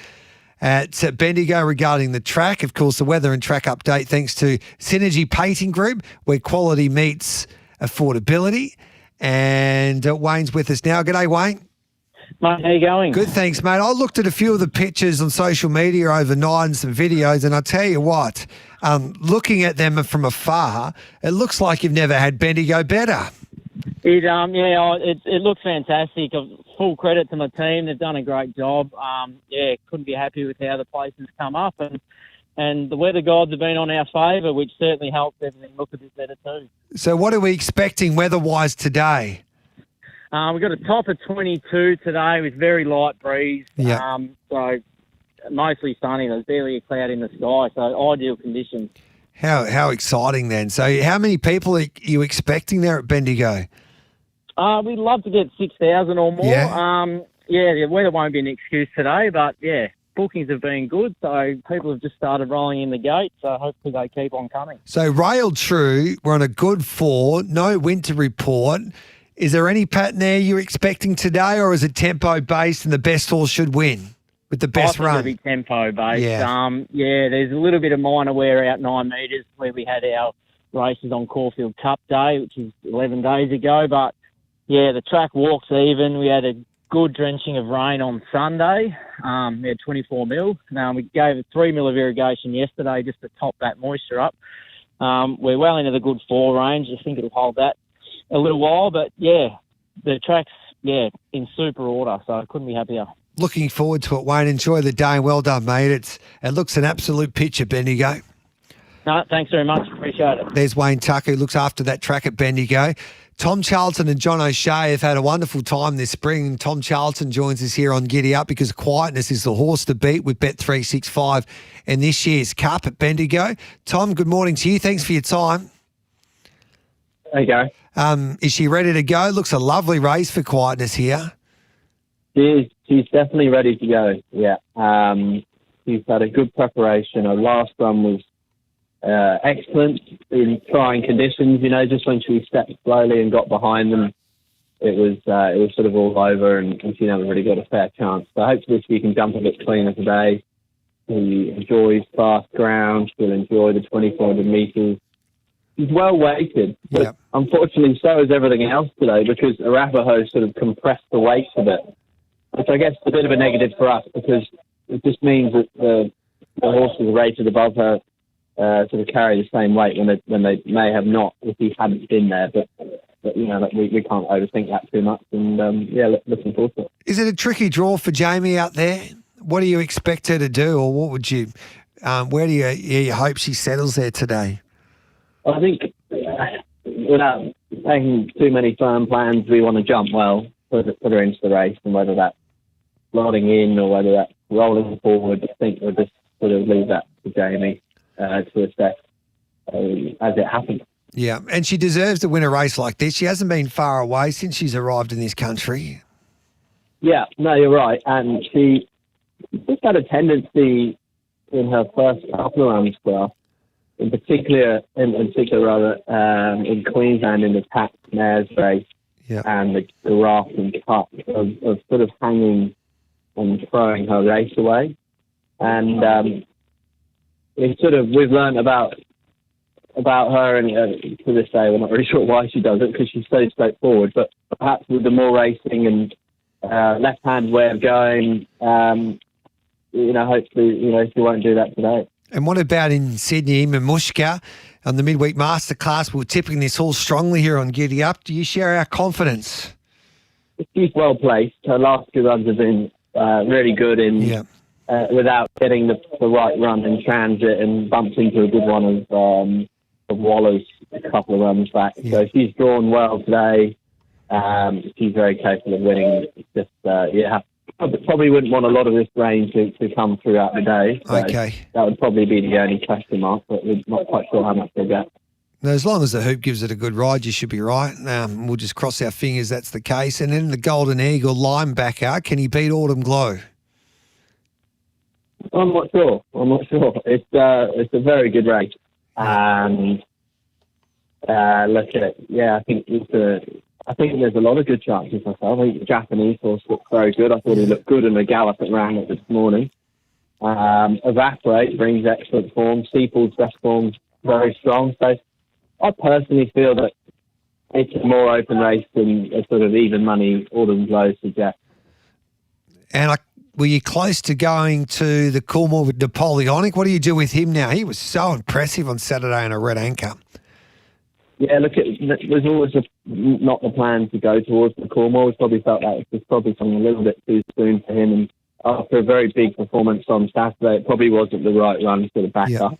at Bendigo regarding the track. Of course, the weather and track update thanks to Synergy Painting Group, where quality meets affordability. And Wayne's with us now. G'day, Wayne. Mate, how you going? Good, thanks, mate. I looked at a few of the pictures on social media overnight and some videos, and I tell you what, looking at them from afar, it looks like you've never had Bendigo better. It looks fantastic. Full credit to my team. They've done a great job. Couldn't be happy with how the place has come up, and the weather gods have been on our favour, which certainly helps everything look a bit better too. So what are we expecting weather-wise today? We've got a top of 22 today with very light breeze. Yeah. So mostly sunny. There's barely a cloud in the sky, so ideal conditions. How exciting then. So how many people are you expecting there at Bendigo? We'd love to get 6,000 or more. Yeah. The weather won't be an excuse today, but bookings have been good, so people have just started rolling in the gate, so hopefully they keep on coming. So railed true, we're on a good 4, no wind to report. Is there any pattern there you're expecting today, or is it tempo-based and the best horse should win with the best run? I think it'll be tempo-based. Yeah. There's a little bit of minor wear out 9 metres where we had our races on Caulfield Cup Day, which was 11 days ago. But, the track walks even. We had a good drenching of rain on Sunday. We had 24 mil. We gave it 3 mil of irrigation yesterday just to top that moisture up. We're well into the good 4 range. I think it'll hold that a little while, but the track's in super order, so I couldn't be happier. Looking forward to it, Wayne. Enjoy the day. Well done, mate. It looks an absolute picture, Bendigo. No, thanks very much. Appreciate it. There's Wayne Tucker, who looks after that track at Bendigo. Tom Charlton and John O'Shea have had a wonderful time this spring. Tom Charlton joins us here on Giddy Up because quietness is the horse to beat with Bet365 and this year's Cup at Bendigo. Tom, good morning to you. Thanks for your time. There you go. Is she ready to go? Looks a lovely race for quietness here. She's definitely ready to go. Yeah. She's had a good preparation. Her last run was excellent in trying conditions. Just when she stepped slowly and got behind them, it was sort of all over, and she never really got a fair chance. So hopefully she can jump a bit cleaner today. She enjoys fast ground. She'll enjoy the 2,400 metres. He's well weighted, but unfortunately so is everything else today because Arapaho sort of compressed the weights a bit, which I guess is a bit of a negative for us because it just means that the horses rated above her sort of carry the same weight when they may have not if he hadn't been there. But we can't overthink that too much, and looking forward to it. Is it a tricky draw for Jamie out there? What do you expect her to do, or what would you? Where do you hope she settles there today? I think without taking too many firm plans, we want to jump well, put her into the race, and whether that's slotting in or whether that's rolling forward, I think we'll just sort of leave that to Jamie to assess. as it happened. Yeah, and she deserves to win a race like this. She hasn't been far away since she's arrived in this country. Yeah, no, you're right. And she just had a tendency in her first couple of runs for us, in particular, in Queensland in the Tax Mares race and the Rafting Cup, of sort of hanging and throwing her race away. And we've learned about her, and to this day we're not really sure why she does it, because she's so straightforward. But perhaps with the more racing and left-hand way of going, hopefully, she won't do that today. And what about in Sydney, Mamushka, on the midweek masterclass? We're tipping this all strongly here on Giddy Up. Do you share our confidence? She's well placed. Her last two runs have been really good without getting the right run in transit, and bumped into a good one of Waller's a couple of runs back. So she's drawn well today. She's very capable of winning. It's just, I probably wouldn't want a lot of this rain to come throughout the day. So that would probably be the only question mark, but we're not quite sure how much they'll get. Now, as long as the hoop gives it a good ride, you should be right. We'll just cross our fingers that's the case. And then the Golden Eagle linebacker, can he beat Autumn Glow? I'm not sure. It's a very good race. And look at it. Yeah, I think there's a lot of good chances myself. I think the Japanese horse looked very good. I thought he looked good in the gallop that ran it this morning. Evaporate brings excellent form. Steeple's best form very strong. So I personally feel that it's a more open race than a sort of even money Autumn Glow suggests. And were you close to going to the Coolmore with Napoleonic? What do you do with him now? He was so impressive on Saturday on a red anchor. Yeah, look, it was always not the plan to go towards the Coolmore. We probably felt that it was probably something a little bit too soon for him. And after a very big performance on Saturday, it probably wasn't the right run for the backer.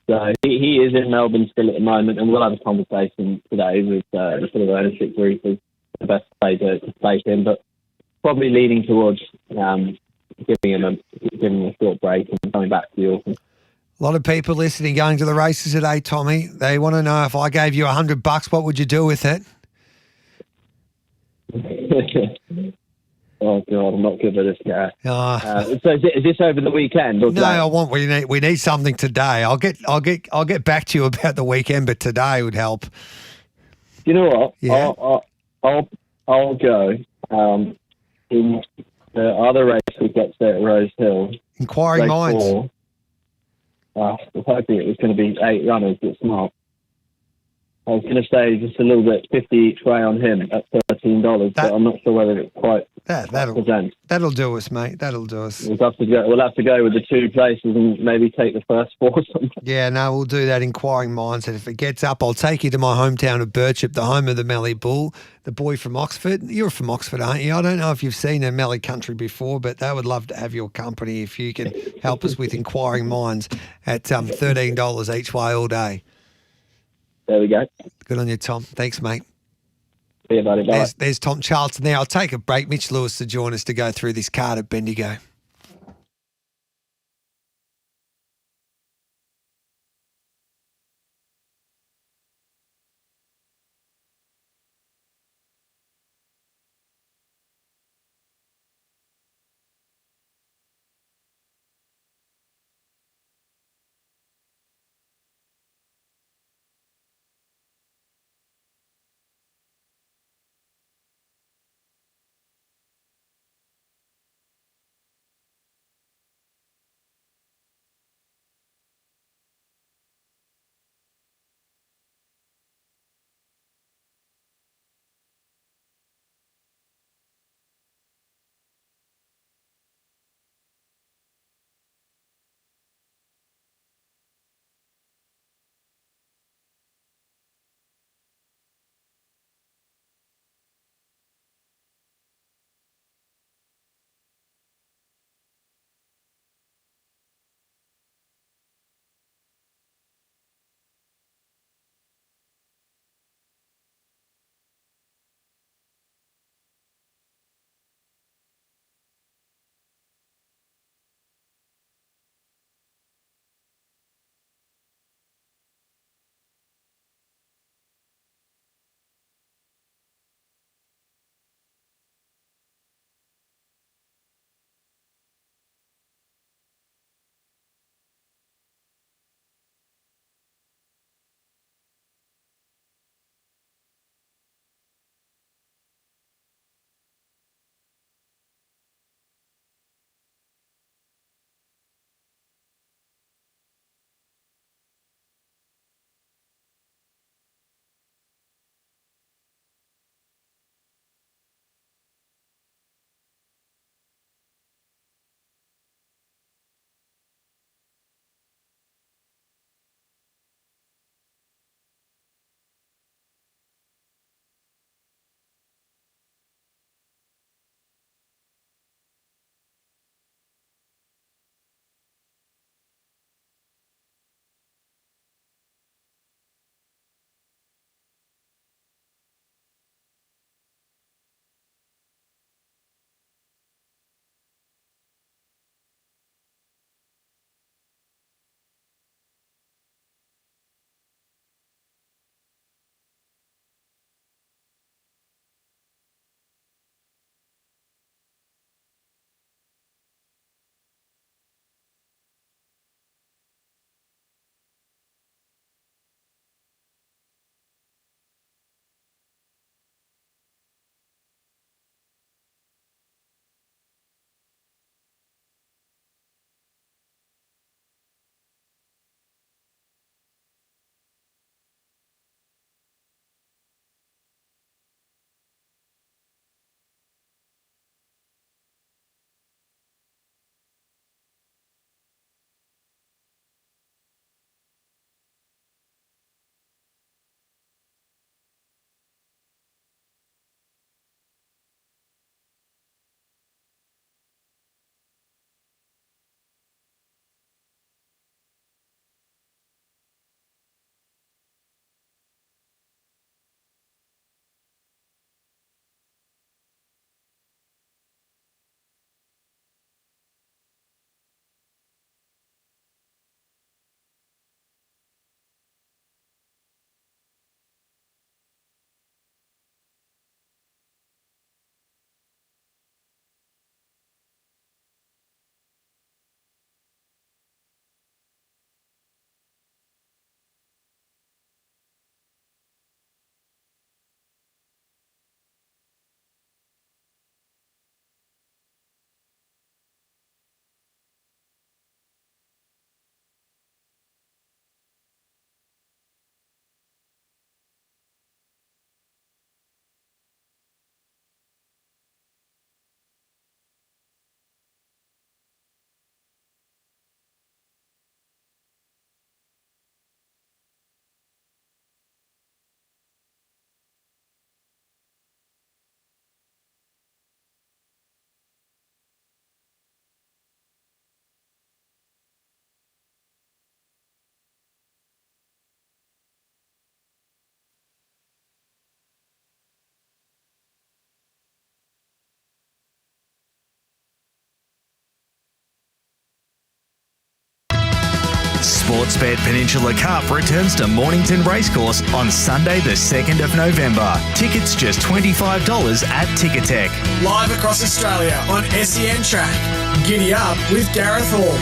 So he is in Melbourne still at the moment, and we'll have a conversation today with the sort of ownership group as the best way to place him. But probably leaning towards giving him a short break and coming back to the autumn. A lot of people listening going to the races today, Tommy. They want to know, if I gave you $100, what would you do with it? Oh God, I'm not good at this guy. So is this over the weekend? Or no, we need something today. I'll get back to you about the weekend, but today would help. You know what? Yeah. I'll go in the other race we got there at Rose Hill. Inquiring Minds. I was hoping it was going to be 8 runners. It's not. I was going to say just a little bit, 50 each way on him at $13, but I'm not sure whether it's quite that'll do us, mate. That'll do us. We'll have to go with the 2 places and maybe take the first 4 or something. Yeah, no, we'll do that. Inquiring Minds. And if it gets up, I'll take you to my hometown of Birchip, the home of the Mallee Bull, the boy from Oxford. You're from Oxford, aren't you? I don't know if you've seen a Mallee country before, but they would love to have your company if you can help us with Inquiring Minds at $13 each way all day. There we go. Good on you, Tom. Thanks, mate. See you, buddy. Bye. There's Tom Charlton there. I'll take a break. Mitch Lewis to join us to go through this card at Bendigo. Sportsbet Peninsula Cup returns to Mornington Racecourse on Sunday the 2nd of November. Tickets just $25 at Ticketek. Live across Australia on SEN Track. Giddy Up with Gareth Hall.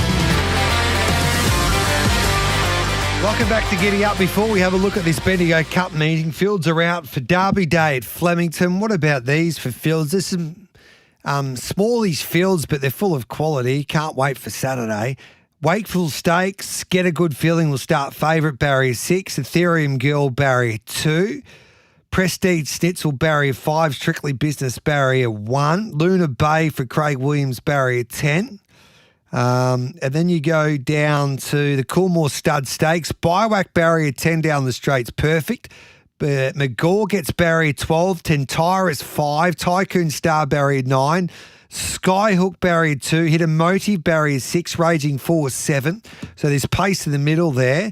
Welcome back to Giddy Up. Before we have a look at this Bendigo Cup meeting, fields are out for Derby Day at Flemington. What about these for fields? There's some smallish fields, but they're full of quality. Can't wait for Saturday. Wakefield Stakes, Get a Good Feeling will start favourite, barrier 6. Ethereum Girl, barrier 2. Prestige Schnitzel, barrier 5. Strictly Business, barrier 1. Luna Bay for Craig Williams, barrier 10. And then you go down to the Coolmore Stud Stakes. Biwak, barrier 10 down the straights, perfect. But McGaw gets barrier 12. Tentaris 5. Tycoon Star, barrier 9. Skyhook, barrier 2. Hidden Motive, barrier 6. Raging Force, 7. So there's pace in the middle there.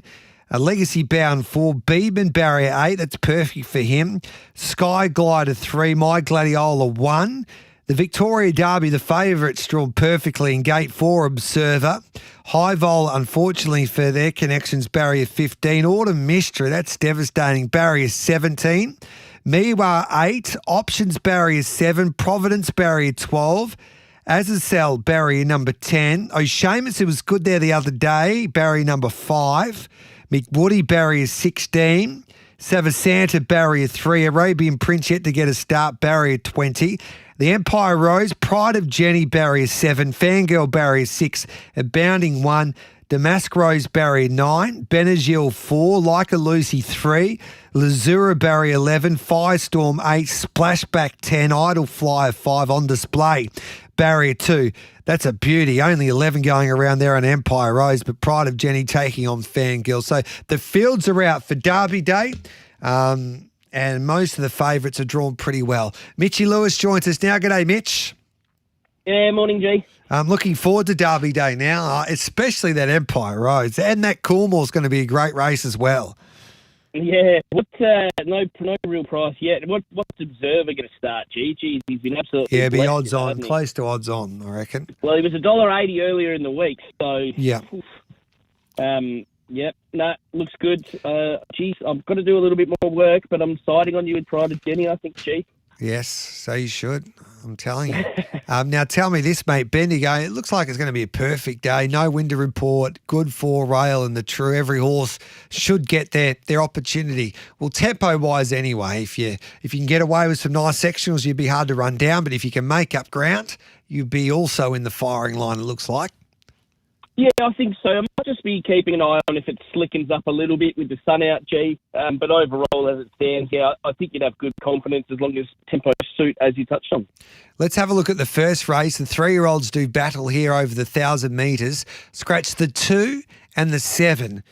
A Legacy Bound 4. Beedman, barrier 8. That's perfect for him. Sky Glider 3. My Gladiola 1. The Victoria Derby, the favourites drawn perfectly in Gate 4, Observer. High Vol, unfortunately for their connections, barrier 15. Autumn Mystery, that's devastating, barrier 17. Miwa 8. Options, barrier 7. Providence, barrier 12. Azazel, barrier number 10. O'Shamus, who was good there the other day, barrier number 5. McWoody, barrier 16. Savasanta, barrier 3. Arabian Prince yet to get a start, barrier 20. The Empire Rose, Pride of Jenny, barrier 7. Fangirl, barrier 6. Abounding 1. Damask Rose, barrier 9. Benazil 4. Like a Lucy 3. Lazura, barrier 11. Firestorm 8. Splashback 10. Idle Flyer 5 on display. Barrier 2. That's a beauty. Only 11 going around there on Empire Rose, but Pride of Jenny taking on Fangirl. So the fields are out for Derby Day. And most of the favourites are drawn pretty well. Mitchy Lewis joins us now. G'day, Mitch. Yeah, morning, G. I'm looking forward to Derby Day now, especially that Empire Rose. And that Coolmore's going to be a great race as well. Yeah, no real price yet. What's Observer going to start, G? Geez, he's been absolutely Yeah, be blessed, odds on, hasn't he? close to odds on, I reckon. Well, he was $1.80 earlier in the week, so... Yeah. Yep, looks good. Geez, I've got to do a little bit more work, but I'm siding on you with Pride of Jenny, I think, G. Yes, so you should. I'm telling you. Now, tell me this, mate. Bendigo, it looks like it's going to be a perfect day. No wind to report. Good 4-rail and the true. Every horse should get their opportunity. Well, tempo-wise anyway, if you can get away with some nice sectionals, you'd be hard to run down. But if you can make up ground, you'd be also in the firing line, it looks like. Yeah, I think so. I might just be keeping an eye on if it slickens up a little bit with the sun out, G. But overall, as it stands, yeah, I think you'd have good confidence as long as tempo suit, as you touched on. Let's have a look at the first race. The 3-year-olds do battle here over the 1,000 metres. Scratch the 2 and the 7.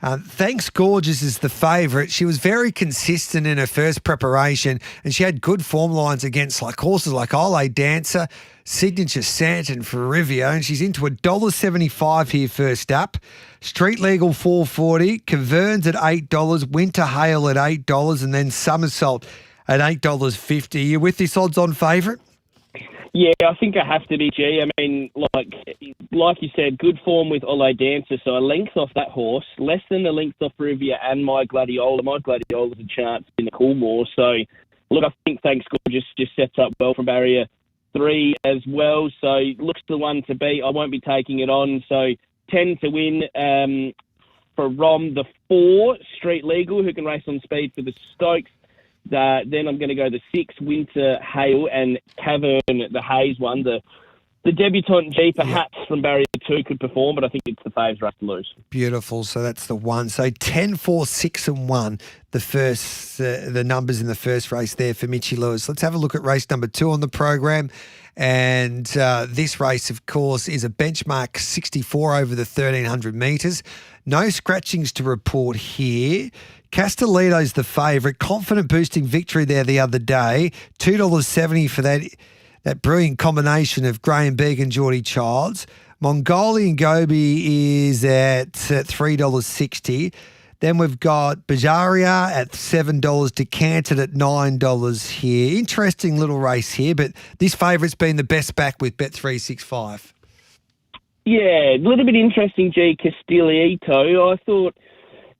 Thanks Gorgeous is the favourite. She was very consistent in her first preparation and she had good form lines against horses like Ole Dancer, Signature Sant and Ferrivio, and she's into $1.75 here first up. Street Legal $4.40, Caverns at $8, Winter Hail at $8, and then Somersault at $8.50. Are you with this odds-on favourite? Yeah, I think I have to be, G. I mean, like you said, good form with Ole Dancer, so a length off that horse, less than a length off Rivia and My Gladiola. My Gladiola's a chance in the Coolmore. So, look, I think Thanks Gorgeous just sets up well from barrier 3 as well. So, looks the one to beat. I won't be taking it on. So, 10 to win for Rom. The 4, Street Legal, who can race on speed for the Stokes. Then I'm going to go the 6, Winter Hail, and Cavern, the Hayes one. The debutant G, perhaps from barrier 2 could perform, but I think it's the faves race to lose. Beautiful. So that's the one. So 10, 4, 6 and 1, the numbers in the first race there for Mitchy Lewis. Let's have a look at race number 2 on the program. And this race, of course, is a benchmark 64 over the 1,300 metres. No scratchings to report here. Castellito's the favourite. Confident boosting victory there the other day. $2.70 for that brilliant combination of Graham Begg and Geordie Childs. Mongolian Gobi is at $3.60. Then we've got Bajaria at $7, Decanted at $9 here. Interesting little race here, but this favourite's been the best back with Bet365. Yeah, a little bit interesting, G. Castiglieto. I thought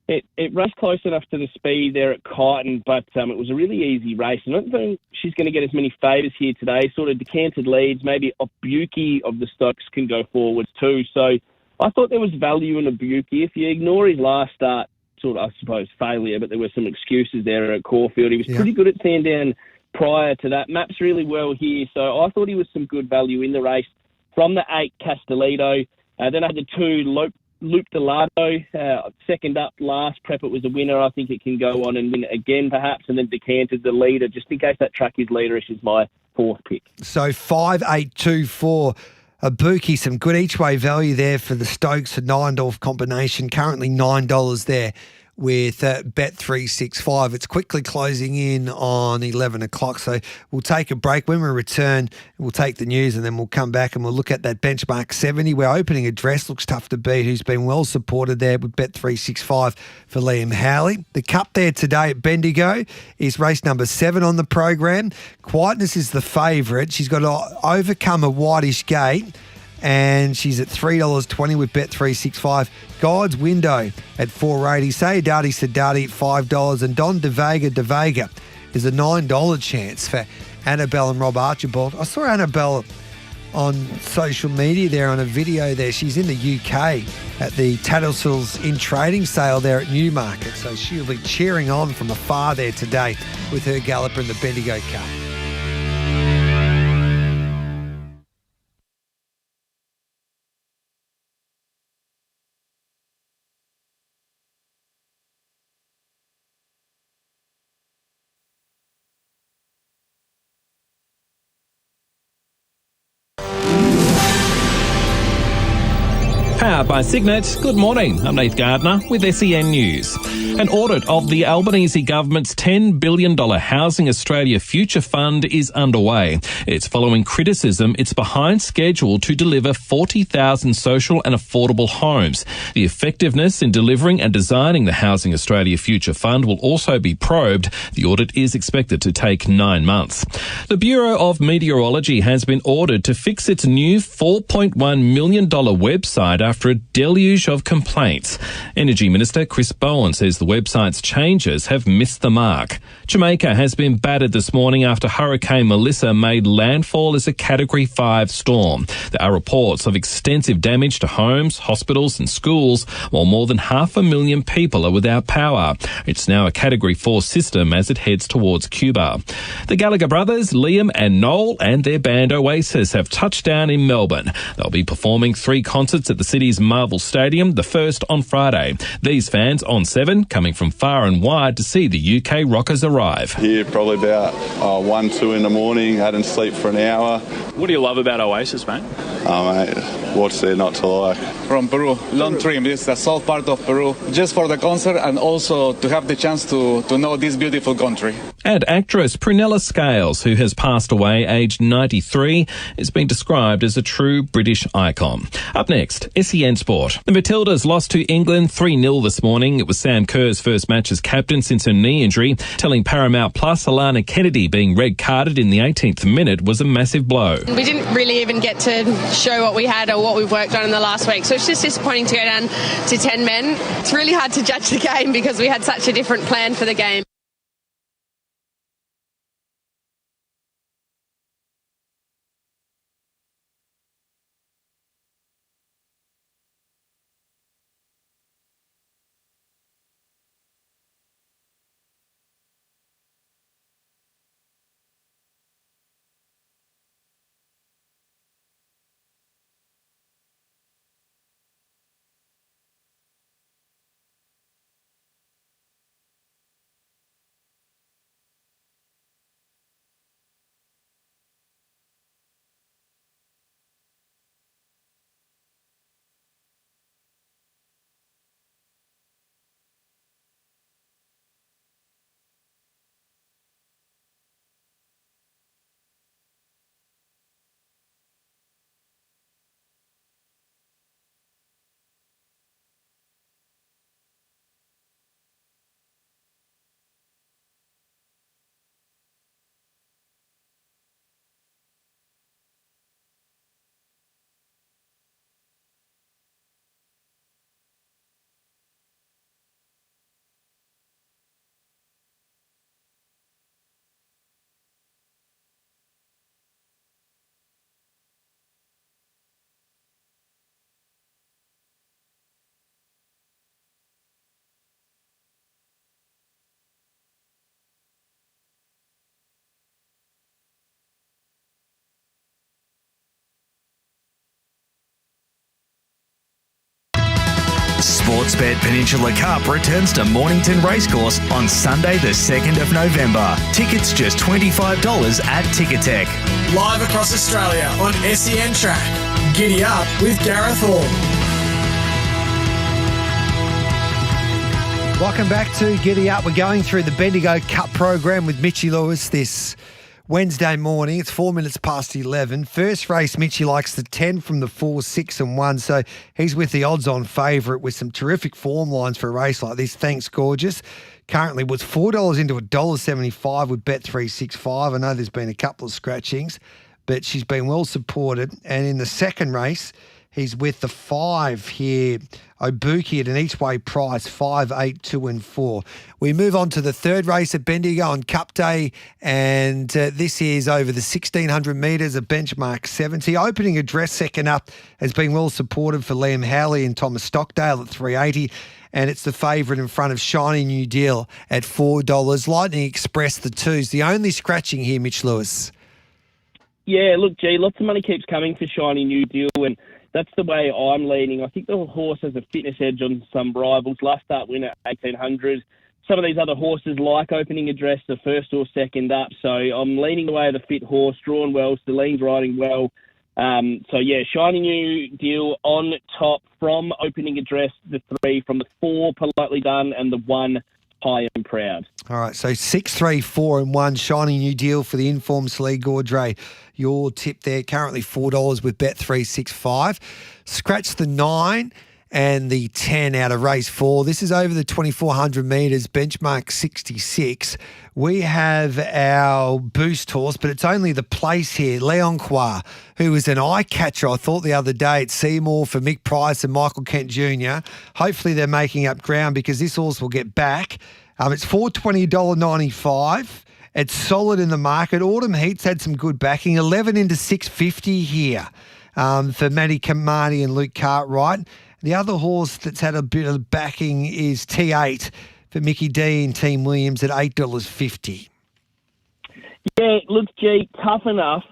it raced close enough to the speed there at Kyneton, but it was a really easy race. I don't think she's going to get as many favours here today. Sort of decanted leads. Maybe Obuki of the Stokes can go forwards too. So I thought there was value in Obuki. If you ignore his last start, sort of, I suppose, failure, but there were some excuses there at Caulfield. He was pretty good at Sandown prior to that. Maps really well here. So I thought he was some good value in the race. From the 8, Castellito. Then I had the 2, Loop Delado, second up last. Prep it was a winner. I think it can go on and win it again, perhaps. And then decanted the leader, just in case that track is leaderish, is my 4th pick. So 5, 8, 2, 4. Ibuki, some good each-way value there for the Stokes and Nindorf combination. Currently $9 there with Bet365. It's quickly closing in on 11 o'clock, so we'll take a break. When we return, we'll take the news and then we'll come back and we'll look at that benchmark 70. We're opening address, looks tough to beat, who's been well supported there with Bet365 for Liam Howley. The Cup there today at Bendigo is race number 7 on the program. Quietness is the favourite. She's got to overcome a whitish gate, and she's at $3.20 with Bet365. God's Window at $4.80. Sayadati Sadati at $5. And Don De Vega is a $9 chance for Annabelle and Rob Archibald. I saw Annabelle on social media there on a video there. She's in the UK at the Tattersalls in trading sale there at Newmarket. So she'll be cheering on from afar there today with her galloper in the Bendigo Cup. Powered by Signet. Good morning. I'm Nath Gardner with SEN News. An audit of the Albanese government's $10 billion Housing Australia Future Fund is underway. It's following criticism it's behind schedule to deliver 40,000 social and affordable homes. The effectiveness in delivering and designing the Housing Australia Future Fund will also be probed. The audit is expected to take 9 months. The Bureau of Meteorology has been ordered to fix its new $4.1 million website after a deluge of complaints. Energy Minister Chris Bowen says the website's changes have missed the mark. Jamaica has been battered this morning after Hurricane Melissa made landfall as a Category 5 storm. There are reports of extensive damage to homes, hospitals and schools, while more than 500,000 people are without power. It's now a Category 4 system as it heads towards Cuba. The Gallagher brothers, Liam and Noel, and their band Oasis have touched down in Melbourne. They'll be performing 3 concerts at the city's Marvel Stadium, the first on Friday. These fans on 7 coming from far and wide to see the UK Rockers arrive. Here probably about 1, 2 in the morning, hadn't slept for an hour. What do you love about Oasis, mate? Oh mate, what's there not to like? From Peru, long trip. This is the south part of Peru, just for the concert and also to have the chance to know this beautiful country. And actress Prunella Scales, who has passed away aged 93, is being described as a true British icon. Up next, SEN Sport. The Matildas lost to England 3-0 this morning. It was Sam Kerr's first match as captain since her knee injury, telling Paramount Plus Alana Kennedy being red-carded in the 18th minute was a massive blow. We didn't really even get to show what we had or what we've worked on in the last week, so it's just disappointing to go down to 10 men. It's really hard to judge the game because we had such a different plan for the game. Sportsbet Peninsula Cup returns to Mornington Racecourse on Sunday the 2nd of November. Tickets just $25 at Ticketek. Live across Australia on SEN Track. Giddy up with Gareth Hall. Welcome back to Giddy Up. We're going through the Bendigo Cup program with Mitchie Lewis this Wednesday morning. It's 4 minutes past 11. First race, Mitchie likes the 10 from the 4, 6 and 1. So he's with the odds-on favourite with some terrific form lines for a race like this. Thanks, Gorgeous. Currently was $4 into $1.75 with Bet365. I know there's been a couple of scratchings, but she's been well supported. And in the second race, he's with the 5 here, Obuki at an each-way price, 5, 8, 2 and 4. We move on to the third race at Bendigo on Cup Day, and this is over the 1,600 metres, a benchmark 70. Opening address second up has been well supported for Liam Howley and Thomas Stockdale at 380, and it's the favourite in front of Shiny New Deal at $4. Lightning Express, the 2's the only scratching here, Mitch Lewis. Yeah, look, G, lots of money keeps coming for Shiny New Deal, and that's the way I'm leaning. I think the horse has a fitness edge on some rivals. Last start win at 1,800. Some of these other horses like Opening Address, the first or second up. So I'm leaning the way of the fit horse, drawn well, Celine's riding well. Shiny New Deal on top from Opening Address, the 3, from the 4, Politely Done, and the 1, High and Proud. All right, so 6, 3, 4 and 1, Shiny New Deal for the informed Slee Gaudre. Your tip there, currently $4 with Bet365. Scratch the 9 and the 10 out of race 4. This is over the 2,400 metres, benchmark 66. We have our boost horse, but it's only the place here, Leon Qua, who was an eye catcher, I thought, the other day at Seymour for Mick Price and Michael Kent Jr. Hopefully they're making up ground because this horse will get back. It's $420.95. It's solid in the market. Autumn Heats had some good backing. 11 into 650 here for Matty Kamani and Luke Cartwright. The other horse that's had a bit of backing is T8 for Mickey D and Team Williams at $8.50. Yeah, look, G, tough enough.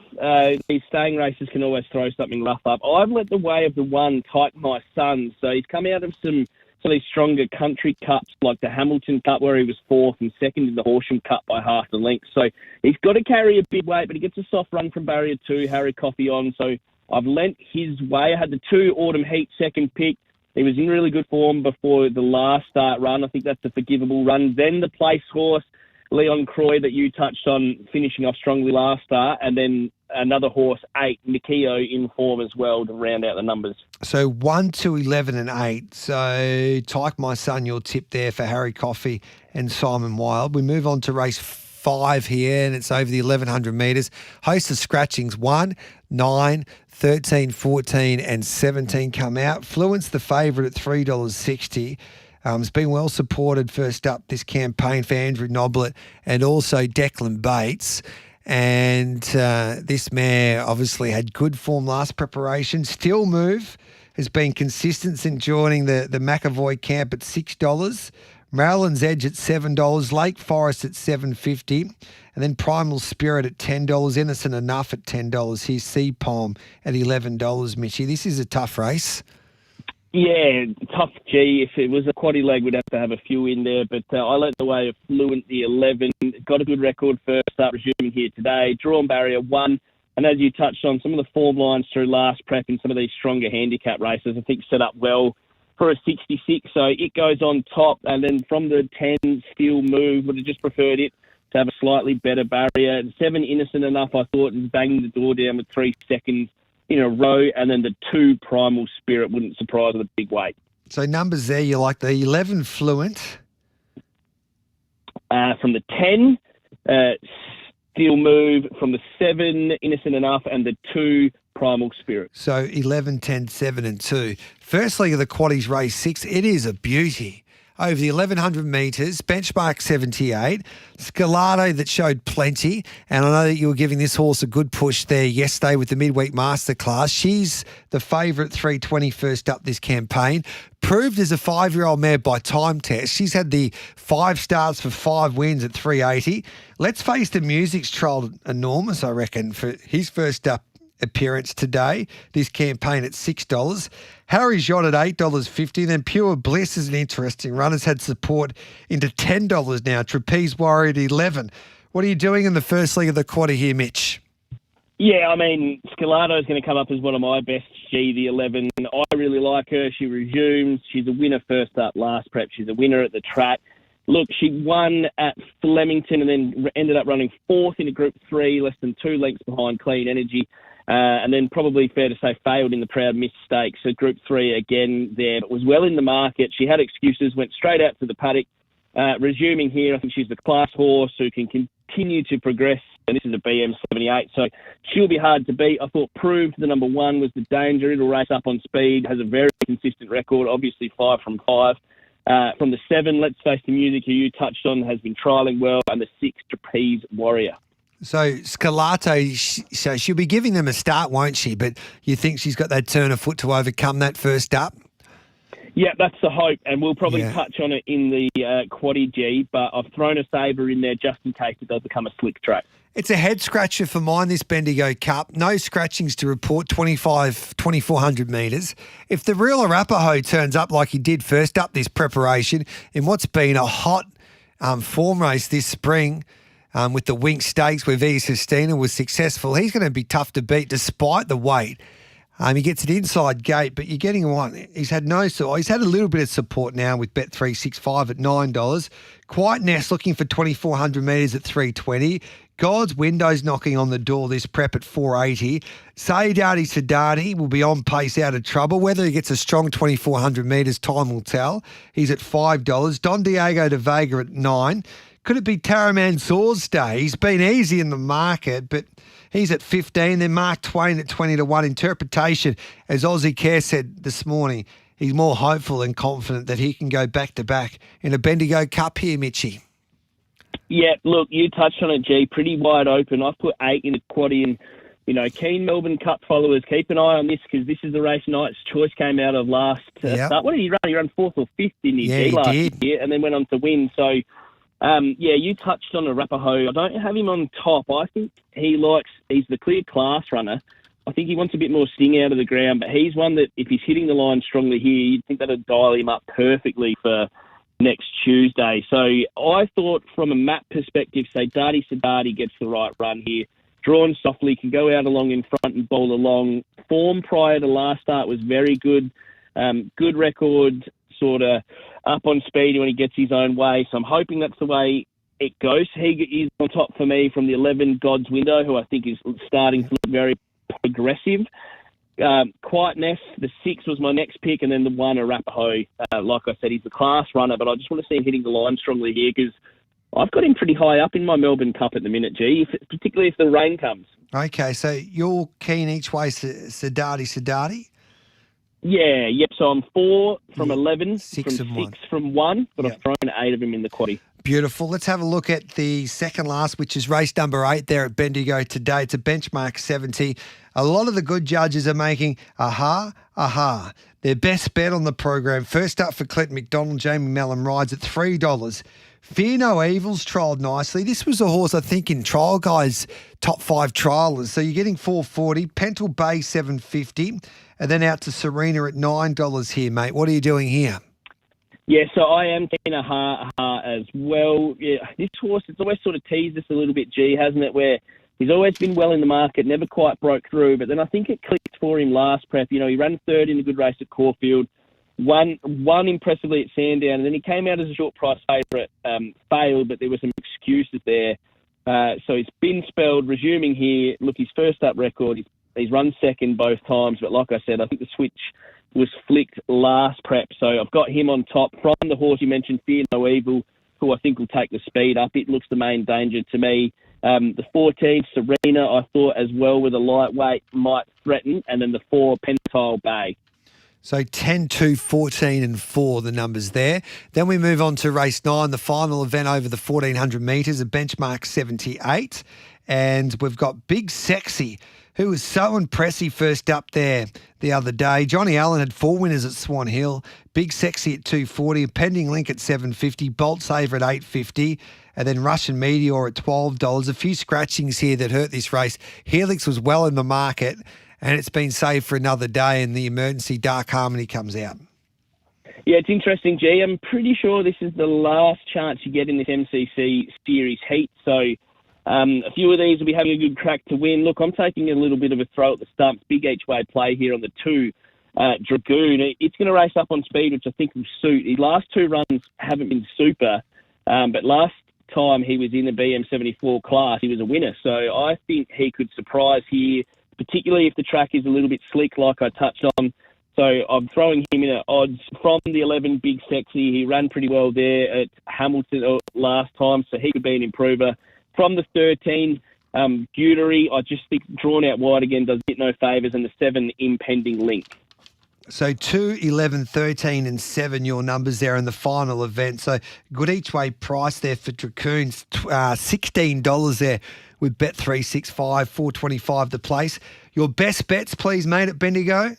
These staying races can always throw something rough up. I've let the way of the 1, Tyke My Son. So he's come out of some of these stronger country cups like the Hamilton Cup where he was 4th and 2nd in the Horsham Cup by half the length. So he's got to carry a big weight, but he gets a soft run from barrier 2, Harry Coffey on. So I've lent his way. I had the 2 Autumn Heat second pick. He was in really good form before the last start run. I think that's a forgivable run. Then the place horse, Leon Croy, that you touched on, finishing off strongly last start. And then another horse, 8, Nikio, in form as well to round out the numbers. So 1, 2, 11 and 8. So Tyke My Son, your tip there for Harry Coffey and Simon Wilde. We move on to race 5 here, and it's over the 1,100 metres. Host of scratchings, 1, 9, 13, 14 and 17 come out. Fluent's the favourite at $3.60. It's been well supported first up this campaign for Andrew Noblet and also Declan Bates. And this mare obviously had good form last preparation. Still Move has been consistent since joining the McAvoy camp at $6. Maryland's Edge at $7. Lake Forest at $7.50. And then Primal Spirit at $10. Innocent Enough at $10. Here's Sea Palm at $11, Mitchie. This is a tough race. Yeah, tough G. If it was a quaddy leg, we'd have to have a few in there. But I let the way of Fluent, the 11. Got a good record first up, resuming here today. Drawn barrier 1. And as you touched on, some of the form lines through last prep and some of these stronger handicap races, I think set up well for a 66. So it goes on top. And then from the 10, Still Move. Would have just preferred it to have a slightly better barrier. 7, Innocent Enough, I thought, and banging the door down with 3 seconds in a row. And then the 2, Primal Spirit, wouldn't surprise with a big weight. So numbers there, you like the 11, Fluent. From the 10, Still Move. From the 7, Innocent Enough. And the 2, Primal Spirit. So 11, 10, 7 and 2. First leg of the quaddies race 6. It is a beauty. Over the 1,100 metres, benchmark 78. Scalado that showed plenty. And I know that you were giving this horse a good push there yesterday with the midweek masterclass. She's the favourite 320 first up this campaign. Proved as a 5-year-old mare by time test. She's had the 5 starts for 5 wins at 380. Let's Face the Music's trialled enormous, I reckon, for his first up appearance today. This campaign at $6. Harry's Yacht at $8.50. Then Pure Bliss is an interesting run. It's had support into $10 now. Trapeze Warrior at $11. What are you doing in the first leg of the quarter here, Mitch? Yeah, I mean, Scalado is going to come up as one of my best. The 11. I really like her. She resumes. She's a winner first up, last prep. She's a winner at the track. Look, she won at Flemington and then ended up running fourth in a Group 3, less than 2 lengths behind Clean Energy. And then probably fair to say failed in the Proud Miss Stakes. So Group 3 again there, but was well in the market. She had excuses, went straight out to the paddock. Resuming here, I think she's the class horse who can continue to progress, and this is a BM78, so she'll be hard to beat. I thought Proved, the number 1, was the danger. It'll race up on speed, has a very consistent record, obviously 5 from 5. From the 7, Let's Face the Music, who you touched on, has been trialling well, and the 6, Trapeze Warrior. So Scalato, so she'll be giving them a start, won't she? But you think she's got that turn of foot to overcome that first up? Yeah, that's the hope, and we'll probably touch on it in the Quaddie G, but I've thrown a saver in there just in case it does become a slick track. It's a head scratcher for mine, this Bendigo Cup. No scratchings to report, 2,400 metres. If the real Arapaho turns up like he did first up this preparation in what's been a hot form race this spring with the Wink Stakes where V. Sistina was successful, he's going to be tough to beat despite the weight. He gets an inside gate, but you're getting one. He's had he's had a little bit of support now with Bet365 at $9. Quiet Nest looking for 2,400 metres at $3.20. God's Window's knocking on the door this prep at $4.80. Sadati will be on pace out of trouble. Whether he gets a strong 2,400 metres, time will tell. He's at $5. Don Diego de Vega at $9. Could it be Taraman Soar's day? He's been easy in the market, but he's at 15. Then Mark Twain at 20-1. Interpretation, as Aussie Care said this morning, he's more hopeful and confident that he can go back-to-back in a Bendigo Cup here, Mitchie. Yeah, look, you touched on it, G. Pretty wide open. I've put 8 in the Quaddie and, keen Melbourne Cup followers, keep an eye on this because this is the race Knight's Choice came out of last start. What did he run? He ran 4th or 5th in his G last year and then went on to win. So, you touched on Arapaho. I don't have him on top. I think he's the clear class runner. I think he wants a bit more sting out of the ground, but he's one that if he's hitting the line strongly here, you'd think that would dial him up perfectly for next Tuesday. So I thought from a map perspective, say Sadati gets the right run here. Drawn softly, can go out along in front and bowl along. Form prior to last start was very good. Good record, sort of up on speed when he gets his own way. So I'm hoping that's the way it goes. He is on top for me from the 11, God's Window, who I think is starting to look very progressive. Quiet Nest, the 6 was my next pick, and then the 1, Arapaho. Like I said, he's the class runner, but I just want to see him hitting the line strongly here because I've got him pretty high up in my Melbourne Cup at the minute, G, particularly if the rain comes. Okay, so you're keen each way, Sadati? Yeah, yep. So I'm 4 from 11, 6 from and 6 from 1, but I've thrown 8 of him in the Quaddie. Beautiful. Let's have a look at the second last, which is race number 8 there at Bendigo today. It's a benchmark 70. A lot of the good judges are making their best bet on the program. First up for Clinton McDonald, Jamie Mellon rides at $3. Fear No Evil's trialled nicely. This was a horse, I think, in Trial Guys' top 5 triallers. So you're getting $4.40, Pental Bay $7.50, and then out to Serena at $9 here, mate. What are you doing here? Yeah, so I am keen as well. Yeah, this horse, it's always sort of teased us a little bit, G, hasn't it, where he's always been well in the market, never quite broke through, but then I think it clicked for him last prep. He ran 3rd in a good race at Caulfield, won impressively at Sandown, and then he came out as a short price favourite, failed, but there were some excuses there. So he's been spelled, resuming here. Look, his first up record, he's run 2nd both times, but like I said, I think the switch was flicked last prep. So I've got him on top from the horse you mentioned, Fear No Evil, who I think will take the speed up. It looks the main danger to me. The 14, Serena, I thought as well with a lightweight might threaten, and then the 4, Pental Bay. So 10, 2, 14 and 4, the numbers there. Then we move on to race 9, the final event over the 1,400 metres, a benchmark 78. And we've got Big Sexy, who was so impressive first up there the other day. Johnny Allen had 4 winners at Swan Hill. Big Sexy at $2.40, Pending Link at $7.50, Bolt Saver at $8.50. and then Russian Meteor at $12. A few scratchings here that hurt this race. Helix was well in the market, and it's been saved for another day, and the emergency Dark Harmony comes out. Yeah, it's interesting, G. I'm pretty sure this is the last chance you get in this MCC Series heat, so a few of these will be having a good crack to win. Look, I'm taking a little bit of a throw at the stumps. Big each-way play here on the 2, Dragoon. It's going to race up on speed, which I think will suit. His last 2 runs haven't been super, but last time he was in the BM74 class, he was a winner. So I think he could surprise here, particularly if the track is a little bit slick like I touched on. So I'm throwing him in at odds from the 11, Big Sexy. He ran pretty well there at Hamilton last time, so he could be an improver. From the 13, Giddy, I just think drawn out wide again does get no favours, and the 7, Impending Link. So 2, 11, 13 and 7, your numbers there in the final event. So good each way price there for Dracoons, $16 there with Bet365, $4.25 the place. Your best bets, please, mate, at Bendigo?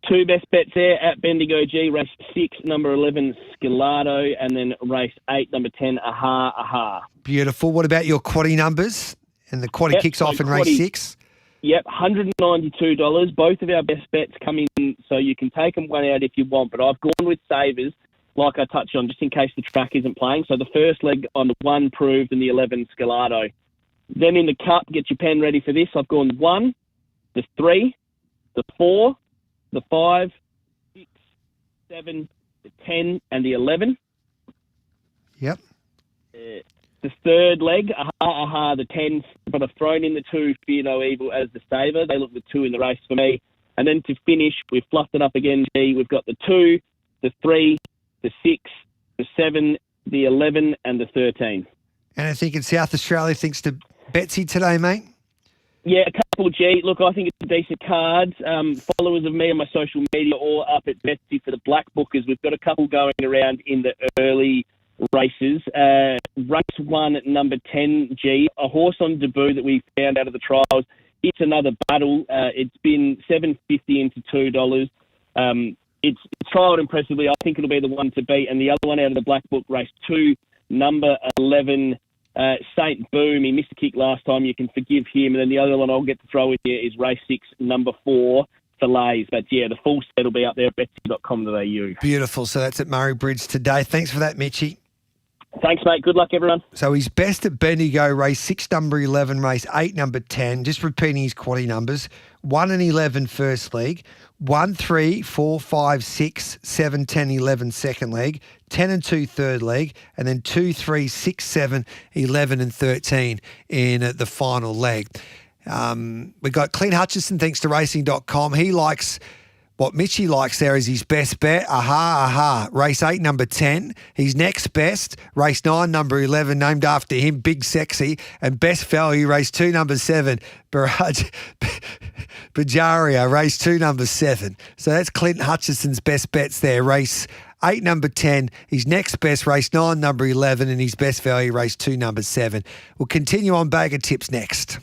2 best bets there at Bendigo G. Race 6, number 11, Scalado, and then race 8, number 10, Aha, Aha. Beautiful. What about your quaddie numbers? And the quaddie kicks off in race 6? Yep, $192. Both of our best bets come in, so you can take them one out if you want, but I've gone with savers, like I touched on, just in case the track isn't playing. So the first leg on the 1 Proved and the 11 Scalado. Then in the Cup, get your pen ready for this. I've gone 1, the 3, the 4, the 5, 6, 7, the 10, and the 11. Yep. The third leg, the 10, but I've thrown in the 2, Fear No Evil, as the saver. They look the 2 in the race for me. And then to finish, we've fluffed it up again, G. We've got the 2, the 3, the 6, the 7, the 11, and the 13. And I think in South Australia, thanks to Betsy today, mate. Yeah, a couple, G. Look, I think it's a decent card. Followers of me on my social media all up at Betsy for the Black Bookers. We've got a couple going around in the early races. Race 1, number 10, G. A horse on debut that we found out of the trials. It's another battle. It's been $7.50 into $2. It's trialled impressively. I think it'll be the one to beat. And the other one out of the Black Book, race 2, number 11, Saint Boom. He missed a kick last time. You can forgive him. And then the other one I'll get to throw in here is race 6, number 4, Fillets. But yeah, the full set will be up there at betsy.com.au. Beautiful. So that's at Murray Bridge today. Thanks for that, Mitchie. Thanks, mate. Good luck, everyone. So he's best at Bendigo, race 6, number 11, race 8, number 10. Just repeating his quaddie numbers. 1 and 11 first leg, 1, 3, 4, 5, 6, 7, 10, 11 second leg, 10 and 2 third leg, and then 2, 3, 6, 7, 11 and 13 in the final leg. We got Clint Hutchison, thanks to racing.com. He likes... What Mitchie likes there is his best bet, race 8, number 10. His next best, race 9, number 11, named after him, Big Sexy. And best value, race 2, number 7, Bajaria, race 2, number 7. So that's Clint Hutchison's best bets there, race 8, number 10. His next best, race 9, number 11, and his best value, race 2, number 7. We'll continue on Bag of Tips next.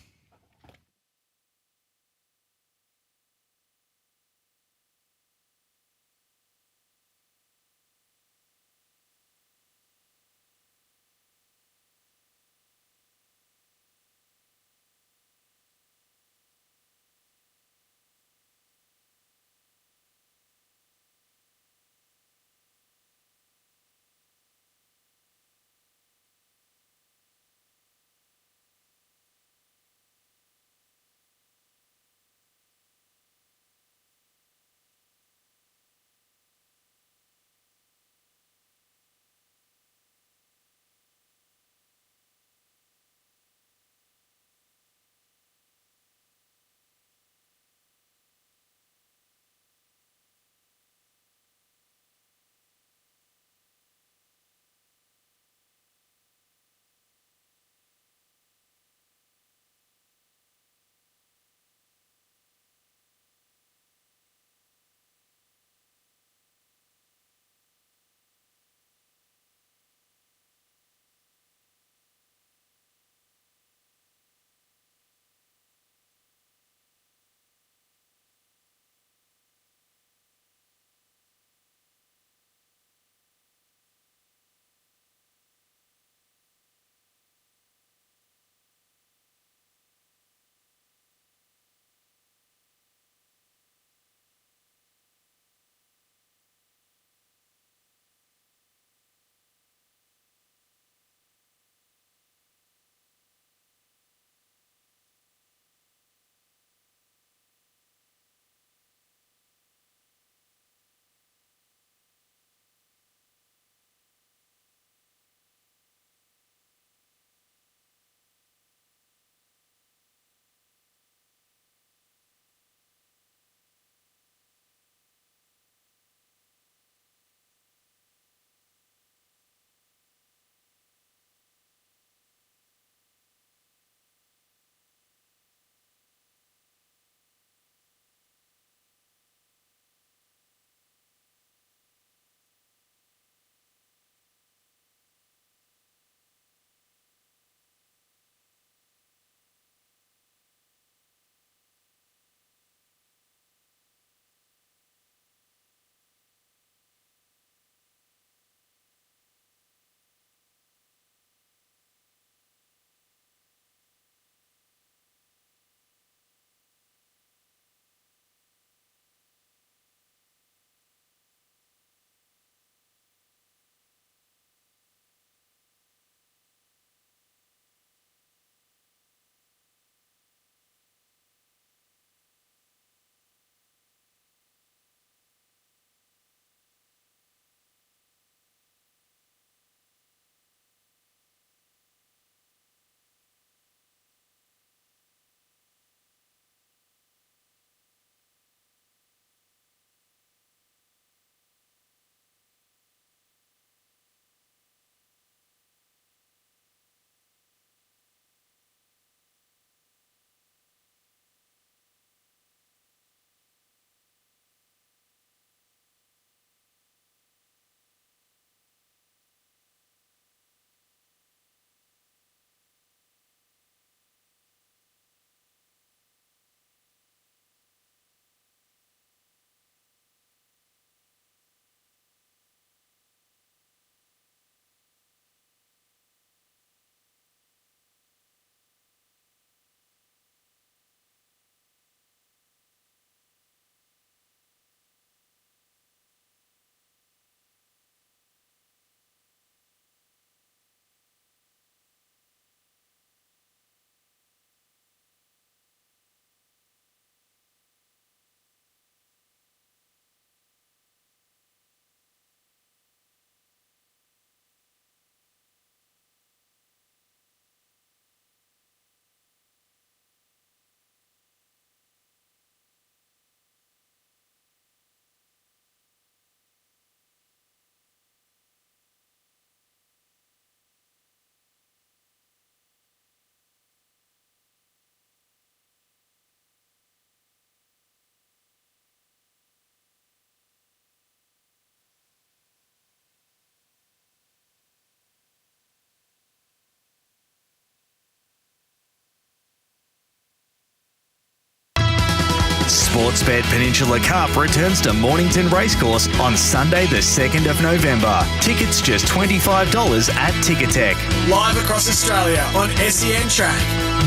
Sportsbet Peninsula Cup returns to Mornington Racecourse on Sunday the 2nd of November. Tickets just $25 at Ticketek. Live across Australia on SEN Track.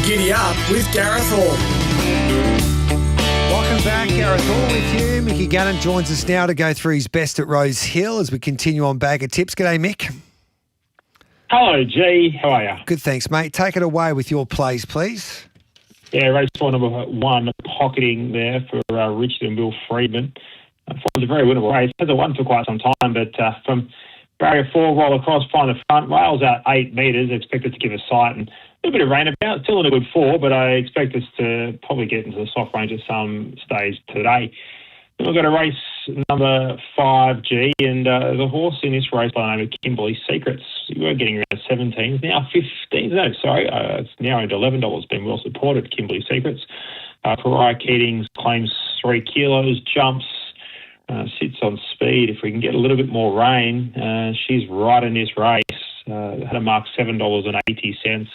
Giddy up with Gareth Hall. Welcome back, Gareth Hall with you. Mickey Gannon joins us now to go through his best at Rose Hill as we continue on Bag of Tips. G'day, Mick. Hello, G. How are you? Good, thanks, mate. Take it away with your plays, please. Yeah, race 4, number 1, pocketing there for Richard and Will Friedman. It was a very winnable race. Hasn't won for quite some time, but from barrier 4, roll across, find the front, rails out 8 metres, expected to give a sight, and a little bit of rain about, still in a good 4, but I expect us to probably get into the soft range at some stage today. Then we've got a race number 5G, and the horse in this race by the name of Kimberly Secrets. We were getting around 17, it's now 15. No, sorry, it's now at $11. Been well supported, Kimberly Secrets. Pariah Keating's claims 3 kilos, jumps, sits on speed. If we can get a little bit more rain, she's right in this race. Had a mark $7.80.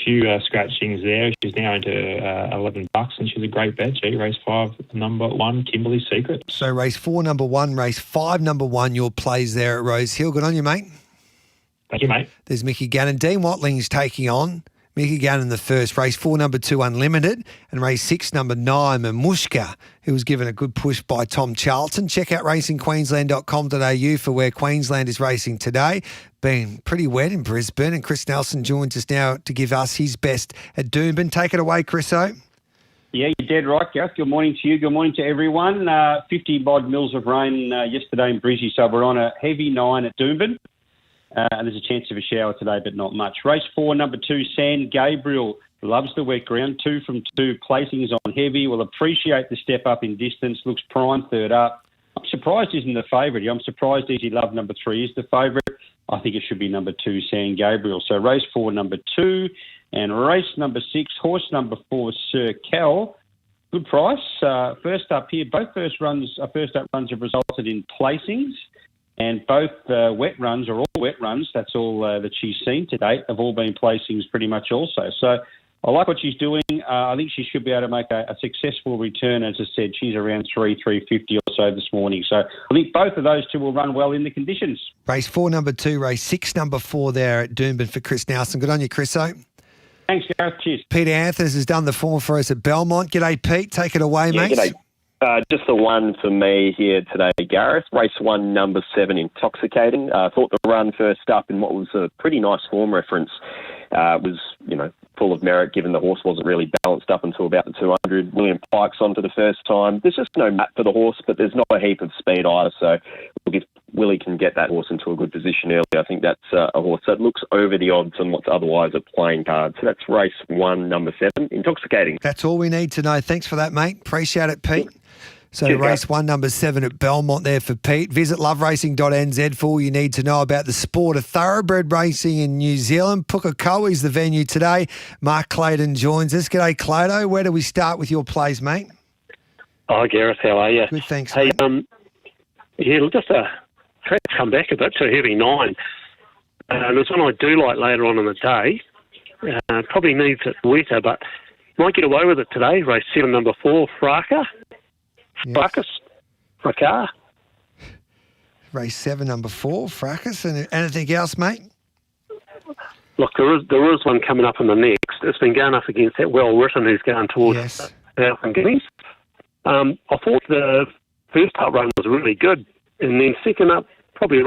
Few scratchings there. She's now into $11, and she's a great bet. G, race 5, number 1, Kimberly Secret. So race 4, number 1, race 5, number 1, your plays there at Rose Hill. Good on you, mate. Thank you, mate. There's Mickey Gannon. Dean Watling's taking on Mickey Gannon the first. Race 4, number 2, Unlimited, and race 6, number 9, Mamushka, who was given a good push by Tom Charlton. Check out racingqueensland.com.au for where Queensland is racing today. Been pretty wet in Brisbane, and Chris Nelson joins us now to give us his best at Doomben. Take it away, Chriso. Yeah, you're dead right, Gareth. Good morning to you. Good morning to everyone. 50-odd mils of rain yesterday in Brizzy, so we're on a heavy 9 at Doomben. And there's a chance of a shower today, but not much. Race 4, number 2, San Gabriel. Loves the wet ground. 2 from 2. Placings on heavy. Will appreciate the step up in distance. Looks prime third up. I'm surprised he's in the favourite. I'm surprised Easy Love number 3 is the favourite. I think it should be number 2, San Gabriel. So race 4, number 2. And race number 6, horse number 4, Sir Cal. Good price. First up here, both first up runs have resulted in placings. And both wet runs, or all wet runs, that's all that she's seen to date, have all been placings pretty much also. So I like what she's doing. I think she should be able to make a successful return. As I said, she's around 350 or so this morning. So I think both of those two will run well in the conditions. Race 4, number 2, race 6, number 4 there at Doomben for Chris Nelson. Good on you, Chriso. Thanks, Gareth. Cheers. Peter Anthony has done the form for us at Belmont. G'day, Pete. Take it away, mate. G'day. Just the one for me here today, Gareth. Race 1, number 7, Intoxicating. Thought the run first up in what was a pretty nice form reference was, full of merit, given the horse wasn't really balanced up until about the 200. William Pike's on for the first time. There's just no map for the horse, but there's not a heap of speed either. So if Willie can get that horse into a good position early, I think that's a horse that looks over the odds on what's otherwise a playing card. So that's race 1, number 7, Intoxicating. That's all we need to know. Thanks for that, mate. Appreciate it, Pete. So Cheers, race guys. 1, number 7 at Belmont there for Pete. Visit loveracing.nz for all you need to know about the sport of thoroughbred racing in New Zealand. Pukekohe is the venue today. Mark Clayton joins us. G'day, Clado. Where do we start with your plays, mate? Oh, Gareth, how are you? Good, thanks, Hey, mate. just a come back a bit to a heavy 9. There's one I do like later on in the day. Probably needs it wetter, but might get away with it today. Race 7, number 4, Fraka. Fracas. Race 7, number 4, Fracas. And anything else, mate? Look, there is one coming up in the next. It's been going up against that Well-Written who's going towards Thousand Guineas. I thought the first up run was really good, and then second up, probably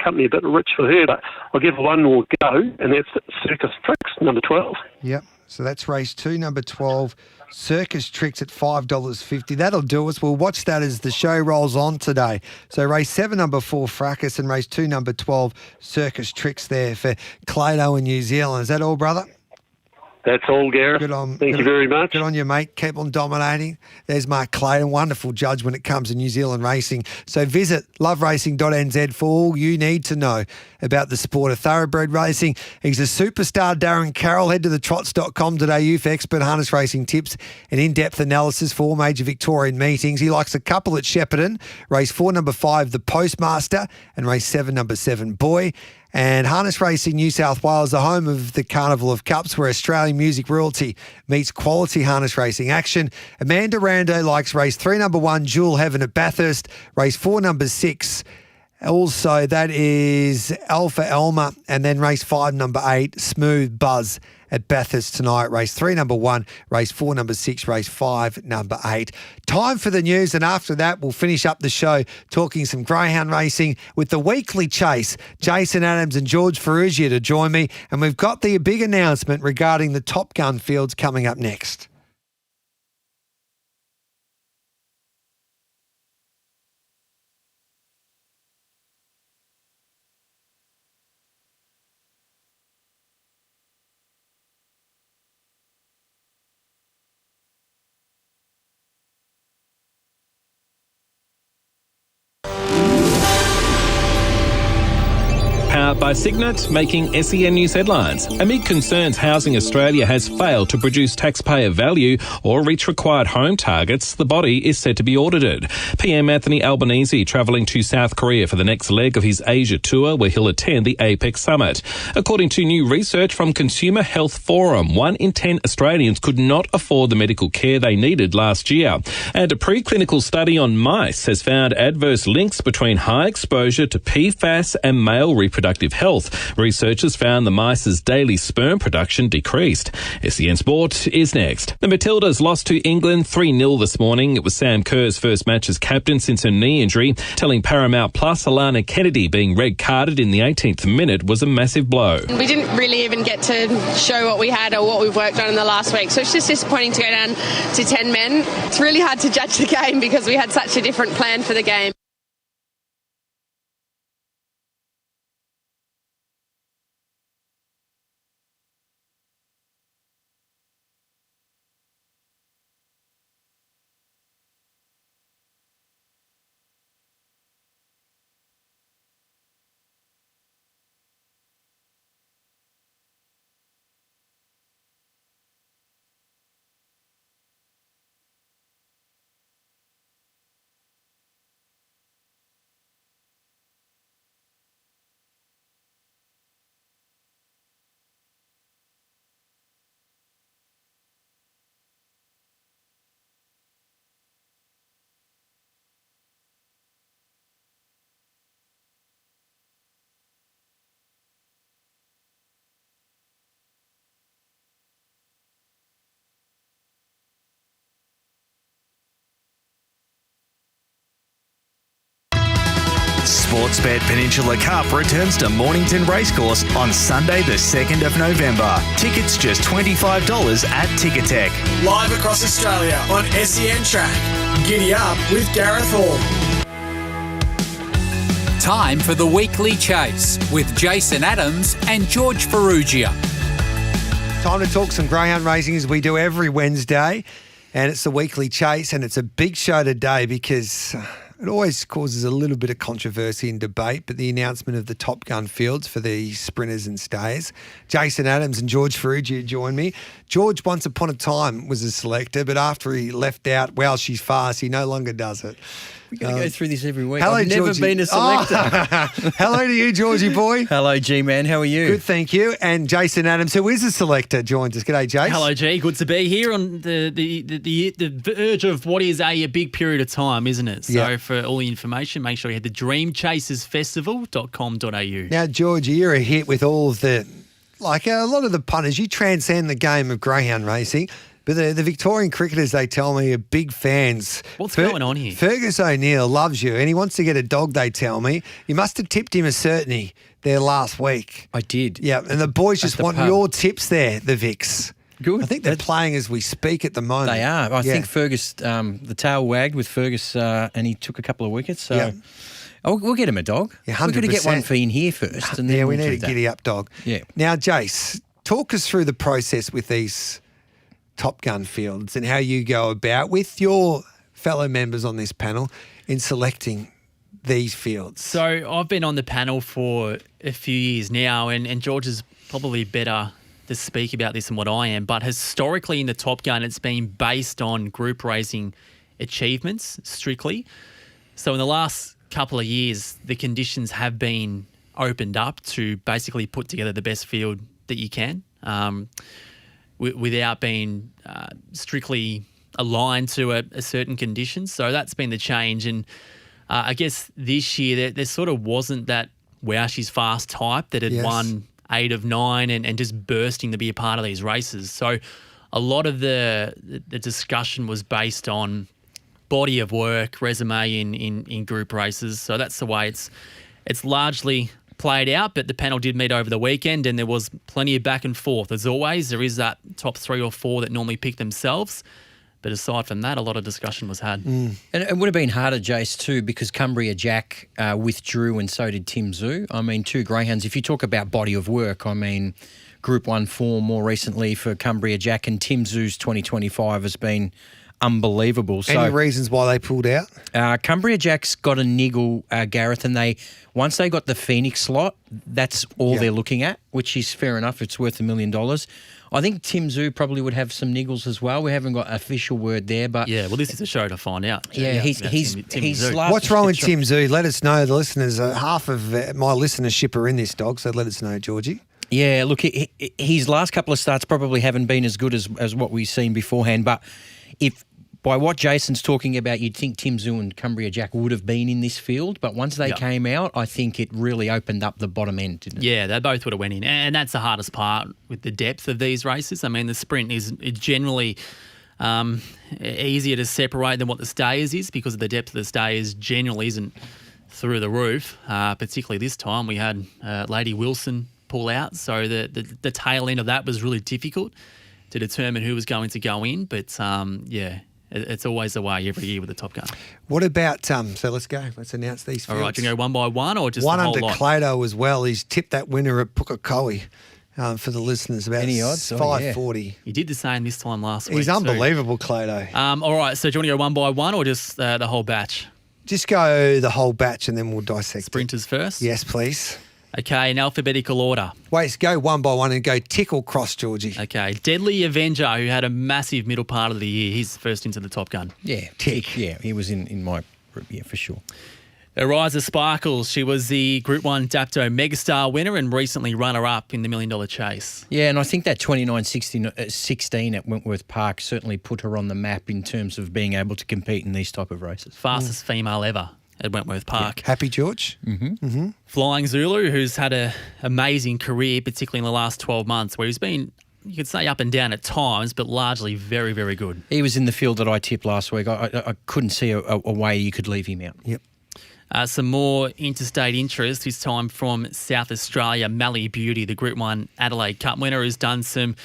company a bit rich for her, but I'll give her one more go, and that's Circus Tricks, number 12. Yep. So that's race 2, number 12, Circus Tricks at $5.50. That'll do us. We'll watch that as the show rolls on today. So race 7, number 4, Fracas, and race 2, number 12, Circus Tricks there for Clado in New Zealand. Is that all, brother? That's all, Gareth. Thank you very much. Good on you, mate. Keep on dominating. There's Mark Clayton, wonderful judge when it comes to New Zealand racing. So visit loveracing.nz for all you need to know about the sport of thoroughbred racing. He's a superstar, Darren Carroll. Head to thetrots.com.au for expert harness racing tips and in-depth analysis for all major Victorian meetings. He likes a couple at Shepparton. Race 4, number 5, The Postmaster, and race 7, number 7, Boy. And Harness Racing New South Wales, the home of the Carnival of Cups, where Australian music royalty meets quality harness racing action. Amanda Rando likes race 3, number 1, Jewel Heaven at Bathurst. Race 4, number 6. Also, that is Alpha Elma. And then race 5, number 8, Smooth Buzz at Bathurst tonight. Race 3, number 1, race 4, number 6, race 5, number 8. Time for the news, and after that, we'll finish up the show talking some greyhound racing with the weekly chase. Jason Adams and George Ferrugia to join me, and we've got the big announcement regarding the Top Gun fields coming up next. Powered by Signet, making SEN News headlines. Amid concerns Housing Australia has failed to produce taxpayer value or reach required home targets, the body is set to be audited. PM Anthony Albanese travelling to South Korea for the next leg of his Asia tour, where he'll attend the APEC summit. According to new research from Consumer Health Forum, 1 in 10 Australians could not afford the medical care they needed last year. And a preclinical study on mice has found adverse links between high exposure to PFAS and male reproductive health. Researchers found the mice's daily sperm production decreased. SEN Sport is next. The Matildas lost to England 3-0 this morning. It was Sam Kerr's first match as captain since her knee injury. Telling Paramount Plus, Alana Kennedy being red-carded in the 18th minute was a massive blow. We didn't really even get to show what we had or what we've worked on in the last week, so it's just disappointing to go down to 10 men. It's really hard to judge the game because we had such a different plan for the game. Sportsbet Peninsula Cup returns to Mornington Racecourse on Sunday the 2nd of November. Tickets just $25 at Ticketek. Live across Australia on SEN Track. Giddy up with Gareth Hall. Time for the Weekly Chase with Jason Adams and George Ferrugia. Time to talk some greyhound racing as we do every Wednesday. And it's the Weekly Chase, and it's a big show today because it always causes a little bit of controversy and debate, but the announcement of the Top Gun fields for the sprinters and stayers. Jason Adams and George Ferrugia join me. George, once upon a time, was a selector, but after he left out, well, she's fast, he no longer does it. We're going to go through this every week. Hello, I've never Georgie. been a selector. Hello to you, Georgie boy. Hello, G-Man. How are you? Good, thank you. And Jason Adams, who is a selector, joins us. G'day, Jace. Hello, G. Good to be here on the verge of what is a big period of time, isn't it? So Yeah. for all the information, make sure you head to dreamchasersfestival.com.au. Now, Georgie, you're a hit with all of the, like a lot of the punters. You transcend the game of greyhound racing. But the Victorian cricketers, they tell me, are big fans. What's going on here? Fergus O'Neill loves you, and he wants to get a dog, they tell me. You must have tipped him a certainty there last week. I did. Yeah, and the boys just want pub. your tips there, the Vics. Good. I think they're playing as we speak at the moment. They are. I Yeah. think Fergus, the tail wagged with Fergus and he took a couple of wickets. So Yeah. we'll get him a dog. Yeah, We've got to get 100%. one for in here first. And then Yeah, we we'll need do a that. giddy up dog. Yeah. Now, Jace, talk us through the process with these Top Gun fields and how you go about with your fellow members on this panel in selecting these fields. So I've been on the panel for a few years now, and George is probably better to speak about this than what I am. But historically in the Top Gun, it's been based on group racing achievements strictly. So in the last couple of years, the conditions have been opened up to basically put together the best field that you can without being strictly aligned to a certain condition. So that's been the change. And I guess this year there sort of wasn't that wow, she's fast type that had won 8 of 9 and just bursting to be a part of these races. So a lot of the discussion was based on body of work, resume in group races. So that's the way it's largely played out, but the panel did meet over the weekend and there was plenty of back and forth. As always, there is that top 3 or 4 that normally pick themselves. But aside from that, a lot of discussion was had. And it would have been harder, Jace, too, because Cumbria Jack withdrew and so did Tim Zoo. I mean, 2 greyhounds. If you talk about body of work, I mean, Group 1 form more recently for Cumbria Jack, and Tim Zoo's 2025 has been unbelievable. Any reasons why they pulled out? Cumbria Jack's got a niggle, Gareth, and once they got the Phoenix slot, that's all they're looking at, which is fair enough. It's worth $1 million. I think Tim Zoo probably would have some niggles as well. We haven't got official word there, but yeah, well, this is a show to find out. Yeah, he's What's wrong with Tim Zoo? Let us know. The listeners, half of my listenership are in this dog, so let us know, Georgie. Yeah, look, his last couple of starts probably haven't been as good as what we've seen beforehand, but if by what Jason's talking about, you'd think Tim Zoo and Cumbria Jack would have been in this field, but once they came out, I think it really opened up the bottom end, didn't it? Yeah, they both would have went in, and that's the hardest part with the depth of these races. I mean, the sprint is generally easier to separate than what the stayers is because of the depth of the stayers generally isn't through the roof. Particularly this time, we had Lady Wilson pull out, so the tail end of that was really difficult to determine who was going to go in, but it's always the way every year with the Top Gun. What about, so let's go. Let's announce these fields. All right, do you go one by one or just one the whole under lot? Clado as well. He's tipped that winner at Pukekohe for the listeners. About Any odds? 540. He did the same this time last week. He's unbelievable, Clado. All right, so do you want to go one by one or just the whole batch? Just go the whole batch and then we'll dissect Sprinters first? Yes, please. Okay, in alphabetical order. Wait, go one by one and go tickle cross, Georgie. Okay, Deadly Avenger, who had a massive middle part of the year. He's first into the Top Gun. Yeah, Tick. Yeah, he was in my group, yeah, for sure. Ariza Sparkles, she was the Group 1 Dapto Megastar winner and recently runner-up in the $1 Million Chase. Yeah, and I think that 29.16 at Wentworth Park certainly put her on the map in terms of being able to compete in these type of races. Fastest female ever at Wentworth Park. Yeah. Happy George? Mm-hmm. Flying Zulu, who's had an amazing career, particularly in the last 12 months, where he's been, you could say, up and down at times, but largely very, very good. He was in the field that I tipped last week. I couldn't see a way you could leave him out. Yep. Some more interstate interest, this time from South Australia. Mally Beauty, the Group 1 Adelaide Cup winner, has done some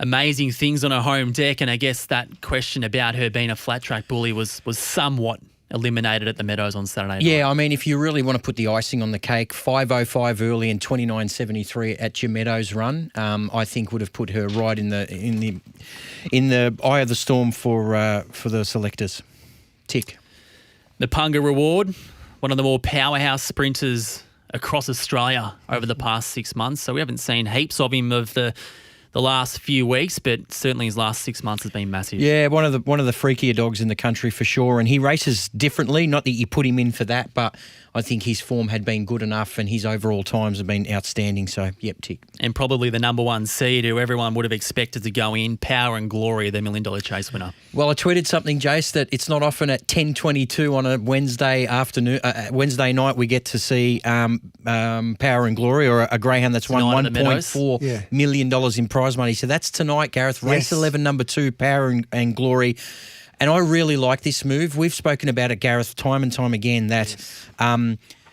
amazing things on her home deck, and I guess that question about her being a flat track bully was somewhat eliminated at the Meadows on Saturday night. Yeah, I mean, if you really want to put the icing on the cake, 5:05 early and 29.73 at your Meadows run, I think would have put her right in the eye of the storm for the selectors. Tick. The Punga Reward, one of the more powerhouse sprinters across Australia over the past 6 months. So we haven't seen heaps of him of the last few weeks, but certainly his last 6 months has been massive. Yeah, one of the freakier dogs in the country for sure. And he races differently. Not that you put him in for that, but I think his form had been good enough and his overall times have been outstanding. So, yep, tick. And probably the number 1 seed who everyone would have expected to go in, Power and Glory, the $1 Million Chase winner. Well, I tweeted something, Jace, that it's not often at 10:22 on a Wednesday afternoon, Wednesday night, we get to see Power and Glory, or a greyhound that's won $1.4 million in prize money. So that's tonight, Gareth. Race 11, number 2, Power and Glory. And I really like this move. We've spoken about it, Gareth, time and time again, that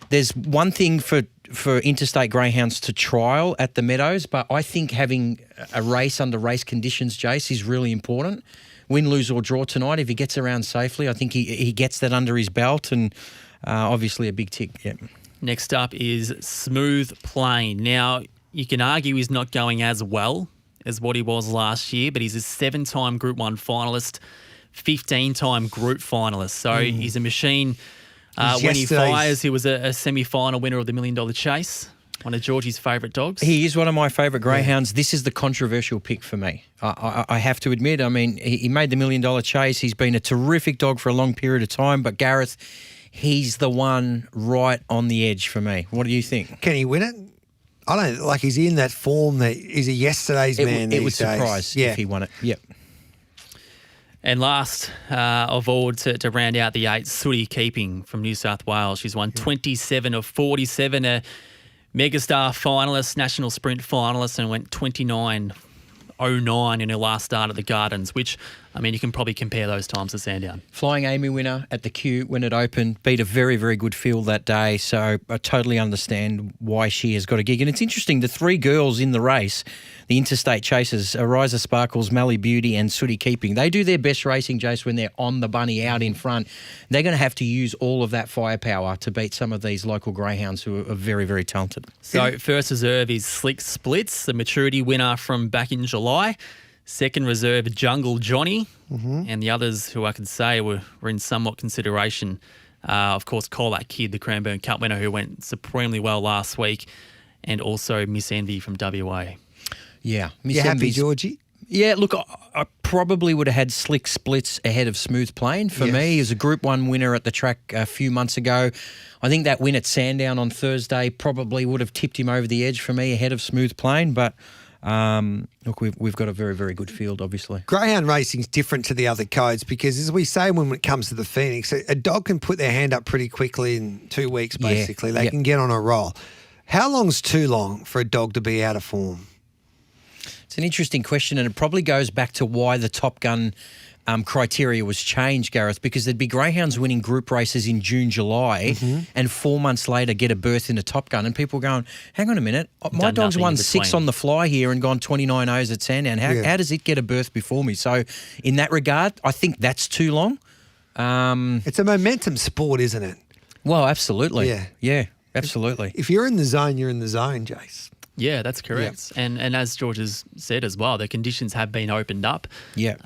there's one thing for interstate greyhounds to trial at the Meadows, but I think having a race under race conditions, Jace, is really important. Win, lose or draw tonight. If he gets around safely, I think he gets that under his belt, and obviously a big tick. Yeah. Next up is Smooth Plain. Now, you can argue he's not going as well as what he was last year, but he's a 7-time Group 1 finalist, 15-time group finalist. So he's a machine. When he fires, he was a semi-final winner of the $1 Million Chase, one of Georgie's favourite dogs. He is one of my favourite greyhounds. This is the controversial pick for me. I have to admit, I mean, he made the $1 Million Chase. He's been a terrific dog for a long period of time, but Gareth, he's the one right on the edge for me. What do you think? Can he win it? I don't like he's in that form that is a yesterday's man. It would these days. surprise if he won it. Yep. And last of all, to round out the eight, Sooty Keeping from New South Wales. She's won 27 of 47, a megastar finalist, national sprint finalist, and went 29.09 in her last start at the Gardens, which, I mean, you can probably compare those times to Sandown. Flying Amy winner at the Q when it opened, beat a very, very good field that day. So I totally understand why she has got a gig. And it's interesting, the three girls in the race, the interstate chasers, Ariza Sparkles, Mally Beauty and Sooty Keeping, they do their best racing, Jace, when they're on the bunny out in front. They're going to have to use all of that firepower to beat some of these local greyhounds who are very, very talented. So first reserve is Slick Splits, the maturity winner from back in July. Second reserve, Jungle Johnny. And the others who I can say were in somewhat consideration. Of course, Call That Kid, the Cranbourne Cup winner who went supremely well last week. And also Miss Envy from WA. Yeah. You happy, Georgie? Yeah, look, I probably would have had Slick Splits ahead of Smooth Plane for me. He was a Group 1 winner at the track a few months ago. I think that win at Sandown on Thursday probably would have tipped him over the edge for me ahead of Smooth Plane. But look, we've got a very, very good field, obviously. Greyhound racing's different to the other codes because, as we say when it comes to the Phoenix, a dog can put their hand up pretty quickly in 2 weeks, basically. They can get on a roll. How long's too long for a dog to be out of form? It's an interesting question, and it probably goes back to why the Top Gun criteria was changed, Gareth, because there'd be greyhounds winning group races in June, July, and 4 months later get a berth in a Top Gun, and people going, hang on a minute, my dog's won 6 on the fly here and gone 29 O's at Sandown. How does it get a berth before me? So in that regard, I think that's too long. It's a momentum sport, isn't it? Well, absolutely. Yeah, absolutely. If you're in the zone, you're in the zone, Jace. Yeah, that's correct. Yeah. And as George has said as well, the conditions have been opened up. Yeah.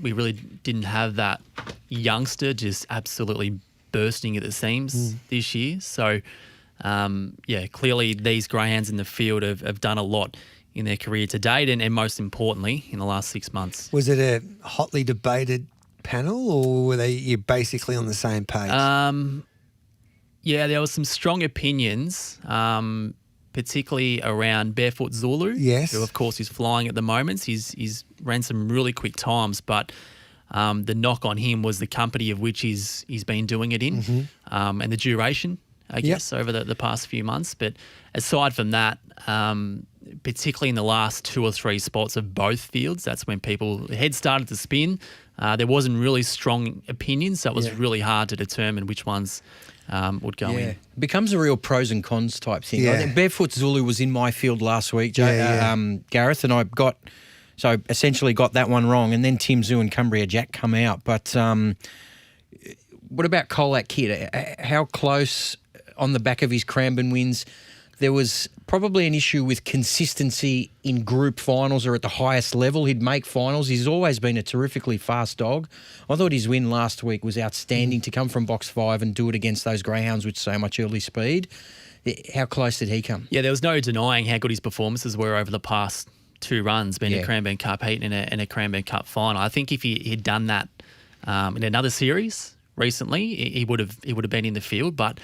We really didn't have that youngster just absolutely bursting at the seams this year. So, clearly these greyhounds in the field have done a lot in their career to date and most importantly, in the last 6 months. Was it a hotly debated panel or were you basically on the same page? Yeah, there was some strong opinions, particularly around Barefoot Zulu, who of course is flying at the moment. He's ran some really quick times, but the knock on him was the company of which he's been doing it in, and the duration, I guess, over the past few months. But aside from that, particularly in the last 2 or 3 spots of both fields, that's when the head started to spin. There wasn't really strong opinions, so it was really hard to determine which ones would go in. It becomes a real pros and cons type thing. I think Barefoot Zulu was in my field last week, Gareth, and I essentially got that one wrong. And then Tim Zoo and Cumbria Jack come out. But what about Colac Kid? How close on the back of his Cranbourne wins? There was probably an issue with consistency in group finals or at the highest level. He'd make finals. He's always been a terrifically fast dog. I thought his win last week was outstanding to come from box 5 and do it against those greyhounds with so much early speed. How close did he come? Yeah, there was no denying how good his performances were over the past 2 runs, being a Cranbourne Cup heat and a Cranbourne Cup final. I think if he'd done that in another series recently, he would have been in the field, but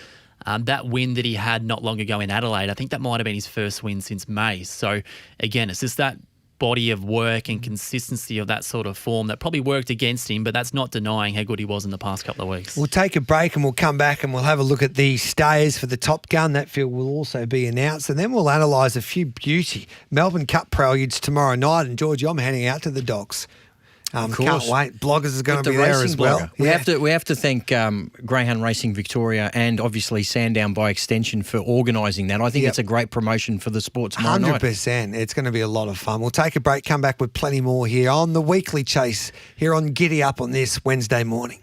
that win that he had not long ago in Adelaide, I think that might have been his first win since May. So, again, it's just that body of work and consistency of that sort of form that probably worked against him, but that's not denying how good he was in the past couple of weeks. We'll take a break and we'll come back and we'll have a look at the stayers for the Top Gun. That field will also be announced, and then we'll analyse a few beauty Melbourne Cup preludes tomorrow night. And, Georgie, I'm heading out to the Docks. Can't wait. Bloggers is going to be there as well. We have to thank Greyhound Racing Victoria and obviously Sandown by extension for organising that. I think it's a great promotion for the sport tomorrow night. 100%. It's going to be a lot of fun. We'll take a break, come back with plenty more here on the Weekly Chase here on Giddy Up on this Wednesday morning.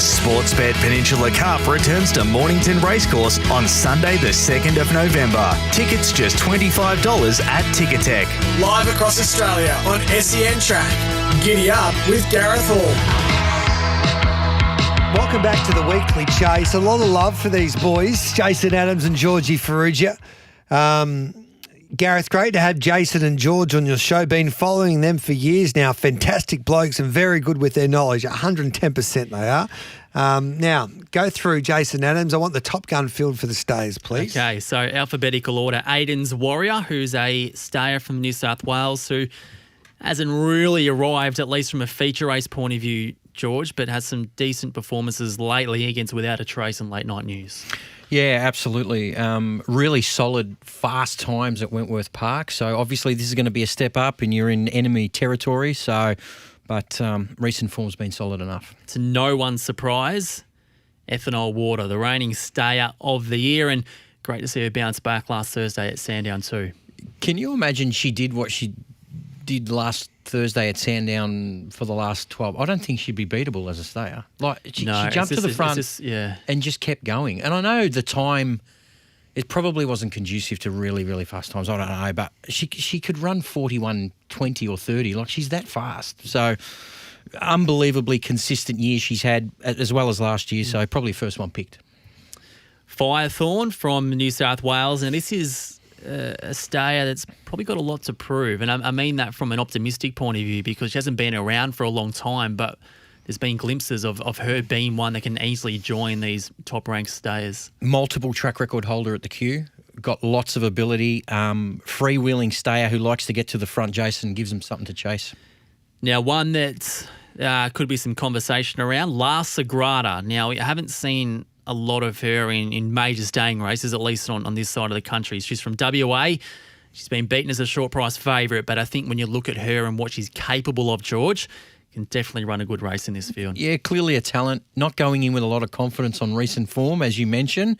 Sportsbet Peninsula Cup returns to Mornington Racecourse on Sunday the 2nd of November. Tickets just $25 at Ticketek. Live across Australia on SEN Track. Giddy up with Gareth Hall. Welcome back to the Weekly Chase. A lot of love for these boys, Jason Adams and Georgie Farrugia. Gareth, great to have Jason and George on your show. Been following them for years now. Fantastic blokes and very good with their knowledge. 110% they are. Now, go through Jason Adams. I want the Top Gun field for the stayers, please. Okay, so alphabetical order. Aiden's Warrior, who's a stayer from New South Wales, who hasn't really arrived, at least from a feature race point of view, George, but has some decent performances lately against Without a Trace and Late Night News. Yeah, absolutely. Really solid, fast times at Wentworth Park. So obviously this is going to be a step up and you're in enemy territory. But recent form's been solid enough. To no one's surprise, Ethanol Water, the reigning stayer of the year, and great to see her bounce back last Thursday at Sandown too. Can you imagine she did what she did last Thursday at Sandown for the last 12? I don't think she'd be beatable as a stayer. She jumped to the front and just kept going. And I know the time, it probably wasn't conducive to really, really fast times. I don't know, but she could run 41.20 or 30. She's that fast. So unbelievably consistent year she's had, as well as last year. So probably first one picked. Firethorn from New South Wales, and this is a stayer that's probably got a lot to prove. And I mean that from an optimistic point of view, because she hasn't been around for a long time, but there's been glimpses of her being one that can easily join these top-ranked stayers. Multiple track record holder at the queue, got lots of ability, freewheeling stayer who likes to get to the front, Jason, gives him something to chase. Now, one that could be some conversation around, La Sagrada. Now, we haven't seen a lot of her in major staying races, at least on this side of the country. She's from WA. She's been beaten as a short price favourite, but I think when you look at her and what she's capable of, George, can definitely run a good race in this field. Yeah, clearly a talent, not going in with a lot of confidence on recent form, as you mentioned.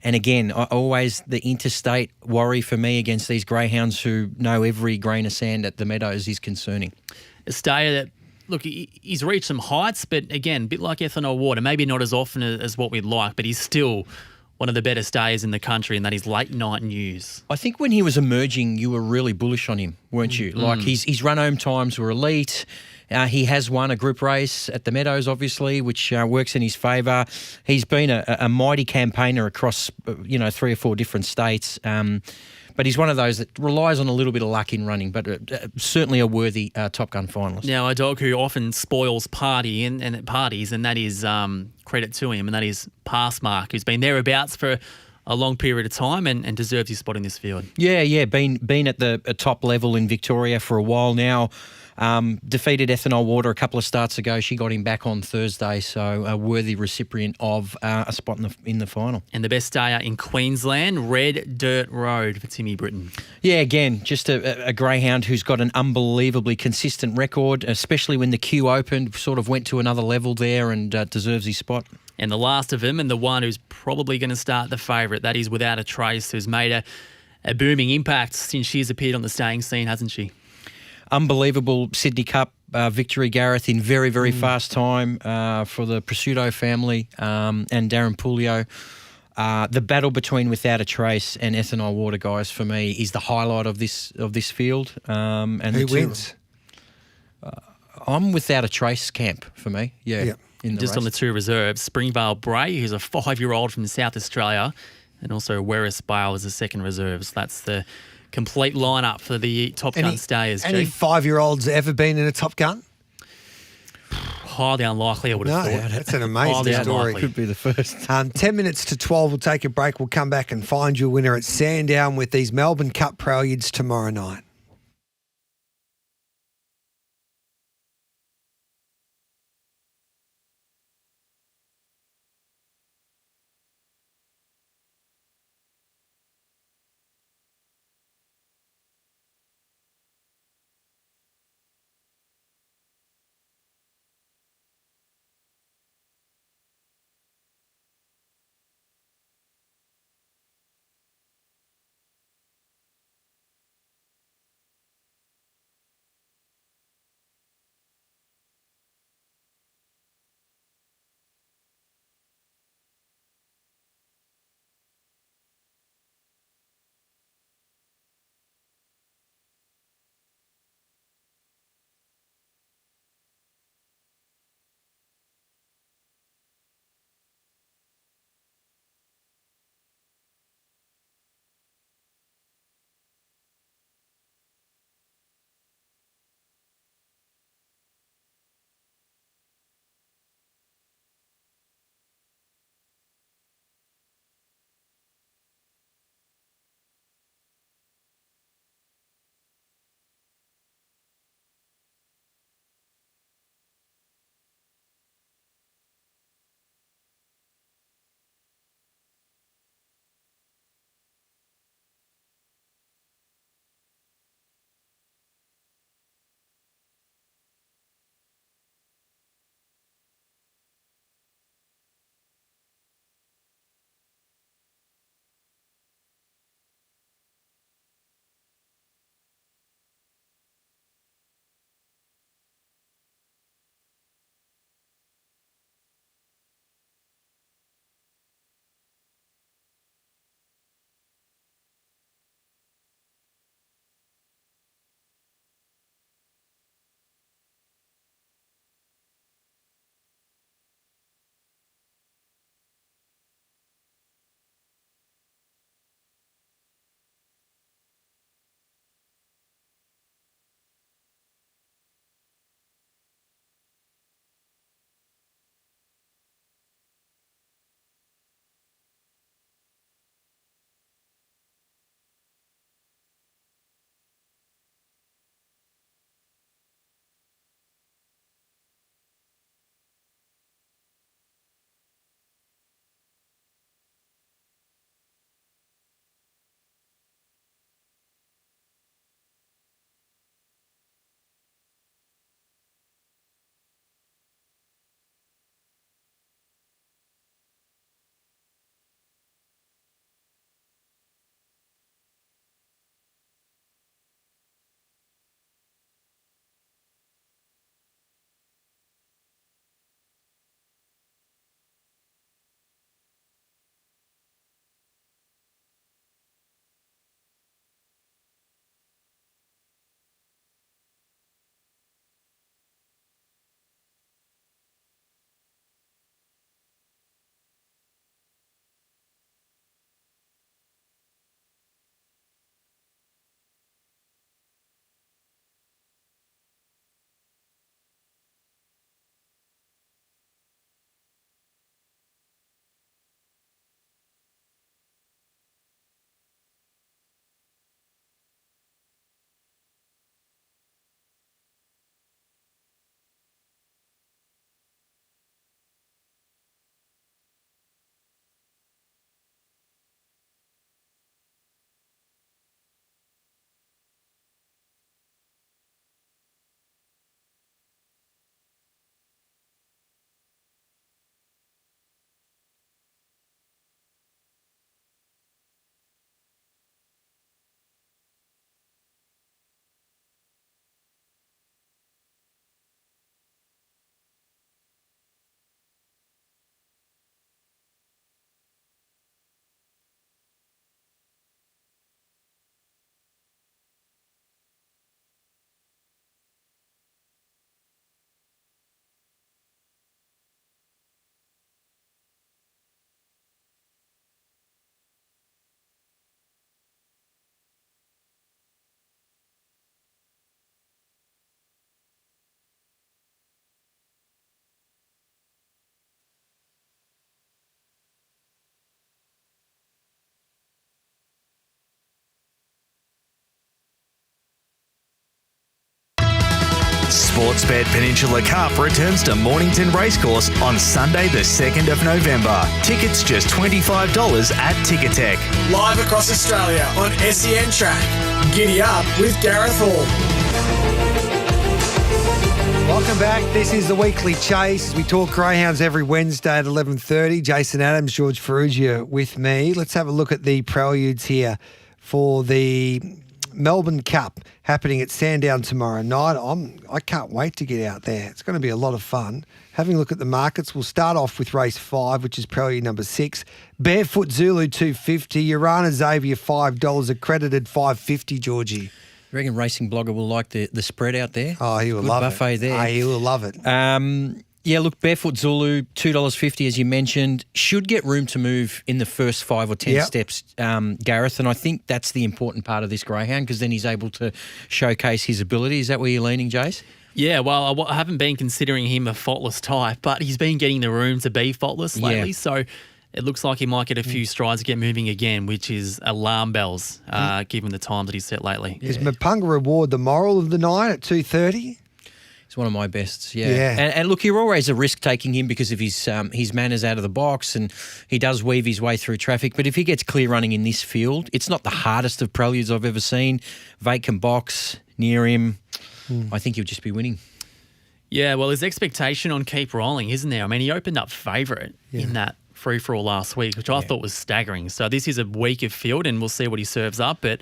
And again, always the interstate worry for me against these greyhounds who know every grain of sand at the Meadows is concerning. A stayer that, look, he's reached some heights, but again, a bit like Ethanol Water, maybe not as often as what we'd like, but he's still one of the better stayers in the country, and that is Late Night News. I think when he was emerging, you were really bullish on him, weren't you? Like his run home times were elite. He has won a group race at the Meadows, obviously, which works in his favour. He's been a mighty campaigner across, 3 or 4 different states. But he's one of those that relies on a little bit of luck in running, but certainly a worthy Top Gun finalist. Now, a dog who often spoils parties, and that is credit to him, and that is Passmark, who's been thereabouts for a long period of time and deserves his spot in this field. Yeah, been at the top level in Victoria for a while now. Defeated Ethanol Water a couple of starts ago. She got him back on Thursday, so a worthy recipient of a spot in the final. And the best stayer in Queensland, Red Dirt Road for Timmy Britton. Yeah, again, just a greyhound who's got an unbelievably consistent record, especially when the queue opened, sort of went to another level there and deserves his spot. And the last of them, and the one who's probably going to start the favourite, that is Without a Trace, who's made a booming impact since she's appeared on the staying scene, hasn't she? Unbelievable Sydney Cup victory, Gareth, in very, very fast time for the Prosciutto family and Darren Pulio. The battle between Without a Trace and Ethanol Water, guys, for me, is the highlight of this field. And who wins? I'm Without a Trace camp for me. Yeah. Just race. On the 2 reserves, Springvale Bray, who's a 5-year-old from South Australia, and also Werris Bale as a second reserve. So that's the complete lineup for the Top Gun stayers. Any 5-year-olds ever been in a Top Gun? Highly unlikely, I would have thought. That's an amazing story. Could be the first. 10 minutes to 12, we'll take a break. We'll come back and find you a winner at Sandown with these Melbourne Cup preludes tomorrow night. Sportsbet Peninsula Cup returns to Mornington Racecourse on Sunday the 2nd of November. Tickets just $25 at Ticketek. Live across Australia on SEN Track. Giddy Up with Gareth Hall. Welcome back. This is the Weekly Chase. We talk greyhounds every Wednesday at 11:30. Jason Adams, George Ferrugia with me. Let's have a look at the preludes here for the Melbourne Cup happening at Sandown tomorrow night. I can't wait to get out there. It's going to be a lot of fun. Having a look at the markets, we'll start off with race 5, which is prelude number 6. Barefoot Zulu $2.50, Urana Xavier $5, accredited $5.50, Georgie. You reckon Racing Blogger will like the spread out there? Oh, he will Good love buffet it. there. He will love it. Yeah, look, Barefoot Zulu, $2.50, as you mentioned, should get room to move in the first 5 or 10 steps, Gareth, and I think that's the important part of this greyhound because then he's able to showcase his ability. Is that where you're leaning, Jace? Yeah, well, I haven't been considering him a faultless type, but he's been getting the room to be faultless lately, so it looks like he might get a few strides to get moving again, which is alarm bells, given the time that he's set lately. Is Mapunga Reward the moral of the night at 2:30? It's one of my bests, And look, you're always a risk taking him because of his manners out of the box and he does weave his way through traffic. But if he gets clear running in this field, it's not the hardest of preludes I've ever seen. Vacant box near him. I think he'll just be winning. Yeah, well, there's expectation on keep rolling, isn't there? I mean, he opened up favourite in that free-for-all last week, which I thought was staggering. So this is a weaker field and we'll see what he serves up, but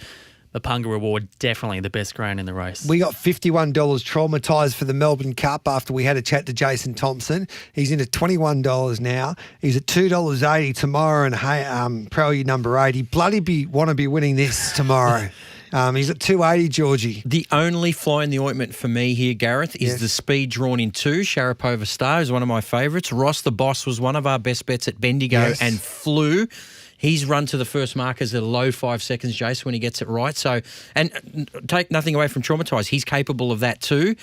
the Punga Reward, definitely the best ground in the race. We got $51 traumatised for the Melbourne Cup after we had a chat to Jason Thompson. He's in at $21 now. He's at $2.80 tomorrow and prelude number 8. He bloody want to be winning this tomorrow. He's at $2.80, Georgie. The only fly in the ointment for me here, Gareth, is the speed drawn in 2. Sharapova Star is one of my favourites. Ross the Boss was one of our best bets at Bendigo and flew. He's run to the first markers at a low 5 seconds, Jace, when he gets it right. So, and take nothing away from Traumatised. He's capable of that too,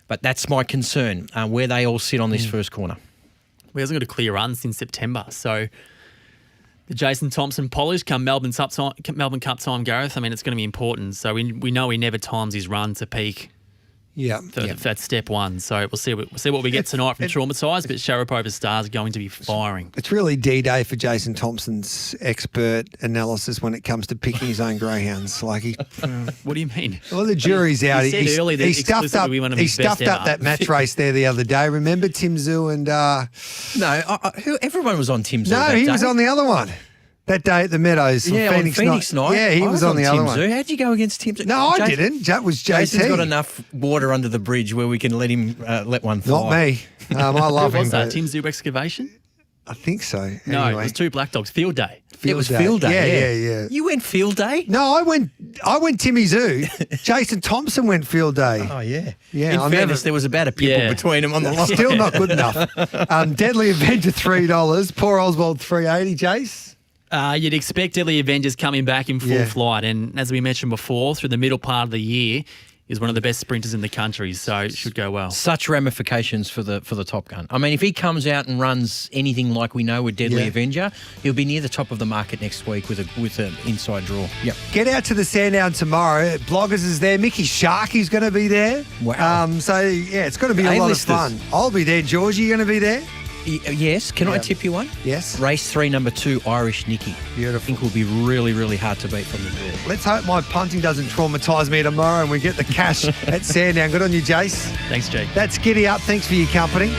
but that's my concern, where they all sit on this first corner. Well, he hasn't got a clear run since September, so the Jason Thompson polish come Melbourne Cup time, Gareth, I mean, it's going to be important. So we know he never times his run to peak. That's step 1. So we'll see what we get tonight from Traumatised, but Sharapova Star's going to be firing. It's really D-Day for Jason Thompson's expert analysis when it comes to picking his own greyhounds. Like what do you mean? Well, the jury's out. He said earlier that he stuffed up that match race there the other day. Remember Tim Zoo and... everyone was on Tim Zoo No, he was on the other one. That day at the Meadows. Phoenix night. Yeah, he was on the other one. How'd you go against Tim Zoo? No, I didn't. That was JT. Jason's got enough water under the bridge where we can let him let one fly. Not me. I love him. Was that Tim Zoo excavation? I think so. Anyway. No, it was 2 Black Dogs. Field day. Field day. Yeah. You went field day? No, I went Timmy Zoo. Jason Thompson went field day. Oh, yeah. Yeah. In fairness, there was about a pimple between them on the line. Still not good enough. Deadly Avenger $3. Poor Oswald $3.80, Jace. You'd expect Deadly Avengers coming back in full flight, and as we mentioned before, through the middle part of the year, is one of the best sprinters in the country, so it should go well. Such ramifications for the Top Gun. I mean, if he comes out and runs anything like we know with Deadly Avenger, he'll be near the top of the market next week with an inside draw. Yep. Get out to the Sandown tomorrow. Bloggers is there. Mickey Sharkey's going to be there. Wow. It's going to be a lot of fun. I'll be there. Georgie, you going to be there? Yes. Can I tip you one? Yes. Race 3, number 2, Irish Nicky. Beautiful. I think will be really, really hard to beat from the door. Let's hope my punting doesn't traumatise me tomorrow and we get the cash at Sandown. Good on you, Jace. Thanks, Jake. That's Giddy Up. Thanks for your company.